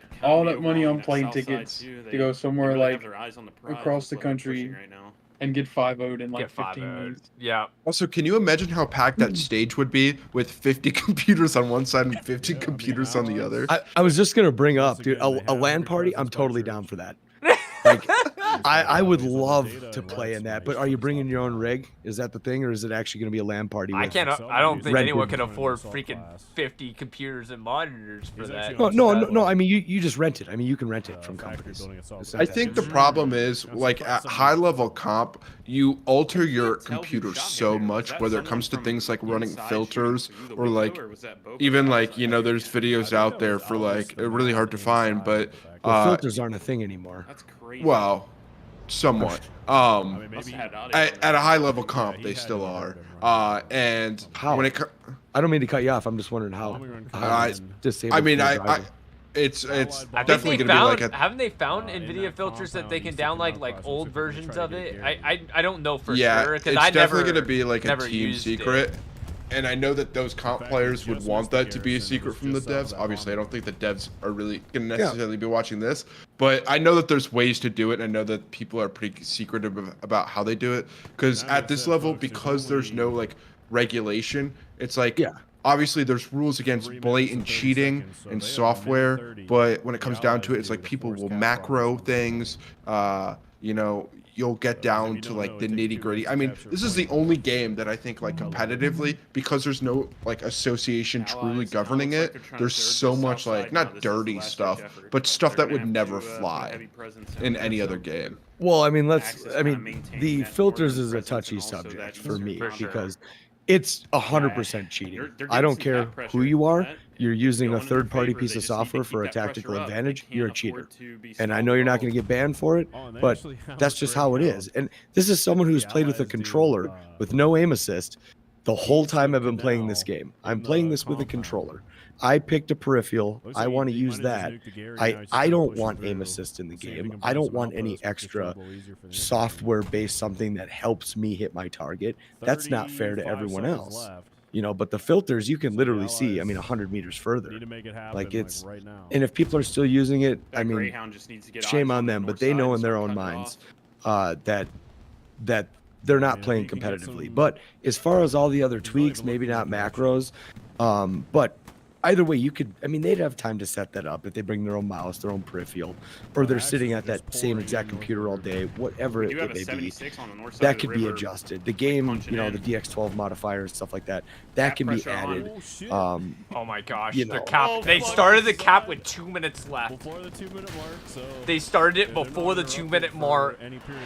Speaker 4: on plane tickets to go somewhere like across the country and get 5-0'd in like 15 minutes.
Speaker 5: Yeah.
Speaker 6: Also, can you imagine how packed that stage would be with 50 computers on one side and 50 computers on the other?
Speaker 1: I was just gonna bring up, dude, a LAN party. I'm totally down for that. Like, I would love to play in that, but are you bringing your own rig? Is that the thing, or is it actually going to be a LAN party?
Speaker 5: I don't think anyone can afford freaking 50 computers and monitors for that.
Speaker 1: No. I mean, you just rent it. I mean, you can rent it from companies.
Speaker 6: I think the problem is, like, at high level comp, you alter your computer so much, whether it comes to things like running filters or like, even like, you know, there's videos out there for like, really hard to find, but
Speaker 1: filters aren't a thing anymore.
Speaker 3: That's crazy.
Speaker 6: Well, somewhat. At a high level comp, they still are. And
Speaker 1: how?
Speaker 6: When
Speaker 1: I don't mean to cut you off. I'm just wondering how.
Speaker 6: I mean, it's definitely gonna be like
Speaker 5: haven't they found NVIDIA filters that they can download like old versions of it? I don't know for sure because
Speaker 6: it's definitely gonna be like a team secret. And I know that those comp players would want that to be a secret from the devs. Obviously, I don't think the devs are really going to necessarily be watching this. But I know that there's ways to do it. And I know that people are pretty secretive about how they do it. Because at this level, because there's no like regulation, it's like, obviously there's rules against blatant cheating in software. But when it comes down to it, it's like people will macro things, you know, you'll get down to like the nitty gritty. I mean, this is the only game that I think like competitively, because there's no like association truly governing it. There's so much like not dirty stuff, but stuff that would never fly in any other game.
Speaker 1: Well, I mean, the filters is a touchy subject for me because it's 100% cheating. I don't care who you are. You're using a third-party piece of software for a tactical advantage. You're a cheater. And I know you're not going to get banned for it, but that's just how it is. And this is someone who's played with a controller with no aim assist the whole time I've been playing this game. I'm playing this with a controller. I picked a peripheral. I want to use that. I don't want aim assist in the game. I don't want any extra software-based something that helps me hit my target. That's not fair to everyone else. You know, but the filters, you can literally see, I mean, 100 meters further. Like it's, and if people are still using it, I mean, shame on them, but they know in their own minds that they're not playing competitively. But as far as all the other tweaks, maybe not macros, but either way, you could, I mean, they'd have time to set that up if they bring their own mouse, their own peripheral, or they're sitting at that same exact computer all day, whatever it may be. That could be adjusted. The game, you know, the DX12 modifiers, stuff like that, that can be added.
Speaker 5: Oh my gosh, the cap. They started the cap with 2 minutes left.
Speaker 2: Before the 2-minute mark, so
Speaker 5: they started it before the 2-minute mark.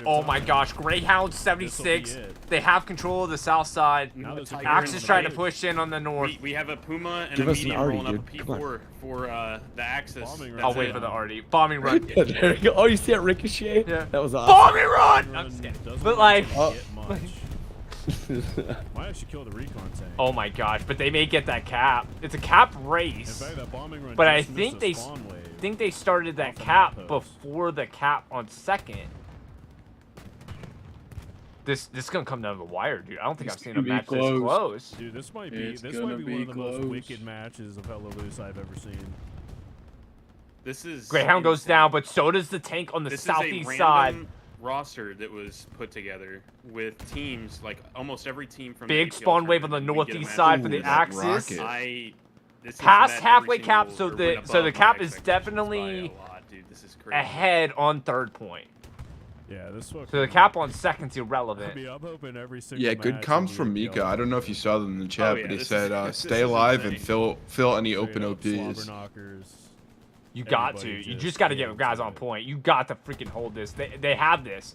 Speaker 5: Oh my gosh, Greyhound 76. They have control of the south side. Axe is trying to push in on the north.
Speaker 3: We have a Puma and a medium rolling up a P4 for the Axis.
Speaker 5: I'll wait for the Artie. Bombing run.
Speaker 1: There you go. Oh, you see that ricochet?
Speaker 5: Yeah.
Speaker 1: That was awesome.
Speaker 5: Bombing run! I'm just kidding. But like...
Speaker 2: Might actually kill the recon tank.
Speaker 5: Oh my gosh, but they may get that cap. It's a cap race.
Speaker 2: In fact, that bombing run
Speaker 5: but I think they started that cap before the cap on second. This is gonna come down to the wire, dude. I don't think I've seen a match this close.
Speaker 2: Dude, this might be one of the most wicked matches of Hella Loose I've ever seen.
Speaker 3: This is
Speaker 5: Greyhound goes down, but so does the tank on the southeast side.
Speaker 3: Roster that was put together with teams like almost every team from
Speaker 5: big spawn wave on the northeast side for the Axis.
Speaker 3: Past
Speaker 5: halfway cap, so the cap is definitely ahead on third point.
Speaker 2: Yeah,
Speaker 5: so the cap on second's irrelevant.
Speaker 6: Yeah, good comms from Mika. I don't know if you saw them in the chat, but he said, "Stay alive and fill any open OPs."
Speaker 5: You got to. You just got to get guys on point. You got to freaking hold this. They have this.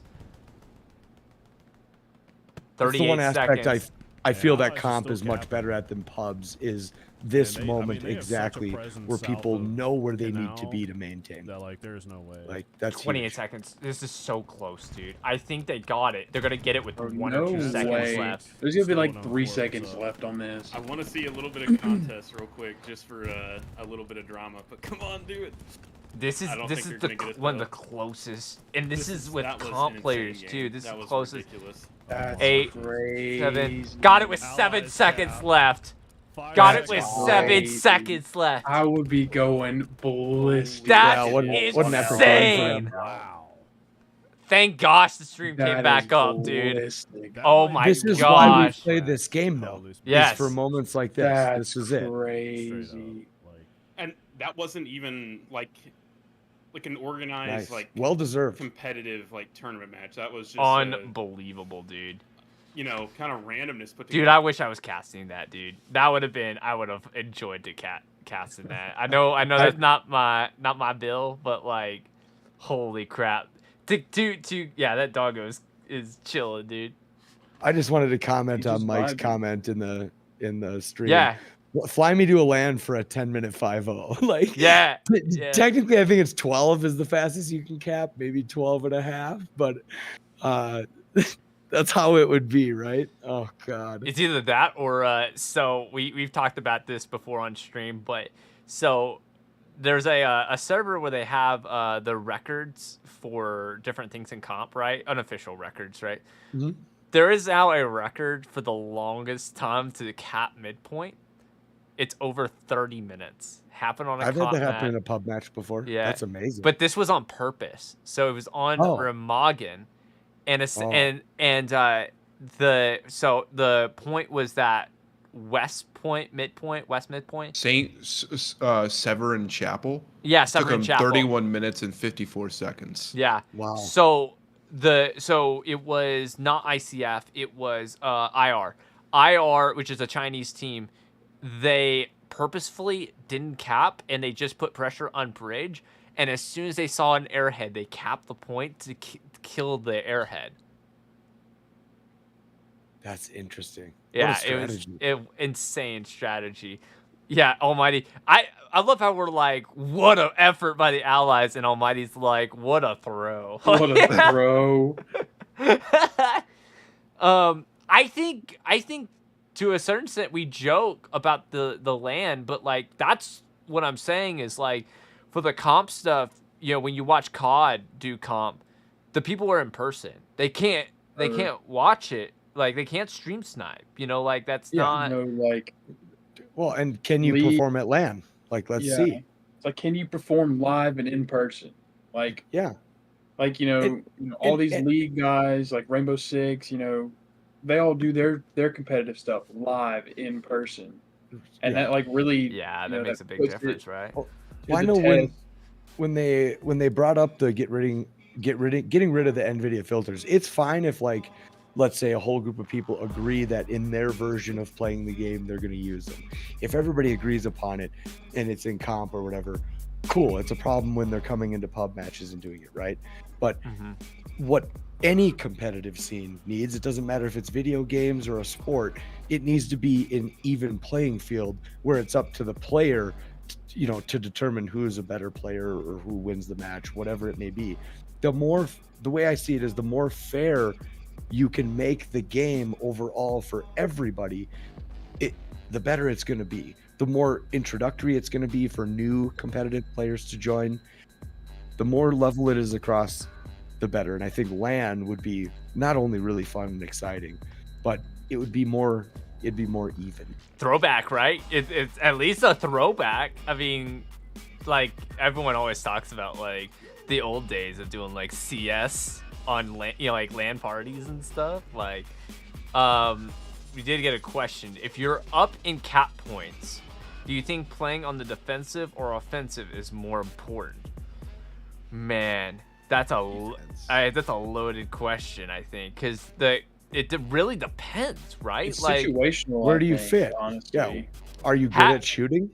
Speaker 5: 38 seconds.
Speaker 1: I feel that comp is much better at than pubs is this moment exactly where people know where they need to be to maintain.
Speaker 2: Like there's no way.
Speaker 1: Like that's
Speaker 5: 28 seconds. This is so close, dude. I think they got it. They're gonna get it with 1 or 2 seconds left.
Speaker 4: There's gonna be like 3 seconds left on this.
Speaker 3: I want to see a little bit of contest real quick, just for a little bit of drama. But come on, do it.
Speaker 5: This is one of the closest, and this is with comp players too. This is the closest.
Speaker 4: That's
Speaker 5: 8,
Speaker 4: crazy.
Speaker 5: 7. Got it with 7 seconds left. Got it with 7 seconds left.
Speaker 4: I would be going ballistic.
Speaker 5: That's insane.
Speaker 2: Wow.
Speaker 5: Thank gosh the stream came back up, dude. Oh my gosh.
Speaker 1: This is why we play this game, though.
Speaker 5: Yes.
Speaker 1: It's for moments like this.
Speaker 4: That's
Speaker 1: this is it.
Speaker 4: Crazy.
Speaker 3: And that wasn't even like an organized, like
Speaker 1: well-deserved
Speaker 3: competitive like tournament match. That was just
Speaker 5: unbelievable, dude.
Speaker 3: You know, kind of randomness put together.
Speaker 5: Dude, I wish I was casting that, dude. That would have been. I would have enjoyed to casting that. I know that's not my bill, but like, holy crap. Yeah, that doggo is chilling, dude.
Speaker 1: I just wanted to comment on Mike's comment in the stream.
Speaker 5: Yeah.
Speaker 1: Well, fly me to a land for a 10-minute 5-0. Like,
Speaker 5: yeah.
Speaker 1: Technically, I think it's 12 is the fastest you can cap, maybe 12 and a half, but that's how it would be, right? Oh God.
Speaker 5: It's either that or so we've talked about this before on stream, but so there's a server where they have the records for different things in comp, right? Unofficial records, right?
Speaker 1: Mm-hmm.
Speaker 5: There is now a record for the longest time to cap midpoint. It's over 30 minutes. Happened on a
Speaker 1: I've had that happen
Speaker 5: match.
Speaker 1: in a pub match before.
Speaker 5: Yeah,
Speaker 1: that's amazing.
Speaker 5: But this was on purpose. So it was on Remagen, and the point was that west midpoint.
Speaker 6: Saint Severin Chapel.
Speaker 5: Yeah, Severin Chapel.
Speaker 6: 31 minutes and 54 seconds.
Speaker 5: Yeah.
Speaker 1: Wow.
Speaker 5: So it was not ICF. It was IR. IR, which is a Chinese team. They purposefully didn't cap, and they just put pressure on bridge. And as soon as they saw an airhead, they capped the point to kill the airhead.
Speaker 1: That's interesting.
Speaker 5: Yeah, it was insane strategy. Yeah, Almighty. I love how we're like, what an effort by the Allies, and Almighty's like, what a throw.
Speaker 4: What a throw.
Speaker 5: I think to a certain extent we joke about the land, but like that's what I'm saying is like for the comp stuff, you know, when you watch COD do comp, the people are in person. They can't watch it. Like they can't stream snipe, you know, like that's not
Speaker 4: like.
Speaker 1: Well, and can you perform at LAN? Like, let's see.
Speaker 4: It's like, can you perform live and in person? Like,
Speaker 1: yeah,
Speaker 4: like all these league guys, like Rainbow Six, they all do their competitive stuff live in person, and that like really
Speaker 5: that makes a big difference, right?
Speaker 1: Well, I know when they brought up the getting rid of the NVIDIA filters, it's fine if like, let's say a whole group of people agree that in their version of playing the game, they're going to use them. If everybody agrees upon it and it's in comp or whatever, cool. It's a problem when they're coming into pub matches and doing it, right? But what any competitive scene needs, it doesn't matter if it's video games or a sport, it needs to be an even playing field where it's up to the player, to determine who is a better player or who wins the match, whatever it may be. The way I see it is the more fair you can make the game overall for everybody, the better it's going to be. The more introductory it's going to be for new competitive players to join, the more level it is across, the better. And I think LAN would be not only really fun and exciting, but it'd be more even.
Speaker 5: Throwback, right? It's at least a throwback. I mean, like everyone always talks about like the old days of doing like CS on LAN, like LAN parties and stuff. Like, we did get a question. If you're up in cap points, do you think playing on the defensive or offensive is more important? Man, that's a loaded question, I think, because it really depends, right?
Speaker 4: It's
Speaker 5: like
Speaker 4: situational.
Speaker 1: Where do you fit?
Speaker 4: Honestly.
Speaker 1: Yeah. Are you good at shooting?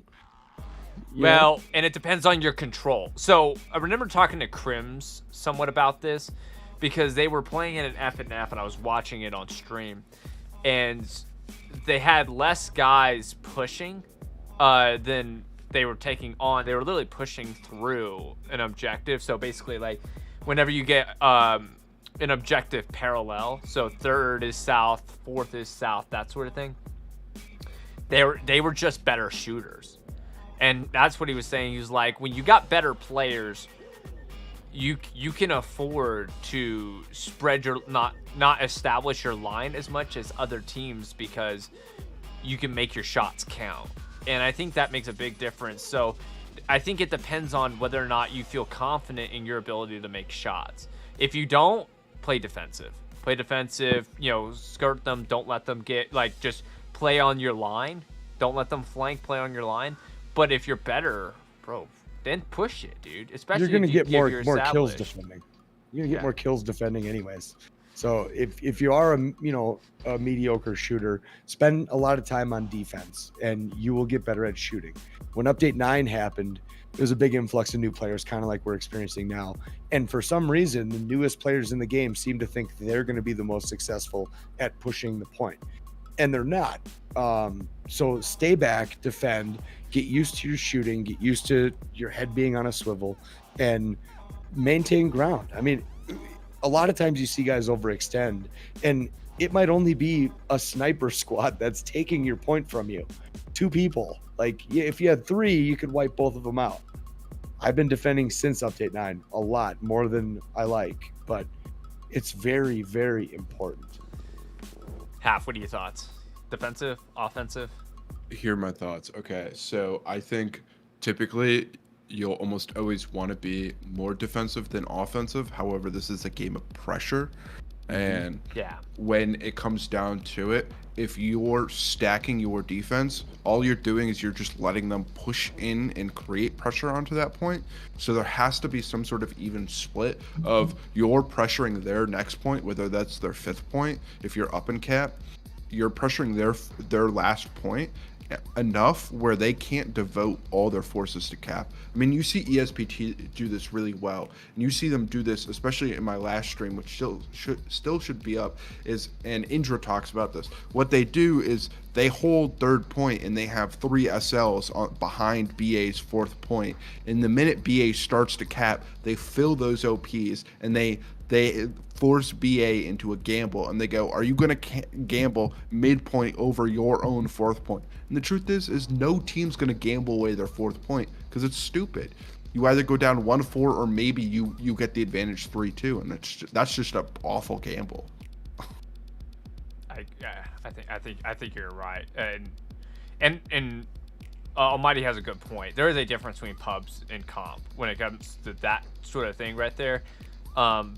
Speaker 5: Well, and it depends on your control. So I remember talking to Crims somewhat about this because they were playing it at F&F and I was watching it on stream, and they had less guys pushing than they were taking on. They were literally pushing through an objective. So basically, like, whenever you get an objective parallel, so third is south, fourth is south, that sort of thing, they were just better shooters. And that's what he was saying. He was like, when you got better players, you can afford to spread your not establish your line as much as other teams because you can make your shots count. And I think that makes a big difference. So I think it depends on whether or not you feel confident in your ability to make shots. If you don't, play defensive. Skirt them. Don't let them get, like, just play on your line. Don't let them flank, play on your line. But if you're better, bro, then push it, dude. Especially
Speaker 1: you're going to get more kills
Speaker 5: established.
Speaker 1: defending. You're going to get more kills defending anyways. So if you are a mediocre shooter, spend a lot of time on defense and you will get better at shooting. When Update 9 happened, there was a big influx of new players, kind of like we're experiencing now. And for some reason, the newest players in the game seem to think they're going to be the most successful at pushing the point. And they're not. So stay back, defend, get used to your shooting, get used to your head being on a swivel, and maintain ground. I mean, a lot of times you see guys overextend, and it might only be a sniper squad that's taking your point from you. 2 people. Like, if you had 3, you could wipe both of them out. I've been defending since Update 9 a lot, more than I like, but it's very, very important.
Speaker 5: Half, what are your thoughts? Defensive, offensive?
Speaker 6: Here are my thoughts. Okay, so I think typically you'll almost always want to be more defensive than offensive. However, this is a game of pressure. And when it comes down to it, if you're stacking your defense, all you're doing is you're just letting them push in and create pressure onto that point. So there has to be some sort of even split of you're pressuring their next point, whether that's their 5th point. If you're up in cap, you're pressuring their last point enough where they can't devote all their forces to cap. I mean, you see ESPT do this really well, and you see them do this, especially in my last stream, which still should be up. And Indra talks about this. What they do is they hold 3rd point and they have 3 SLs behind BA's 4th point. And the minute BA starts to cap, they fill those OPs and they force BA into a gamble, and they go, are you going to gamble midpoint over your own 4th point? And the truth is no team's going to gamble away their 4th point because it's stupid. You either go down 1-4 or maybe you get the advantage 3-2, and that's just an awful gamble.
Speaker 5: I think you're right, and Almighty has a good point. There is a difference between pubs and comp when it comes to that sort of thing right there.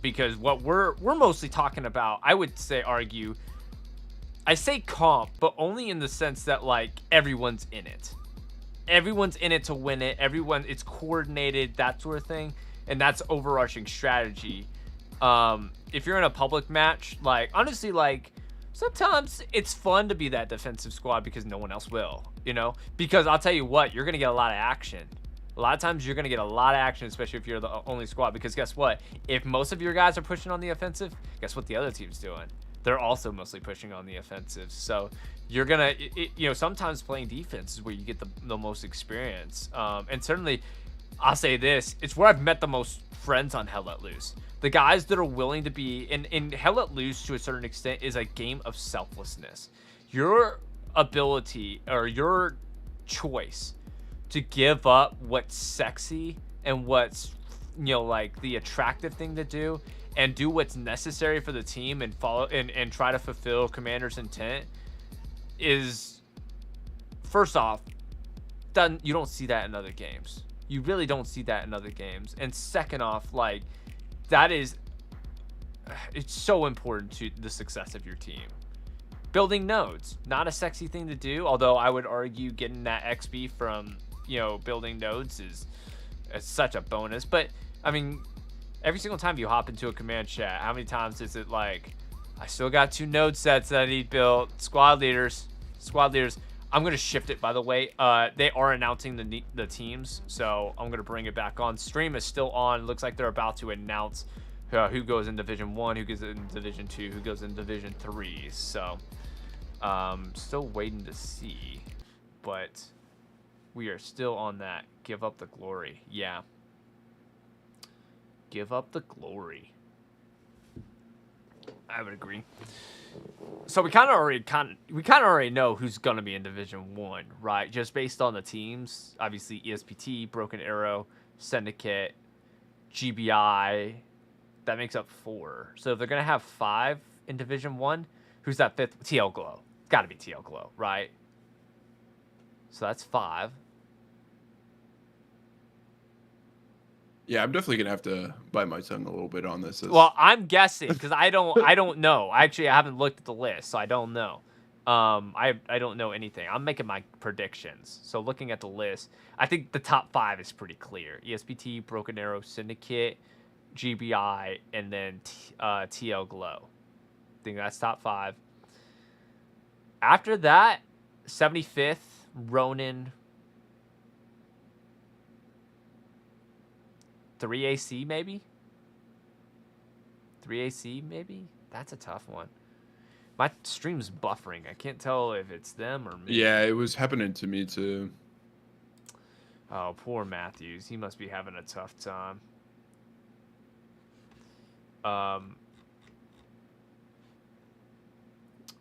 Speaker 5: Because what we're mostly talking about, I would argue, I say comp, but only in the sense that, like, everyone's in it. Everyone's in it to win it. It's coordinated, that sort of thing. And that's overarching strategy. If you're in a public match, like, honestly, like, sometimes it's fun to be that defensive squad because no one else will, you know? Because I'll tell you what, you're going to get a lot of action. A lot of times you're going to get a lot of action, especially if you're the only squad. Because guess what? If most of your guys are pushing on the offensive, guess what the other team's doing? They're also mostly pushing on the offensive. So you're going to, sometimes playing defense is where you get the most experience. And certainly, I'll say this, it's where I've met the most friends on Hell Let Loose. The guys that are willing to be, in Hell Let Loose to a certain extent, is a game of selflessness. Your ability or your choice to give up what's sexy and what's, like the attractive thing to do and do what's necessary for the team and follow and try to fulfill Commander's intent is, first off, you don't see that in other games. You really don't see that in other games. And second off, like, it's so important to the success of your team. Building nodes, not a sexy thing to do, although I would argue getting that XP from building nodes is such a bonus. But I mean, every single time you hop into a command chat, how many times is it like, I still got 2 node sets that I need built? Squad leaders. I'm gonna shift it, by the way. They are announcing the teams, so I'm gonna bring it back on. Stream is still on. Looks like they're about to announce who goes in Division 1, who goes in Division 2, who goes in Division 3. So still waiting to see, but we are still on that. Give up the glory. Yeah. Give up the glory. I would agree. So we kind of already know who's gonna be in Division 1, right? Just based on the teams. Obviously, ESPT, Broken Arrow, Syndicate, GBI. That makes up 4. So if they're gonna have 5 in Division 1, who's that 5th? TL Glow. Got to be TL Glow, right? So that's 5.
Speaker 6: Yeah, I'm definitely gonna have to bite my tongue a little bit on this.
Speaker 5: Well, I'm guessing because I don't know. Actually, I haven't looked at the list, so I don't know. I don't know anything. I'm making my predictions. So looking at the list, I think the top 5 is pretty clear: ESPT, Broken Arrow, Syndicate, GBI, and then TL Glow. I think that's top 5. After that, 75th, Ronin. 3AC maybe? 3AC maybe? That's a tough one. My stream's buffering. I can't tell if it's them or me.
Speaker 6: Yeah, it was happening to me too.
Speaker 5: Oh, poor Matthews. He must be having a tough time.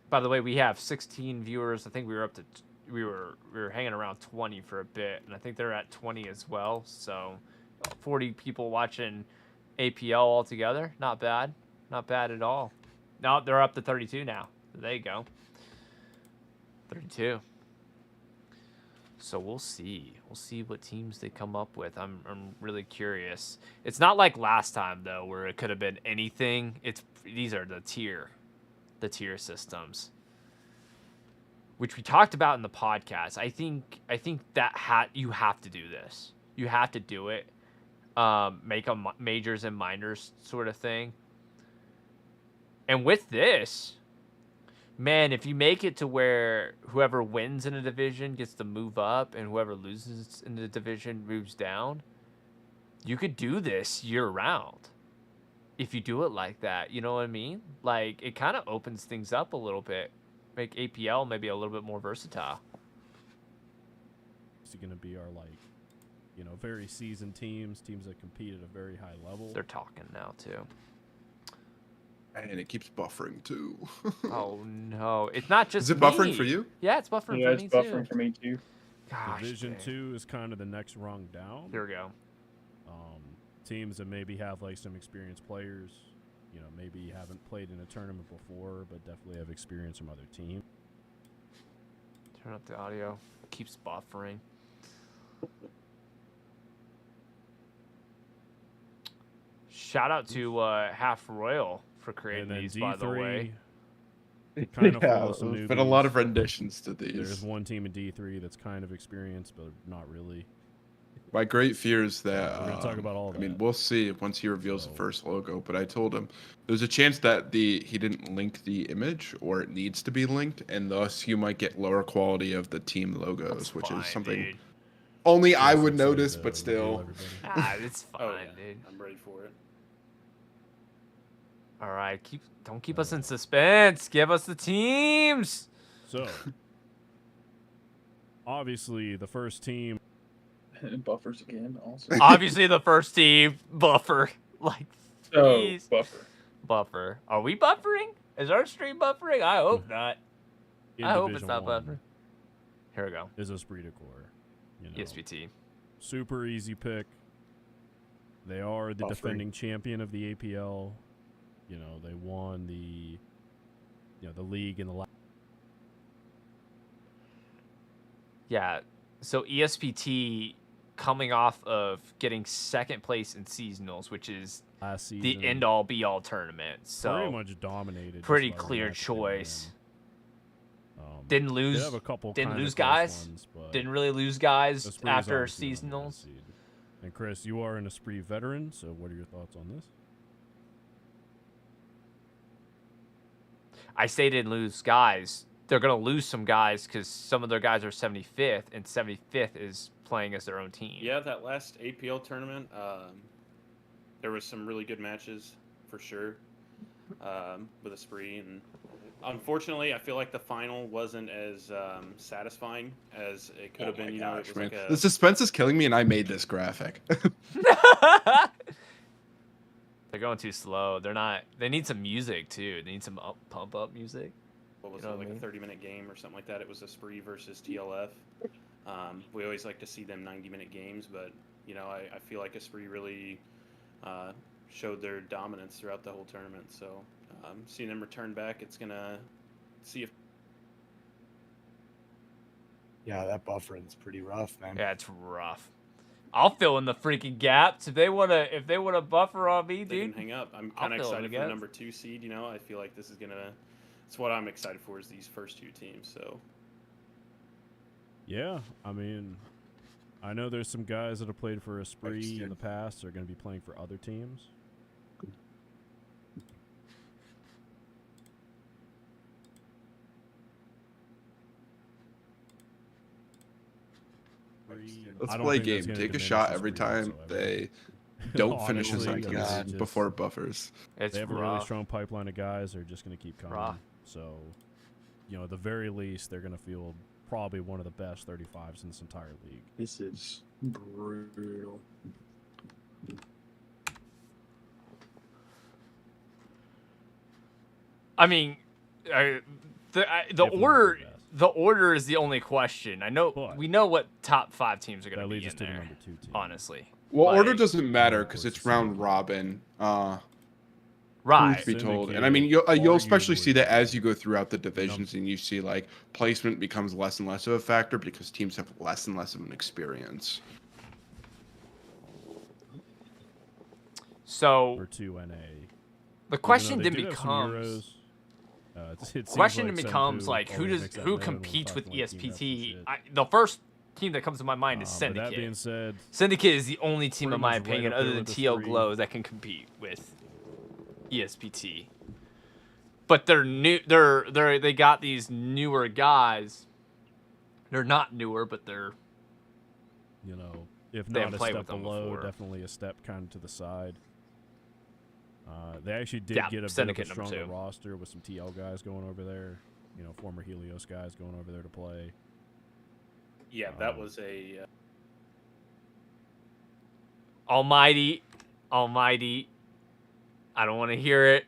Speaker 5: By the way, we have 16 viewers. I think we were up to we were hanging around 20 for a bit, and I think they're at 20 as well. So 40 people watching APL altogether. Not bad. Not bad at all. No, they're up to 32 now. There you go. 32. So we'll see. We'll see what teams they come up with. I'm really curious. It's not like last time though, where it could have been anything. These are the tier systems, which we talked about in the podcast. I think that you have to do this. You have to do it. Make them majors and minors sort of thing. And with this, man, if you make it to where whoever wins in a division gets to move up and whoever loses in the division moves down, you could do this year round. If you do it like that, you know what I mean? Like, it kind of opens things up a little bit. Make APL maybe a little bit more versatile.
Speaker 2: It's going to be our, like, you know, very seasoned teams that compete at a very high level.
Speaker 5: They're talking now, too.
Speaker 6: And it keeps buffering too.
Speaker 5: Oh no, it's not just.
Speaker 6: Is it buffering for you?
Speaker 5: Yeah, it's buffering for me too.
Speaker 4: Yeah, it's buffering for me too.
Speaker 5: Gosh,
Speaker 2: Division 2 is kind of the next rung down.
Speaker 5: Here we go.
Speaker 2: Teams that maybe have like some experienced players, you know, maybe haven't played in a tournament before, but definitely have experience from other teams.
Speaker 5: Turn up the audio. It keeps buffering. Shout out to Half Royal for creating these,
Speaker 2: D3,
Speaker 5: by the way.
Speaker 2: Kind of
Speaker 6: Yeah,
Speaker 2: full of some
Speaker 6: there's been a
Speaker 2: newbies.
Speaker 6: lot of renditions to these.
Speaker 2: There's one team in D3 that's kind of experienced, but not really.
Speaker 6: My great fear is that
Speaker 2: We're gonna talk about all
Speaker 6: I mean,
Speaker 2: that.
Speaker 6: we'll see once he reveals the first logo. But I told him there's a chance that he didn't link the image, or it needs to be linked, and thus you might get lower quality of the team logos,
Speaker 5: That's
Speaker 6: which
Speaker 5: fine,
Speaker 6: is something
Speaker 5: dude.
Speaker 6: only I would
Speaker 2: Excited
Speaker 6: notice.
Speaker 2: to
Speaker 6: But still,
Speaker 2: reveal
Speaker 5: It's fine,
Speaker 3: Oh, yeah.
Speaker 5: dude.
Speaker 3: I'm ready for it.
Speaker 5: All right, don't keep us in suspense. Give us the teams.
Speaker 2: So, obviously, the first team.
Speaker 4: Buffers again, also.
Speaker 5: Obviously, the first team buffer. Like,
Speaker 4: So,
Speaker 5: please.
Speaker 4: buffer.
Speaker 5: Are we buffering? Is our stream buffering? I hope not.
Speaker 2: in
Speaker 5: I hope it's
Speaker 2: Division
Speaker 5: not
Speaker 2: 1
Speaker 5: buffering. Here we go.
Speaker 2: Is Esprit de Corps. You know,
Speaker 5: ESPT.
Speaker 2: super easy pick. They are the defending champion of the APL. You know, they won the league in the last.
Speaker 5: Yeah. So ESPT coming off of getting second place in seasonals, which is
Speaker 2: Last season,
Speaker 5: the end all be all tournament. So
Speaker 2: pretty much dominated.
Speaker 5: pretty
Speaker 2: just by
Speaker 5: clear
Speaker 2: record
Speaker 5: choice.
Speaker 2: and,
Speaker 5: Didn't
Speaker 2: they
Speaker 5: lose.
Speaker 2: have a couple
Speaker 5: Didn't
Speaker 2: kinda
Speaker 5: lose
Speaker 2: close
Speaker 5: guys.
Speaker 2: ones, but
Speaker 5: Didn't really lose guys
Speaker 2: Esprit is
Speaker 5: after
Speaker 2: obviously the number one
Speaker 5: seasonals.
Speaker 2: seed. And Chris, you are an Esprit veteran, so what are your thoughts on this?
Speaker 5: I say didn't lose guys. They're gonna lose some guys because some of their guys are 75th, and 75th is playing as their own team.
Speaker 3: Yeah, that last APL tournament, there was some really good matches for sure with Esprit, and unfortunately, I feel like the final wasn't as satisfying as it could have been. You know, it was like a,
Speaker 6: the suspense is killing me, and I made this graphic.
Speaker 5: They're going too slow. They're not. They need some music too. They need some pump up music.
Speaker 3: what was
Speaker 5: You know
Speaker 3: it,
Speaker 5: what I
Speaker 3: like
Speaker 5: mean?
Speaker 3: a 30-minute game or something like that. It was Esprit versus TLF. We always like to see them 90-minute games, but you know, I feel like Esprit really showed their dominance throughout the whole tournament. So seeing them return back, it's gonna see if.
Speaker 1: Yeah, that buffering's pretty rough, man.
Speaker 5: Yeah, it's rough. I'll fill in the freaking gaps if they wanna buffer on me,
Speaker 3: They
Speaker 5: dude.
Speaker 3: can hang up. I'm
Speaker 5: I'll
Speaker 3: kind of
Speaker 5: fill in
Speaker 3: excited
Speaker 5: the
Speaker 3: for the
Speaker 5: gaps.
Speaker 3: number 2 seed. You know, I feel like this is gonna. It's what I'm excited for is these first two teams. So
Speaker 2: Yeah, I mean, I know there's some guys that have played for Esprit in the past. They're going to be playing for other teams.
Speaker 6: Let's
Speaker 2: I don't
Speaker 6: play
Speaker 2: think
Speaker 6: game.
Speaker 2: that's gonna
Speaker 6: Take a
Speaker 2: diminish
Speaker 6: shot
Speaker 2: Esprit
Speaker 6: every time
Speaker 2: whatsoever.
Speaker 6: they don't finish a
Speaker 2: Honestly,
Speaker 6: sentence
Speaker 2: just-
Speaker 6: before it buffers.
Speaker 5: It's
Speaker 2: They have a really
Speaker 5: rough.
Speaker 2: strong pipeline of guys. They're just going to keep coming.
Speaker 5: Rough.
Speaker 2: So, you know, at the very least, they're going to field probably one of the best 35s in this entire league.
Speaker 4: This is brutal.
Speaker 5: I mean, the order is the only question. I know we know what top 5 teams are going to be in there. Number 2 team. Honestly.
Speaker 6: Well, order doesn't matter because it's round robin.
Speaker 5: Right.
Speaker 6: Truth be told, and I mean, you'll especially see that as you go throughout the divisions, and you see like placement becomes less and less of a factor because teams have less and less of an experience.
Speaker 5: So
Speaker 2: for 2NA,
Speaker 5: the question then becomes. Question becomes like who competes with ESPT? The first team that comes to my mind is Syndicate.
Speaker 2: That being said,
Speaker 5: Syndicate is the only team in my opinion other than TL Glow that can compete with ESPT. But they're new. They got these newer guys. They're not newer, but they're.
Speaker 2: You know, if not a step below, definitely a step kind of to the side. They actually did get a bit of a stronger roster with some TL guys going over there. You know, former Helios guys going over there to play.
Speaker 3: Yeah, that was a...
Speaker 5: Almighty. I don't want to hear it.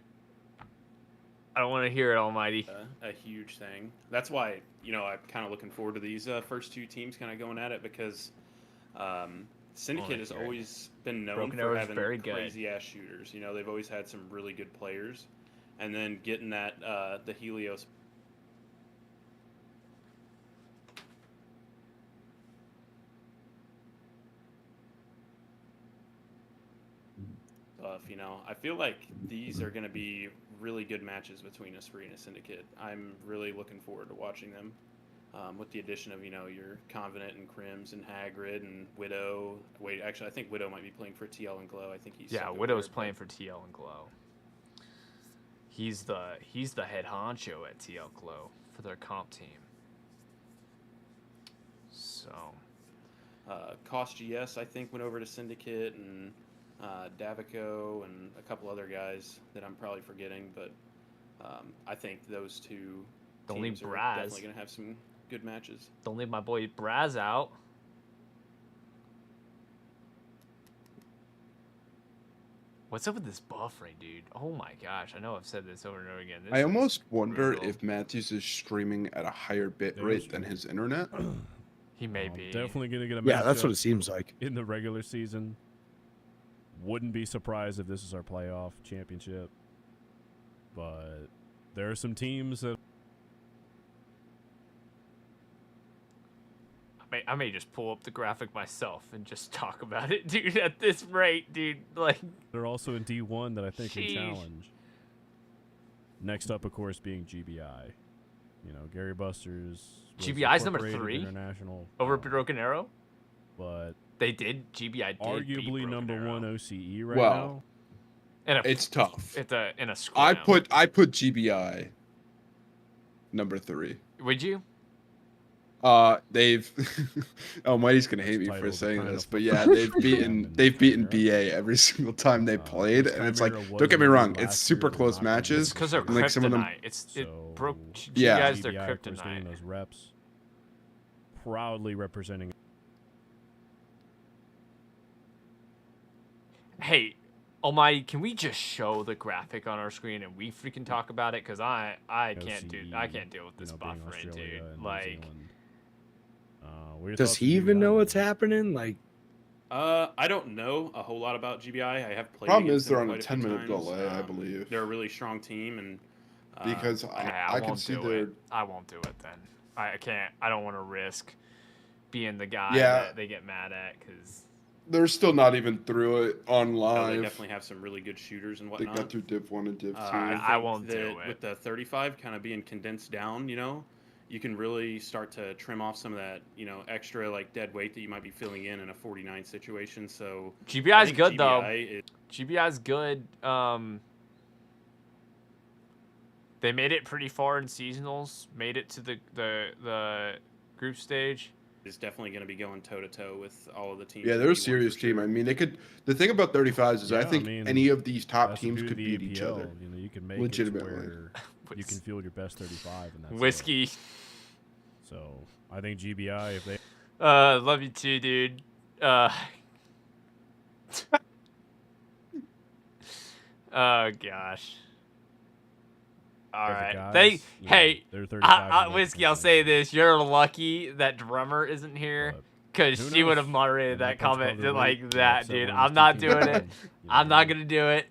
Speaker 5: Almighty.
Speaker 3: A huge thing. That's why, you know, I'm kind of looking forward to these first 2 teams kind of going at it because Syndicate has always been known for having crazy-ass shooters. You know, they've always had some really good players. And then getting that, the Helios... You know, I feel like these are going to be really good matches between Esprit and Syndicate. I'm really looking forward to watching them. With the addition of, you know, your Covenant and Crims and Hagrid and Widow. Wait, actually, I think Widow might be playing for TL and Glow. I think he's...
Speaker 5: Yeah, Widow's playing for TL and Glow. He's the head honcho at TL Glow for their comp team. So...
Speaker 3: Cost GS, I think, went over to Syndicate, and Davico and a couple other guys that I'm probably forgetting, but I think those 2 teams are definitely going to have some good matches.
Speaker 5: Don't leave my boy Braz out. What's up with this buffering, dude? Oh my gosh, I know I've said this over and over again.
Speaker 6: I almost wonder if Matthews is streaming at a higher bit rate than his internet.
Speaker 5: He may be.
Speaker 2: Definitely going to get a matchup.
Speaker 1: Yeah, that's what it seems like.
Speaker 2: In the regular season. Wouldn't be surprised if this is our playoff championship. But there are some teams that...
Speaker 5: I may just pull up the graphic myself and just talk about it, dude, at this rate, dude. Like,
Speaker 2: they're also in D1 that I think can challenge. Next up, of course, being GBI. You know, Gary Buster's...
Speaker 5: GBI's number 3 over Broken Arrow?
Speaker 2: But...
Speaker 5: They did. GBI did
Speaker 2: arguably number
Speaker 5: Arrow.
Speaker 2: 1 OCE right now.
Speaker 6: It's tough.
Speaker 5: In a scrum.
Speaker 6: I put GBI number 3.
Speaker 5: Would you?
Speaker 6: They've Almighty's gonna hate me for saying this, but yeah, they've beaten BA every single time they played, and it's like, don't get me wrong, it's super close matches.
Speaker 5: Because they're kryptonite.
Speaker 6: Like some of them,
Speaker 5: it broke.
Speaker 6: Yeah,
Speaker 5: GBI's their kryptonite.
Speaker 2: Those reps, proudly representing.
Speaker 5: Hey, Almighty, can we just show the graphic on our screen and we freaking talk about it? Because I can't deal with this buffering, dude. Like,
Speaker 1: does he even know what's happening? Like,
Speaker 3: I don't know a whole lot about GBI. I have played.
Speaker 6: Problem is they're on a 10-minute delay, I believe.
Speaker 3: They're a really strong team, and
Speaker 6: because I can see their...
Speaker 5: I won't do it then. I can't. I don't want to risk being the guy that they get mad at because.
Speaker 6: They're still not even through it on live.
Speaker 3: They definitely have some really good shooters and whatnot.
Speaker 6: They got through Div 1 and Div 2.
Speaker 5: I won't do it.
Speaker 3: With the 35 kind of being condensed down, you know, you can really start to trim off some of that, you know, extra like dead weight that you might be filling in a 49 situation. So
Speaker 5: GBI's good though. GBI's good. They made it pretty far in seasonals. Made it to the group stage.
Speaker 3: is definitely going to be going toe-to-toe with all of the teams.
Speaker 6: Yeah, they're a serious team.
Speaker 3: Sure.
Speaker 6: I mean, they could. The thing about 35s is I think any of these top teams could beat
Speaker 2: APL.
Speaker 6: each other.
Speaker 2: You know, you can make
Speaker 6: legitimately.
Speaker 2: it to where you can field your best 35, and that's
Speaker 5: whiskey.
Speaker 2: It. So I think GBI, if they
Speaker 5: love you too, dude. Oh gosh. All right.
Speaker 2: Guys,
Speaker 5: hey, whiskey. I'll say this: you're lucky that drummer isn't here, because she would have moderated that comment like that, dude. I'm not doing it. I'm not gonna do it.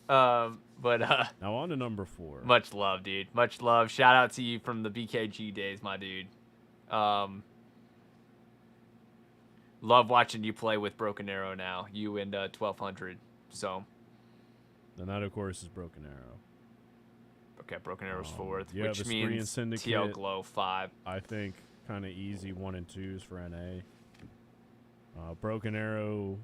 Speaker 5: But
Speaker 2: now on to number 4.
Speaker 5: Much love, dude. Much love. Shout out to you from the BKG days, my dude. Love watching you play with Broken Arrow now. You and 1200. So.
Speaker 2: And that, of course, is Broken Arrow.
Speaker 5: Okay, Broken Arrow's 4th,
Speaker 2: yeah,
Speaker 5: which means TL Glow 5.
Speaker 2: I think kind of easy 1 and 2s for NA. Broken Arrow.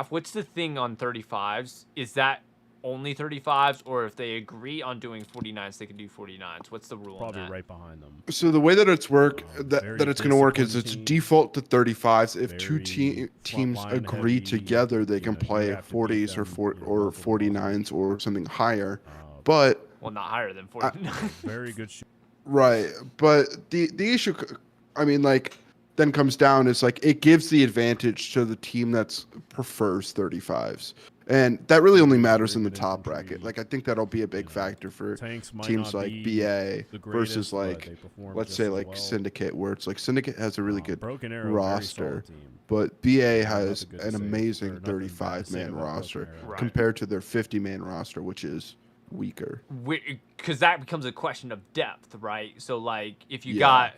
Speaker 5: What's the thing on 35s? Is that only 35s, or if they agree on doing 49s, they can do 49s? What's the rule
Speaker 2: Probably
Speaker 5: on that?
Speaker 2: right behind them.
Speaker 6: So the way that it's that it's going to work is it's default to 35s. If two teams agree together, they can play 40s or 49s or something higher. But
Speaker 5: well, not higher than 49.
Speaker 2: Very good shoot.
Speaker 6: Right, but the issue, I mean, like, then comes down is like it gives the advantage to the team that prefers 35s. And that really only matters in the top bracket. Like, I think that'll be a big factor for teams like BA versus, like, let's say, like, Syndicate, where it's like Syndicate has a really good roster, but BA has an amazing 35-man roster compared to their 50-man roster, which is weaker.
Speaker 5: Because that becomes a question of depth, right? So, like, if you got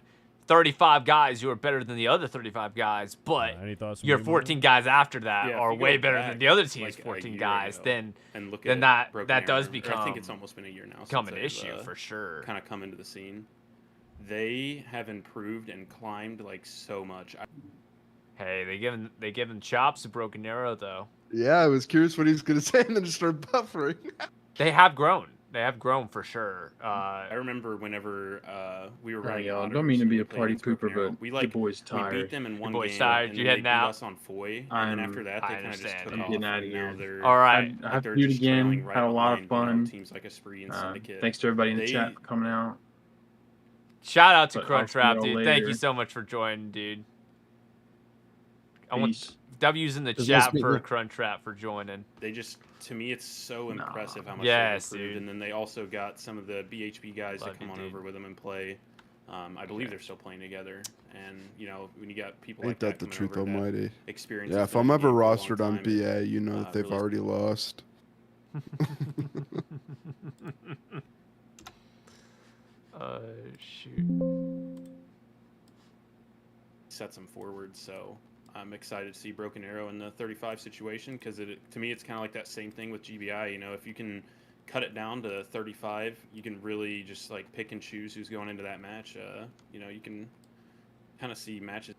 Speaker 5: 35 guys who are better than the other 35 guys, but your 14 guys after that are way better than the other team's 14 guys, then that does become,
Speaker 3: I think it's almost been a year now,
Speaker 5: become an issue for sure.
Speaker 3: Kind of come into the scene. They have improved and climbed like so much.
Speaker 5: Hey, they given chops to Broken Arrow though.
Speaker 6: Yeah, I was curious what he was gonna say, and then just started buffering.
Speaker 5: They have grown. They have grown for sure.
Speaker 3: I remember whenever we were running.
Speaker 4: I don't mean to be a party pooper, but the boy's tired.
Speaker 3: We beat them in one game.
Speaker 5: Tired.
Speaker 3: And
Speaker 5: you
Speaker 3: they
Speaker 5: heading
Speaker 3: beat
Speaker 5: out?
Speaker 3: us on Foy, and then after that, they kind of just took off.
Speaker 4: Getting out of here.
Speaker 5: All right.
Speaker 4: I have to do it again. Had a lot of fun.
Speaker 3: Teams like Esprit and Syndicate.
Speaker 4: Thanks to everybody in the chat for coming out.
Speaker 5: Shout out to Crunchwrap, dude. Thank you so much for joining, dude. I want W's in the chat for Crunchwrap for joining.
Speaker 3: They just, to me, it's so impressive how much they've improved. And then they also got some of the BHB guys to come on over with them and play. I believe they're still playing together. And, you know, when you got people like that.
Speaker 6: Ain't that the truth almighty?
Speaker 3: Experience.
Speaker 6: Yeah, if I'm ever rostered on BA, you know that they've already lost.
Speaker 5: Shoot.
Speaker 3: Sets them forward, so I'm excited to see Broken Arrow in the 35 situation, because to me it's kind of like that same thing with GBI. You know, if you can cut it down to 35, you can really just like pick and choose who's going into that match. You know, you can kind of see matches.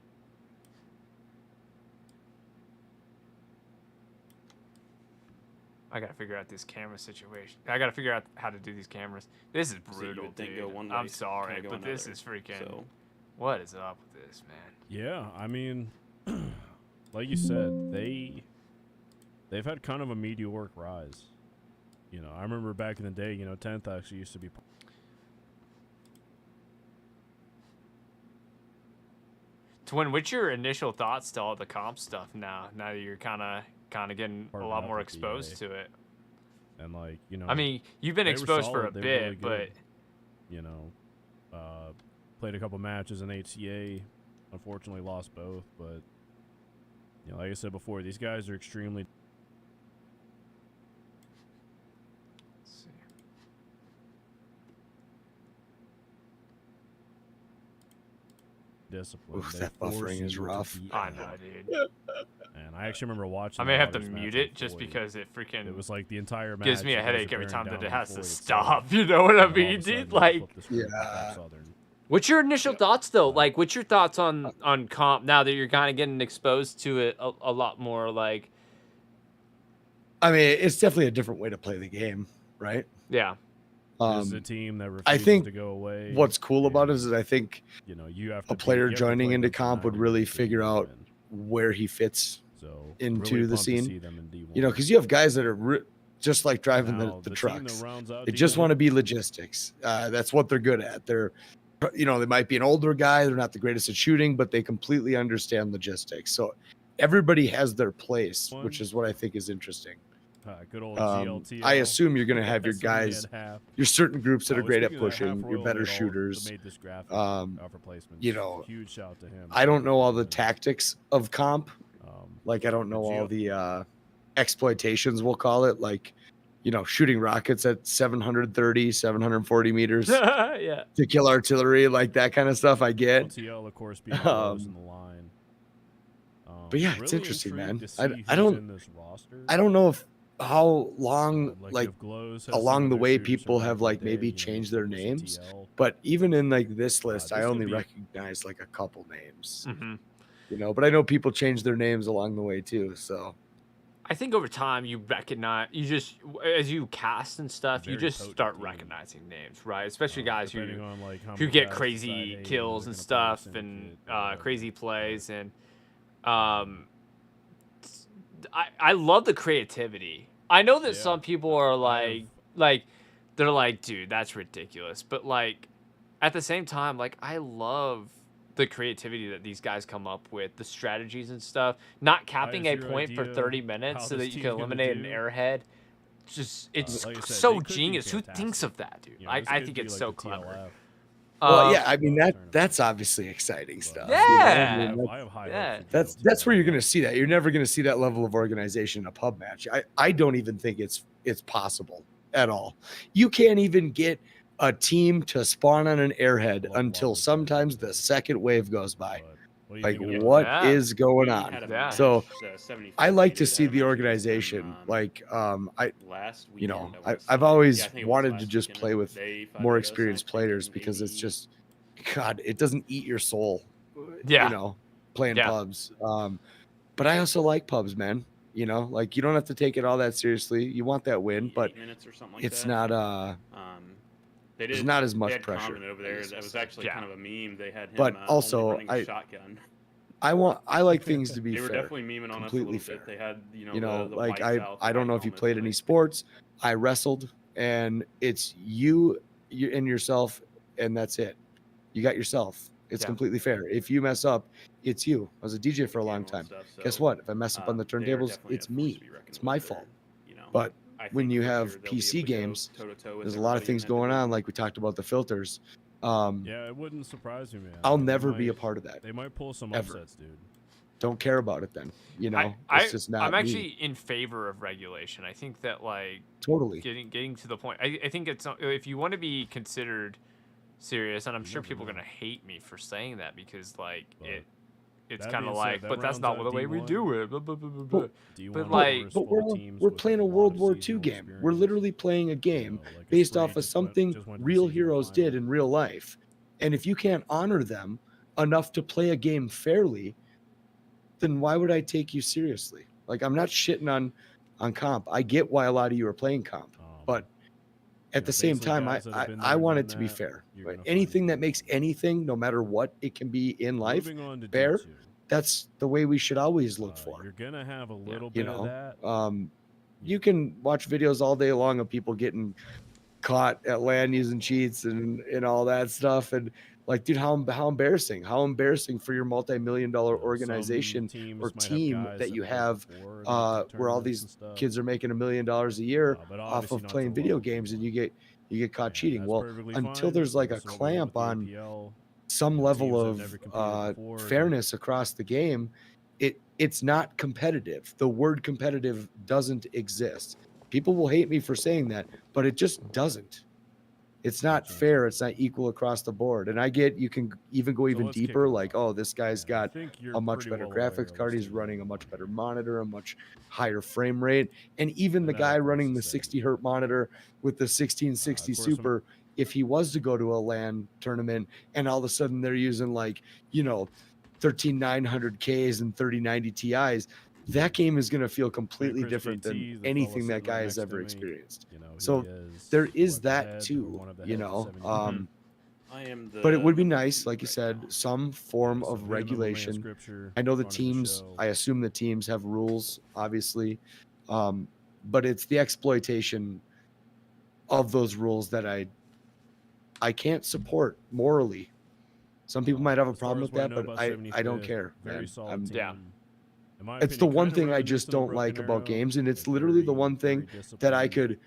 Speaker 5: I gotta figure out this camera situation. I gotta figure out how to do these cameras. This is brutal, dude. I'm sorry, but this is freaking. So. What is up with this, man?
Speaker 2: Yeah, I mean, like you said, they've had kind of a meteoric rise. You know, I remember back in the day, you know, 10th actually used to be.
Speaker 5: Twin, what's your initial thoughts to all the comp stuff now? Now that you're kind of getting a lot more exposed to it.
Speaker 2: And like, you know,
Speaker 5: I mean, you've been exposed for a bit, really but
Speaker 2: you know, played a couple matches in HCA, unfortunately lost both, but you know, like I said before, these guys are extremely disciplined.
Speaker 1: Oof, that buffering is rough.
Speaker 5: I know, dude.
Speaker 2: And I actually remember watching.
Speaker 5: I may have to mute it just because it freaking.
Speaker 2: It was like the entire match.
Speaker 5: Gives me a headache every time that it has to stop. You know what I mean, dude? Like.
Speaker 1: Yeah.
Speaker 5: What's your initial thoughts though? Like, what's your thoughts on comp now that you're kind of getting exposed to it a lot more? Like.
Speaker 1: I mean, it's definitely a different way to play the game, right?
Speaker 5: Yeah.
Speaker 2: This is a team that
Speaker 1: I
Speaker 2: refuses
Speaker 1: think
Speaker 2: to go away.
Speaker 1: what's cool about it is I think
Speaker 2: you have to
Speaker 1: a player joining into comp would really
Speaker 2: minutes to
Speaker 1: figure out
Speaker 2: win.
Speaker 1: where he fits
Speaker 2: So
Speaker 1: into
Speaker 2: really
Speaker 1: the
Speaker 2: pumped to
Speaker 1: scene.
Speaker 2: see them in D1.
Speaker 1: You know, because you have guys that are just like driving
Speaker 2: Now,
Speaker 1: the
Speaker 2: team that
Speaker 1: trucks.
Speaker 2: rounds out
Speaker 1: They just
Speaker 2: D1
Speaker 1: want to be logistics. That's what they're good at. They're, you know, they might be an older guy. They're not the greatest at shooting, but they completely understand logistics. So everybody has their place, which is what I think is interesting.
Speaker 2: Good old GLTL.
Speaker 1: I assume you're going to have your
Speaker 2: That's only
Speaker 1: guys,
Speaker 2: at half.
Speaker 1: your certain groups that are great at
Speaker 2: Speaking of that,
Speaker 1: pushing,
Speaker 2: Half
Speaker 1: your
Speaker 2: Royal
Speaker 1: better
Speaker 2: made
Speaker 1: shooters.
Speaker 2: made this graphic, for placements.
Speaker 1: You know,
Speaker 2: huge shout to him.
Speaker 1: I don't know all the tactics of comp. Like I don't know all the exploitations, we'll call it. Like, you know, shooting rockets at 730, 740 meters
Speaker 5: yeah.
Speaker 1: to kill artillery, like that kind of stuff. I get.
Speaker 2: GLTL, of course, being close in the line.
Speaker 1: But yeah,
Speaker 2: really
Speaker 1: it's interesting, man.
Speaker 2: I
Speaker 1: don't know if how long
Speaker 2: like
Speaker 1: along the way people have like maybe changed their names, but even in like this list, I only recognize like a couple names. You know, but I know people change their names along the way too. So
Speaker 5: I think over time you recognize, you just, as you cast and stuff, you just start recognizing names, right? Especially guys who get crazy kills and stuff and crazy plays. And I love the creativity. I know that some people are like they're like, dude, that's ridiculous. But like at the same time, like I love the creativity that these guys come up with, the strategies and stuff. Not capping a point for 30 minutes so that you can eliminate an airhead. Just it's
Speaker 2: like I said,
Speaker 5: so genius. Who thinks of that, dude?
Speaker 2: You know,
Speaker 5: I think it's so clever.
Speaker 1: well, yeah, I mean that's obviously exciting stuff.
Speaker 5: Yeah,
Speaker 1: you know? I mean, that's where you're going to see that. You're never going to see that level of organization in a pub match. I don't even think it's possible at all. You can't even get a team to spawn on an airhead until sometimes the second wave goes by. Like, what is going on? So I like to see the organization. Like, I've always wanted to just play with more experienced players because it's just, God, it doesn't eat your soul.
Speaker 5: Yeah.
Speaker 1: You know, playing pubs. But I also like pubs, man. You know, like you don't have to take it all that seriously. You want that win, but it's not there's not as much pressure
Speaker 3: over there. That was actually kind of a meme. They had him,
Speaker 1: but also
Speaker 3: shotgun.
Speaker 1: I like things to be
Speaker 3: they were
Speaker 1: fair.
Speaker 3: Definitely memeing on
Speaker 1: completely
Speaker 3: us a little
Speaker 1: fair.
Speaker 3: Bit. They had,
Speaker 1: you know,
Speaker 3: the
Speaker 1: like
Speaker 3: South
Speaker 1: I don't know if you played any sports. I wrestled, and it's you and yourself, and that's it. You got yourself. It's completely fair. If you mess up, it's you. I was a DJ for a long time. Guess what? If I mess up on the turntables, it's me. It's my fault. But when you have PC games, there's a lot of things going on. Like we talked about the filters.
Speaker 2: Yeah, it wouldn't surprise me, man.
Speaker 1: I'll never be a part of that.
Speaker 2: They might pull some upsets, dude.
Speaker 1: Don't care about it then. You know, it's just not.
Speaker 5: I'm actually in favor of regulation. I think that like
Speaker 1: totally
Speaker 5: getting to the point. I think it's, if you want to be considered serious, and I'm sure people are gonna hate me for saying that because like it's kind of like, but that's not the way we do it. Blah, blah, blah, blah. But like,
Speaker 1: we're playing a World War II game. We're literally playing a game based off of something real heroes did in real life. And if you can't honor them enough to play a game fairly, then why would I take you seriously? Like, I'm not shitting on comp. I get why a lot of you are playing comp, but at the same time, I want it to be fair. Right? Anything that makes anything, no matter what it can be in life, fair. That's the way we should always look for.
Speaker 2: You're gonna have a little bit of that.
Speaker 1: You can watch videos all day long of people getting caught at LAN using cheats and all that stuff. And like, dude, how embarrassing! How embarrassing for your multi-million-dollar organization or team that you have, where all these kids are making $1 million a year off of playing video games, and you get caught cheating. Well, until there's like a clamp on some level of fairness across the game, it's not competitive. The word competitive doesn't exist. People will hate me for saying that, but it just doesn't. It's not fair. It's not equal across the board. And I get you can even go even deeper, like, oh, this guy's got a much better graphics card. He's running a much better monitor, a much higher frame rate. And even the guy running the 60 hertz monitor with the 1660 Super, if he was to go to a LAN tournament and all of a sudden they're using like, 13900Ks and 3090 Ti's, that game is going to feel completely different than anything that guy has ever experienced. So there is that too, but it would be nice, like you said, some form of regulation. I know the teams, I assume the teams have rules, obviously, but it's the exploitation of those rules that I can't support morally. Some people might have a problem with that, but I don't care. It's the one thing I just don't like about games, and it's literally the one thing that I could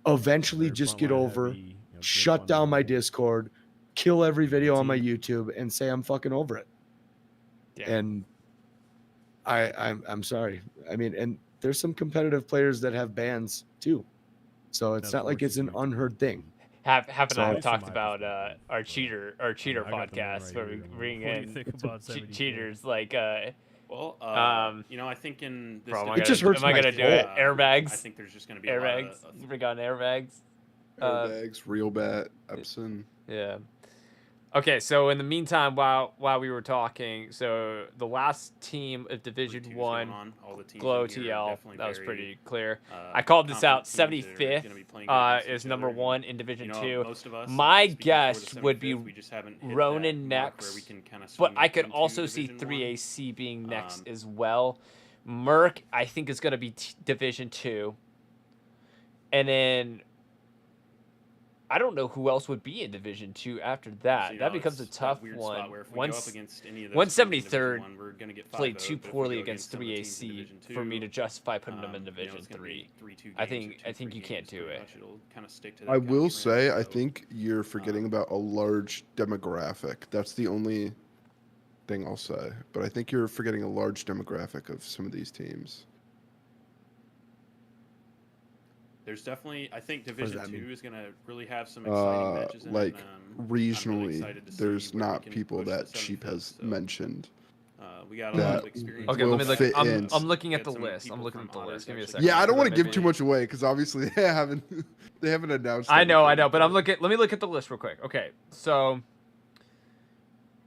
Speaker 1: eventually just get over, shut down my Discord, kill every video on my YouTube, and say I'm fucking over it. And I'm sorry. I mean, and there's some competitive players that have bans too, so it's not like it's an unheard thing.
Speaker 5: Hap and I have talked about our cheater podcast where we bring in cheaters like
Speaker 3: well, I think in this
Speaker 1: it just hurts.
Speaker 5: Am I gonna do it? Airbags.
Speaker 3: I think there's just gonna be
Speaker 5: airbags. Bring on airbags.
Speaker 6: Airbags, real bat, Epson.
Speaker 5: Yeah. Okay, so in the meantime, while we were talking, so the last team of Division 1, Glow TL, that was pretty clear. I called this out. 75th is number 1 in Division 2. My guess would be Ronin next, but I could also see 3AC being next as well. Merc, I think, is going to be Division 2. And then I don't know who else would be in Division 2 after that. That becomes a tough one. 173rd played too poorly against 3AC for me to justify putting them in Division 3. I think you can't do it.
Speaker 6: I will say, I think you're forgetting about a large demographic. That's the only thing I'll say. But I think you're forgetting a large demographic of some of these teams.
Speaker 3: There's definitely, I think Division 2 is going to really have some exciting matches.
Speaker 6: Like, regionally, really there's not people that Sheep has mentioned.
Speaker 3: We got a lot of experience.
Speaker 5: Okay, let me look. I'm looking at the list. I'm looking at the list. Give me a second.
Speaker 6: Yeah, I don't want to give too much away because obviously they haven't announced.
Speaker 5: I know, but let me look at the list real quick. Okay, so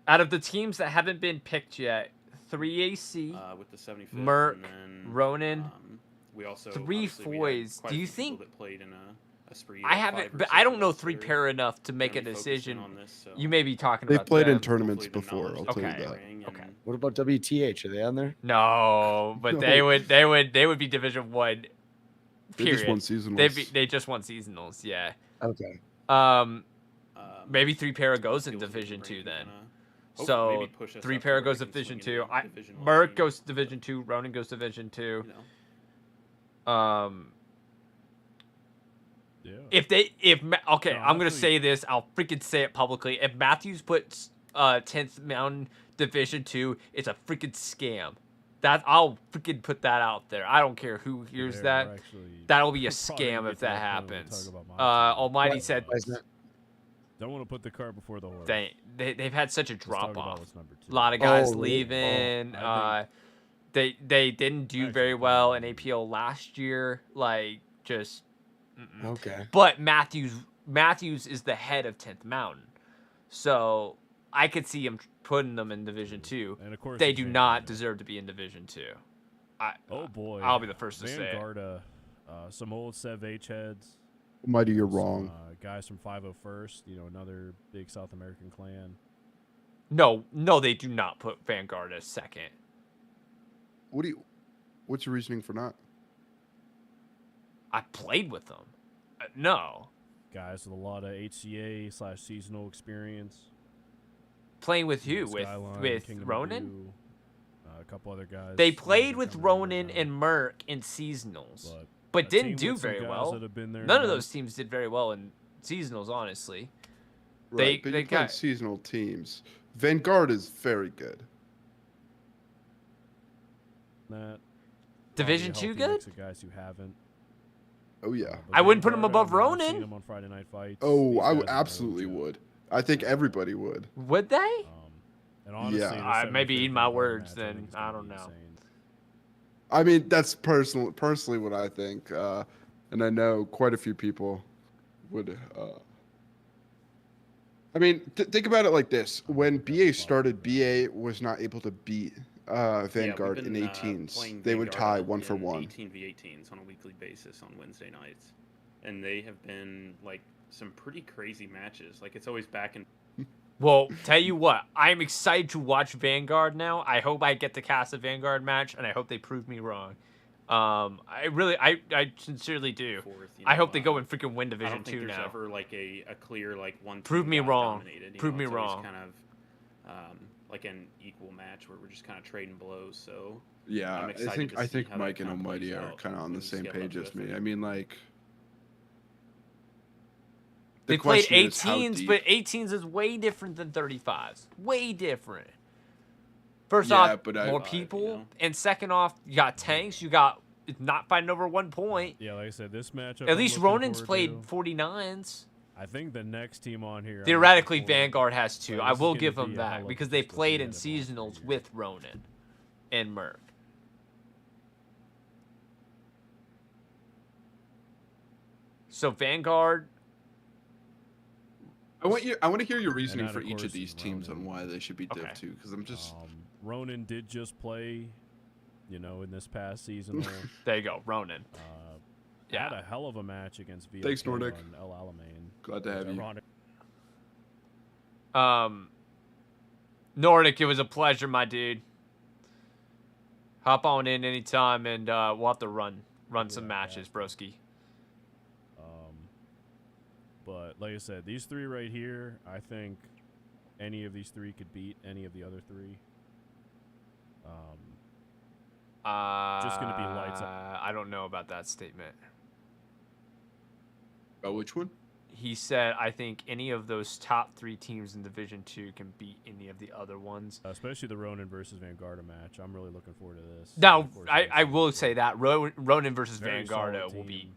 Speaker 5: out of the teams that haven't been picked yet, 3AC,
Speaker 3: with the 75th,
Speaker 5: Merc,
Speaker 3: and then,
Speaker 5: Ronin.
Speaker 3: We also
Speaker 5: 3 Foys. Do you think
Speaker 3: that played in a spree
Speaker 5: I haven't, but I don't know 3 pair enough to make a decision. You may be talking about.
Speaker 6: They've played in tournaments before. I'll tell you that.
Speaker 5: Okay.
Speaker 1: What about WTH? Are they on there?
Speaker 5: No, but they would be Division 1. Period.
Speaker 6: They just won seasonals.
Speaker 5: They just won seasonals. Yeah.
Speaker 1: Okay.
Speaker 5: Maybe 3 pair goes in Division 2 then. So 3 pair goes to Division 2. Merc goes to Division 2. Ronin goes to Division 2.
Speaker 2: Yeah.
Speaker 5: I'm gonna say this. I'll freaking say it publicly. If Matthews puts 10th Mountain Division 2, it's a freaking scam. I'll freaking put that out there. I don't care who hears that. That'll be a scam if that happens. Almighty said.
Speaker 2: Don't want to put the cart before the horse.
Speaker 5: They've had such a drop off. A lot of guys leaving. They didn't do very well in APL last year. Like, just
Speaker 1: okay.
Speaker 5: But Matthews is the head of 10th Mountain, so I could see him putting them in Division 2. And of course, they do not deserve to be in Division 2.
Speaker 2: Oh boy,
Speaker 5: I'll be the first to say
Speaker 2: it. Some old Sev H heads.
Speaker 6: Mighty, you're wrong.
Speaker 2: Guys from 501st, another big South American clan.
Speaker 5: No, they do not put Vanguard as second.
Speaker 6: What's your reasoning for not?
Speaker 5: I played with them. No.
Speaker 2: Guys with a lot of HCA/seasonal experience.
Speaker 5: Playing with who? With Ronin?
Speaker 2: A couple other guys.
Speaker 5: They played with Ronin and Merc in seasonals, but didn't do very well. None of those teams did very well in seasonals, honestly.
Speaker 6: Right, but you played seasonal teams. Vanguard is very good.
Speaker 5: Division 2 good?
Speaker 2: Guys who haven't.
Speaker 6: Oh yeah.
Speaker 5: I wouldn't put him above Ronin.
Speaker 2: Them on Friday Night Fights.
Speaker 6: Oh, I absolutely would. I think everybody would.
Speaker 5: Would they?
Speaker 2: And honestly,
Speaker 5: yeah. Maybe eat my words then. I don't know.
Speaker 6: I mean, that's personally what I think, and I know quite a few people would. I mean, think about it like this: when BA started, BA was not able to beat Vanguard in 18s. They would tie 1-for-1.
Speaker 3: 18v18s on a weekly basis on Wednesday nights, and they have been like some pretty crazy matches. Like it's always back and.
Speaker 5: Well, tell you what, I'm excited to watch Vanguard now. I hope I get to cast a Vanguard match, and I hope they prove me wrong. I sincerely do. I hope they go and freaking win Division 2 now.
Speaker 3: There's ever like a clear like one.
Speaker 5: Prove me wrong.
Speaker 3: Prove
Speaker 5: me wrong.
Speaker 3: Kind of like an equal match where we're just kind of trading blows. So
Speaker 6: yeah, I think Mike and Almighty are kind of on the same page as me. I mean, like.
Speaker 5: They played 18s, but 18s is way different than 35s. Way different. First off, more people. And second off, you got tanks. You got not fighting over 1 point.
Speaker 2: Yeah, like I said, this matchup.
Speaker 5: At least Ronin's played 49s.
Speaker 2: I think the next team on here.
Speaker 5: Theoretically, Vanguard has two. I will give them that because they played in seasonals with Ronin and Merc. So Vanguard.
Speaker 6: I want to hear your reasoning for each of these teams on why they should be Div 2, because I'm just.
Speaker 2: Ronin did just play, in this past season.
Speaker 5: There you go, Ronin.
Speaker 2: Had a hell of a match against VLK.
Speaker 6: Thanks, Nordic.
Speaker 2: On El Alamein.
Speaker 6: Glad to have you.
Speaker 5: Nordic, it was a pleasure, my dude. Hop on in anytime, and we'll have to run some matches, broski.
Speaker 2: But like I said, these three right here, I think any of these three could beat any of the other three. Just going to be lights up.
Speaker 5: I don't know about that statement.
Speaker 6: About which one?
Speaker 5: He said, I think any of those top 3 teams in Division 2 can beat any of the other ones.
Speaker 2: Especially the Ronin versus Vanguard match. I'm really looking forward to this.
Speaker 5: Now, I will say that. Ronin versus Vanguard will be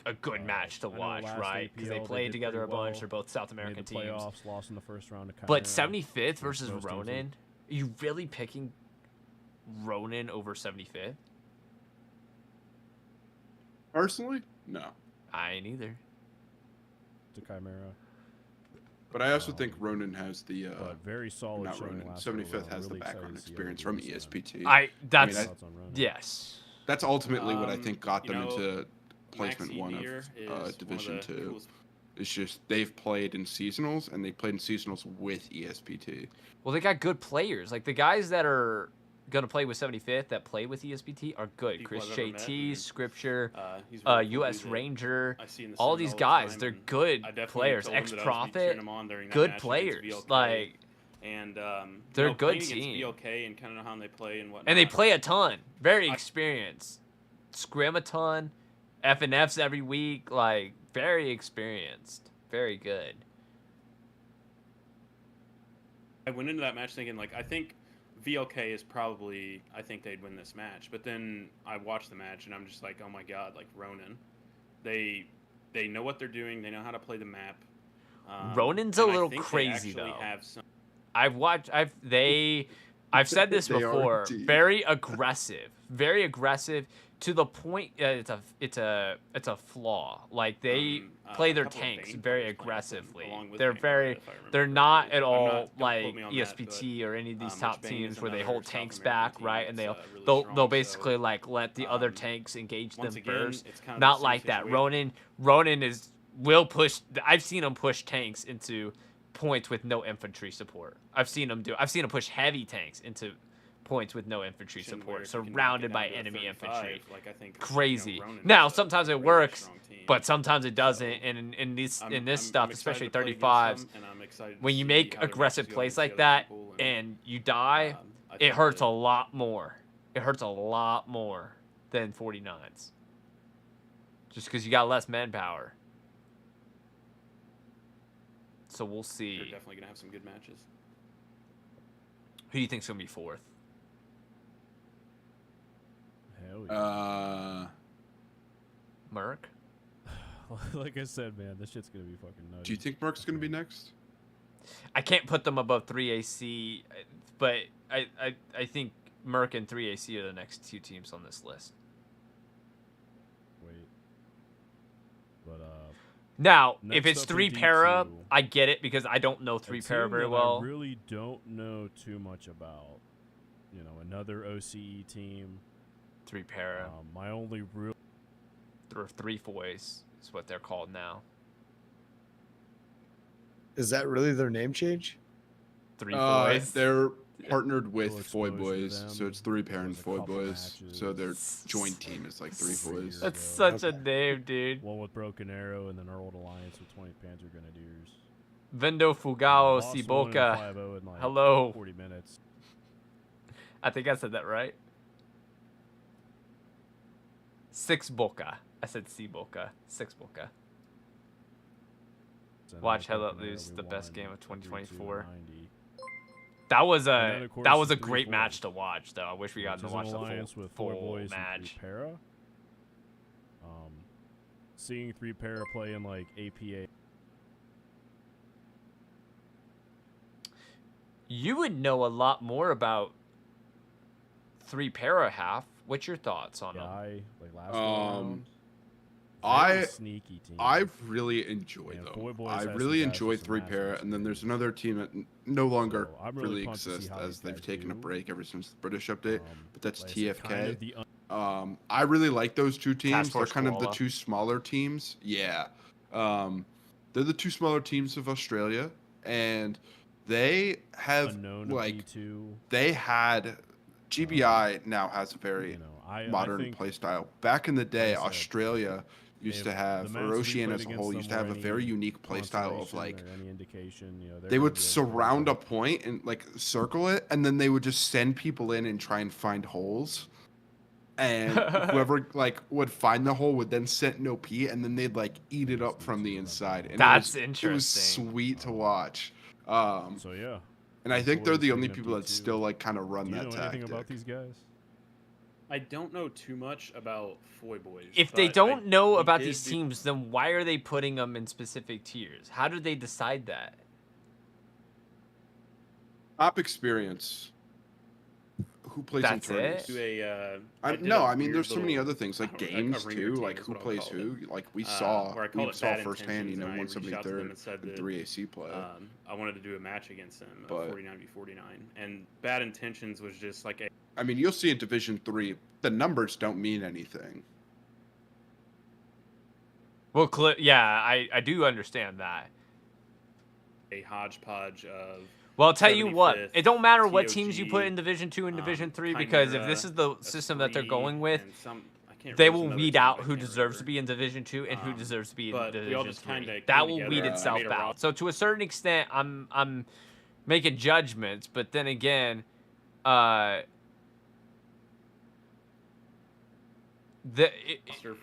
Speaker 5: a good match to watch, right? Because they played together a bunch. They're both South American teams.
Speaker 2: Playoffs, lost in the first round.
Speaker 5: But 75th versus Ronin? Are you really picking Ronin over 75th?
Speaker 6: Personally, no.
Speaker 5: I ain't either.
Speaker 2: To Chimera.
Speaker 6: But I also think Ronin has the
Speaker 2: very solid.
Speaker 6: Not Ronin. 75th has the background experience from ESPT.
Speaker 5: Yes.
Speaker 6: That's ultimately what I think got them into placement 1 of Division 2. It's just they've played in seasonals, and they played in seasonals with ESPT.
Speaker 5: Well, they got good players. Like the guys that are gonna play with 75th that play with ESPT are good.
Speaker 3: People
Speaker 5: Chris JT, Scripture,
Speaker 3: really
Speaker 5: US Ranger, all these guys, they're good players. X Prophet, good players. Like,
Speaker 3: and
Speaker 5: they're a good team.
Speaker 3: VLK and kind of know how they play and whatnot.
Speaker 5: And they play a ton. Very experienced. Scrim a ton. FNFs every week. Like, very experienced. Very good.
Speaker 3: I went into that match thinking, like, I think VLK is probably, I think they'd win this match. But then I watched the match, and I'm just like, oh my god, like, Ronin. They know what they're doing. They know how to play the map.
Speaker 5: Ronin's a little crazy, though. I've said this before. Very aggressive. Very aggressive to the point it's a flaw. Like they play their tanks very aggressively. They're not at all like ESPT or any of these top teams where they hold tanks back, right? And they'll basically like let the other tanks engage them first. Not like that. Ronin will push. I've seen him push tanks into points with no infantry support. I've seen him push heavy tanks into points with no infantry support, surrounded by enemy infantry. Crazy. Now, sometimes it works, but sometimes it doesn't. And in this stuff, especially 35s, when you make aggressive plays like that and you die, it hurts a lot more. It hurts a lot more than 49s. Just because you got less manpower. So we'll see.
Speaker 3: They're definitely going to have some good matches.
Speaker 5: Who do you think's going to be 4th?
Speaker 2: Hell yeah.
Speaker 5: Merc?
Speaker 2: Like I said, man, this shit's going to be fucking nuts.
Speaker 6: Do you think Merc's going to be next?
Speaker 5: I can't put them above 3AC, but I think Merc and 3AC are the next 2 teams on this list.
Speaker 2: Wait. But,
Speaker 5: now, if it's 3 para, I get it because I don't know 3 para very well.
Speaker 2: I really don't know too much about. you know, another OCE team.
Speaker 5: 3 para.
Speaker 2: My only real.
Speaker 5: There are 3 foys is what they're called now.
Speaker 1: Is that really their name change?
Speaker 5: 3 foys.
Speaker 6: They're partnered with Foy Boys, so it's 3 para and Foy Boys.
Speaker 2: Matches.
Speaker 6: So their joint team is like 3 Foys.
Speaker 5: That's such a name, dude.
Speaker 2: One with Broken Arrow and then our old alliance with 20 Panzer Grenadiers.
Speaker 5: Vendo Fugao Siboka.
Speaker 2: Like
Speaker 5: Hello.
Speaker 2: 40 minutes.
Speaker 5: I think I said that right. 6 Boca. I said Siboka. 6 Boca. Watch Hello lose the best game of 2024. That was a great match to watch, though. I wish we got to watch the full match.
Speaker 2: Seeing 3 para play in like APL.
Speaker 5: You would know a lot more about 3 para half. What's your thoughts on them?
Speaker 2: Like last round. Sneaky team.
Speaker 6: I really enjoy them. I really enjoy 3 para, and then there's another team that no longer really exists as they've taken a break ever since the British update, but that's TFK. I really like those 2 teams. They're kind of the 2 smaller teams. Yeah. They're the 2 smaller teams of Australia, and they have like they had GBI now has a very modern play style. Back in the day, Australia used to have, or Oceania as a whole, used to have a very unique play style of like, they would surround a point and like circle it, and then they would just send people in and try and find holes. And whoever like would find the hole would then set an OP, and then they'd like eat it up from the inside. And
Speaker 5: that's
Speaker 6: interesting. It was sweet to watch.
Speaker 2: So yeah.
Speaker 6: And I think they're the only people that still like kind of run that tactic. Do you know anything
Speaker 2: about these guys?
Speaker 3: I don't know too much about Foy Boys.
Speaker 5: If they don't know about these teams, then why are they putting them in specific tiers? How did they decide that?
Speaker 6: Top experience. Who plays in tournaments? I mean, there's so many other things like games too. Like who plays who? Like we saw firsthand. You know, 173rd and 3AC play.
Speaker 3: I wanted to do a match against them, 49v49, and Bad Intentions was just like a.
Speaker 6: I mean, you'll see in Division 3, the numbers don't mean anything.
Speaker 5: Well, yeah, I do understand that.
Speaker 3: A hodgepodge of.
Speaker 5: Well, I'll tell you what, it don't matter what teams you put in Division 2 and Division 3, because if this is the system that they're going with, they will weed out who deserves to be in Division 2 and who deserves to be in Division 3. That will weed itself out. So to a certain extent, I'm making judgments, but then again,
Speaker 3: for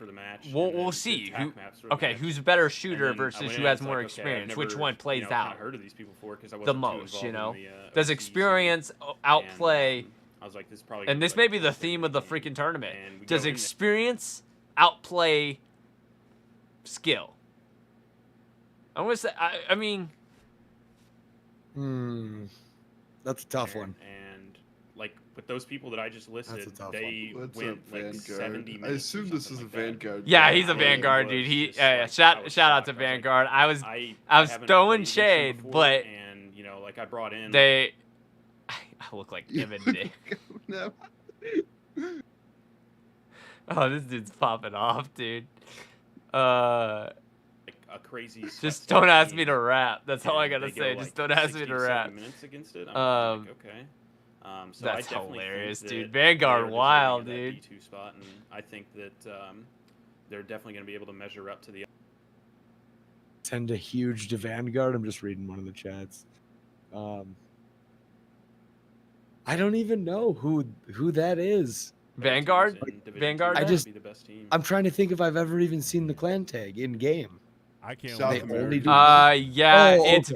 Speaker 3: the match.
Speaker 5: We'll see. Who's a better shooter versus who has more experience? Which one plays out the most? You know, does experience outplay?
Speaker 3: I was like, this probably.
Speaker 5: And this may be the theme of the freaking tournament. Does experience outplay skill? I'm gonna say. I mean.
Speaker 1: That's a tough one.
Speaker 3: And like with those people that I just listed, they went like 70 minutes.
Speaker 6: I assume this is a Vanguard.
Speaker 5: Yeah, he's a Vanguard dude. He shout out to Vanguard. I was throwing shade, but
Speaker 3: and you know, like I brought in
Speaker 5: I look like Evan Dick. Oh, this dude's popping off, dude.
Speaker 3: A crazy.
Speaker 5: Just don't ask me to rap. That's all I gotta say. Just don't ask me to rap.
Speaker 3: Minutes against it. I'm like, okay. So
Speaker 5: that's hilarious, dude. Vanguard wild, dude.
Speaker 3: D2 spot, and I think that they're definitely going to be able to measure up to the.
Speaker 1: Tend a huge to Vanguard. I'm just reading one of the chats. I don't even know who that is.
Speaker 5: Vanguard. Vanguard.
Speaker 1: I'm trying to think if I've ever even seen the clan tag in game.
Speaker 2: I can't.
Speaker 1: They only do.
Speaker 5: It's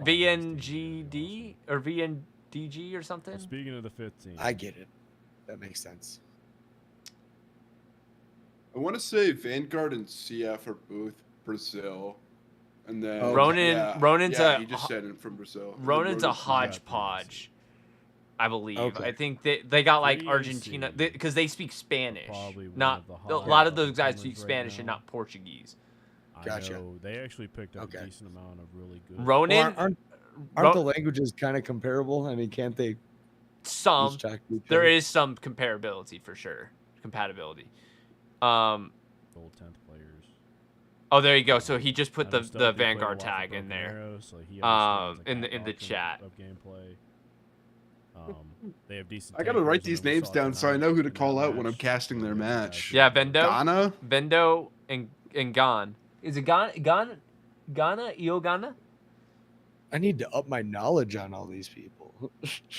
Speaker 5: VNGD or VNDG or something.
Speaker 2: Speaking of the 15,
Speaker 1: I get it. That makes sense.
Speaker 6: I want to say Vanguard and CF are both Brazil, and then
Speaker 5: Ronan's
Speaker 6: he just said it from Brazil.
Speaker 5: Ronan's a hodgepodge, I believe. Okay. I think they got like Argentina because they speak Spanish. Not a lot of those guys speak Spanish and not Portuguese.
Speaker 1: Gotcha.
Speaker 2: They actually picked up a decent amount of really good.
Speaker 5: Ronan,
Speaker 1: aren't the languages kind of comparable? I mean, can't they
Speaker 5: some. There is some comparability for sure. Compatibility.
Speaker 2: Old 10th players.
Speaker 5: Oh, there you go. So he just put the Vanguard tag in there.
Speaker 2: Arrow, so he
Speaker 5: in the chat.
Speaker 2: Of gameplay. They have decent.
Speaker 8: I gotta write these names down so I know who to call out when I'm casting their match.
Speaker 5: Yeah, Vendo.
Speaker 8: Ghana.
Speaker 5: Vendo and Gon. Is it Ghana? Io Ghana?
Speaker 1: I need to up my knowledge on all these people.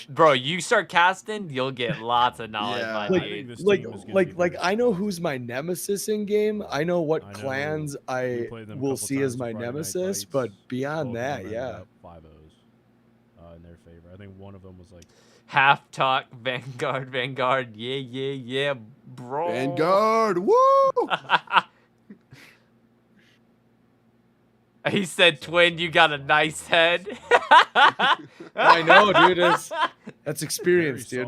Speaker 5: Bro, you start casting, you'll get lots of knowledge, my dude.
Speaker 1: Like I know who's my nemesis in game. I know what clans I will see as my nemesis, but beyond that, yeah.
Speaker 2: 5-0s in their favor. I think one of them was like
Speaker 5: half talk Vanguard. Yeah, bro.
Speaker 8: Vanguard, woo!
Speaker 5: He said, "Twin, you got a nice head."
Speaker 1: I know, dude. That's experience, dude.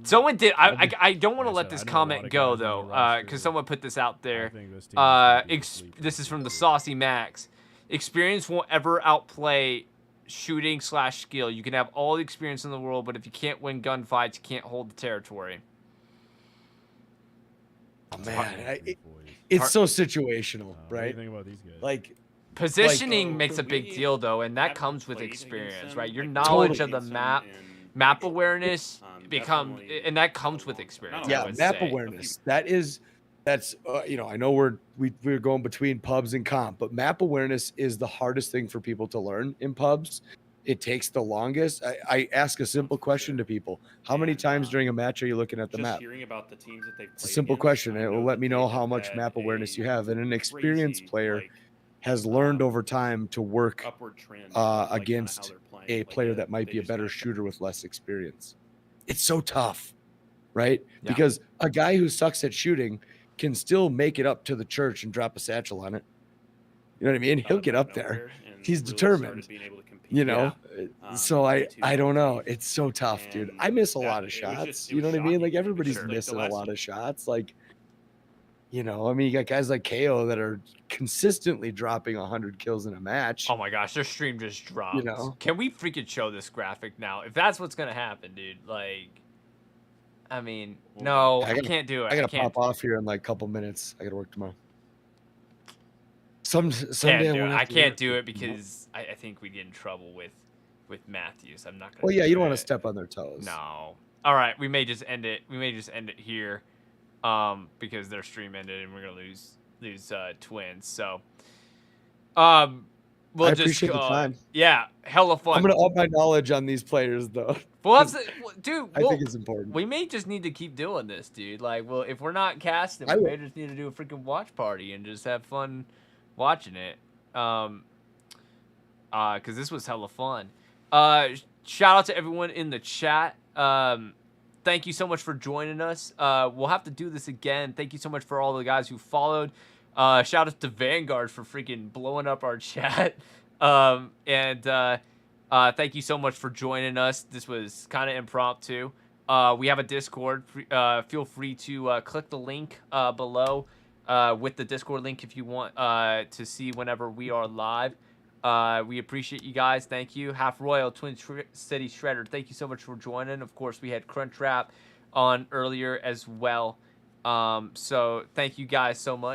Speaker 5: Someone did. I don't want to let this comment go though, because someone put this out there. This is from the Saucy Max. Experience won't ever outplay shooting/skill. You can have all the experience in the world, but if you can't win gunfights, you can't hold the territory.
Speaker 1: Oh, man, it's so situational, right?
Speaker 2: What do you think about these guys?
Speaker 1: Like.
Speaker 5: Positioning makes a big deal, though, and that comes with experience, right? Your knowledge of the map awareness and that comes with experience.
Speaker 1: Yeah, map awareness. That's you know, I know we're going between pubs and comp, but map awareness is the hardest thing for people to learn in pubs. It takes the longest. I ask a simple question to people: how many times during a match are you looking at the map?
Speaker 3: Hearing about the teams that they've played,
Speaker 1: it's a simple question, and it will let me know how much map awareness you have. And an experienced player has learned over time to work against a player that might be a better shooter with less experience. It's so tough, right? Yeah. Because a guy who sucks at shooting can still make it up to the church and drop a satchel on it. You know what I mean? He'll get up there. He's determined, you know? So I don't know. It's so tough, dude. I miss a lot of shots. You know what I mean? Like everybody's missing a lot of shots. Like, you know, I mean, you got guys like KO that are consistently dropping 100 kills in a match.
Speaker 5: Oh my gosh, their stream just dropped.
Speaker 1: You know?
Speaker 5: Can we freaking show this graphic now? If that's what's gonna happen, dude. Like, I mean, no, I can't do it.
Speaker 1: I gotta pop off here in like a couple minutes. I gotta work tomorrow. Someday
Speaker 5: I can't do it because I think we get in trouble with Matthews. I'm not gonna.
Speaker 1: Well, yeah, you don't want to step on their toes.
Speaker 5: No. All right, we may just end it. We may just end it here. Because their stream ended and we're gonna lose twins. So, we'll just
Speaker 1: appreciate the time.
Speaker 5: Yeah, hella fun.
Speaker 1: I'm gonna up my knowledge on these players though.
Speaker 5: Well, dude,
Speaker 1: I think it's important.
Speaker 5: We may just need to keep doing this, dude. Like, well, if we're not casting, we may just need to do a freaking watch party and just have fun watching it. Because this was hella fun. Shout out to everyone in the chat. Thank you so much for joining us. We'll have to do this again. Thank you so much for all the guys who followed. Shout out to Vanguard for freaking blowing up our chat. Thank you so much for joining us. This was kind of impromptu. We have a Discord. Feel free to click the link below with the Discord link if you want to see whenever we are live. We appreciate you guys. Thank you. Half Royal, Twin City Shredder. Thank you so much for joining. Of course, we had Crunchwrap on earlier as well. So thank you guys so much.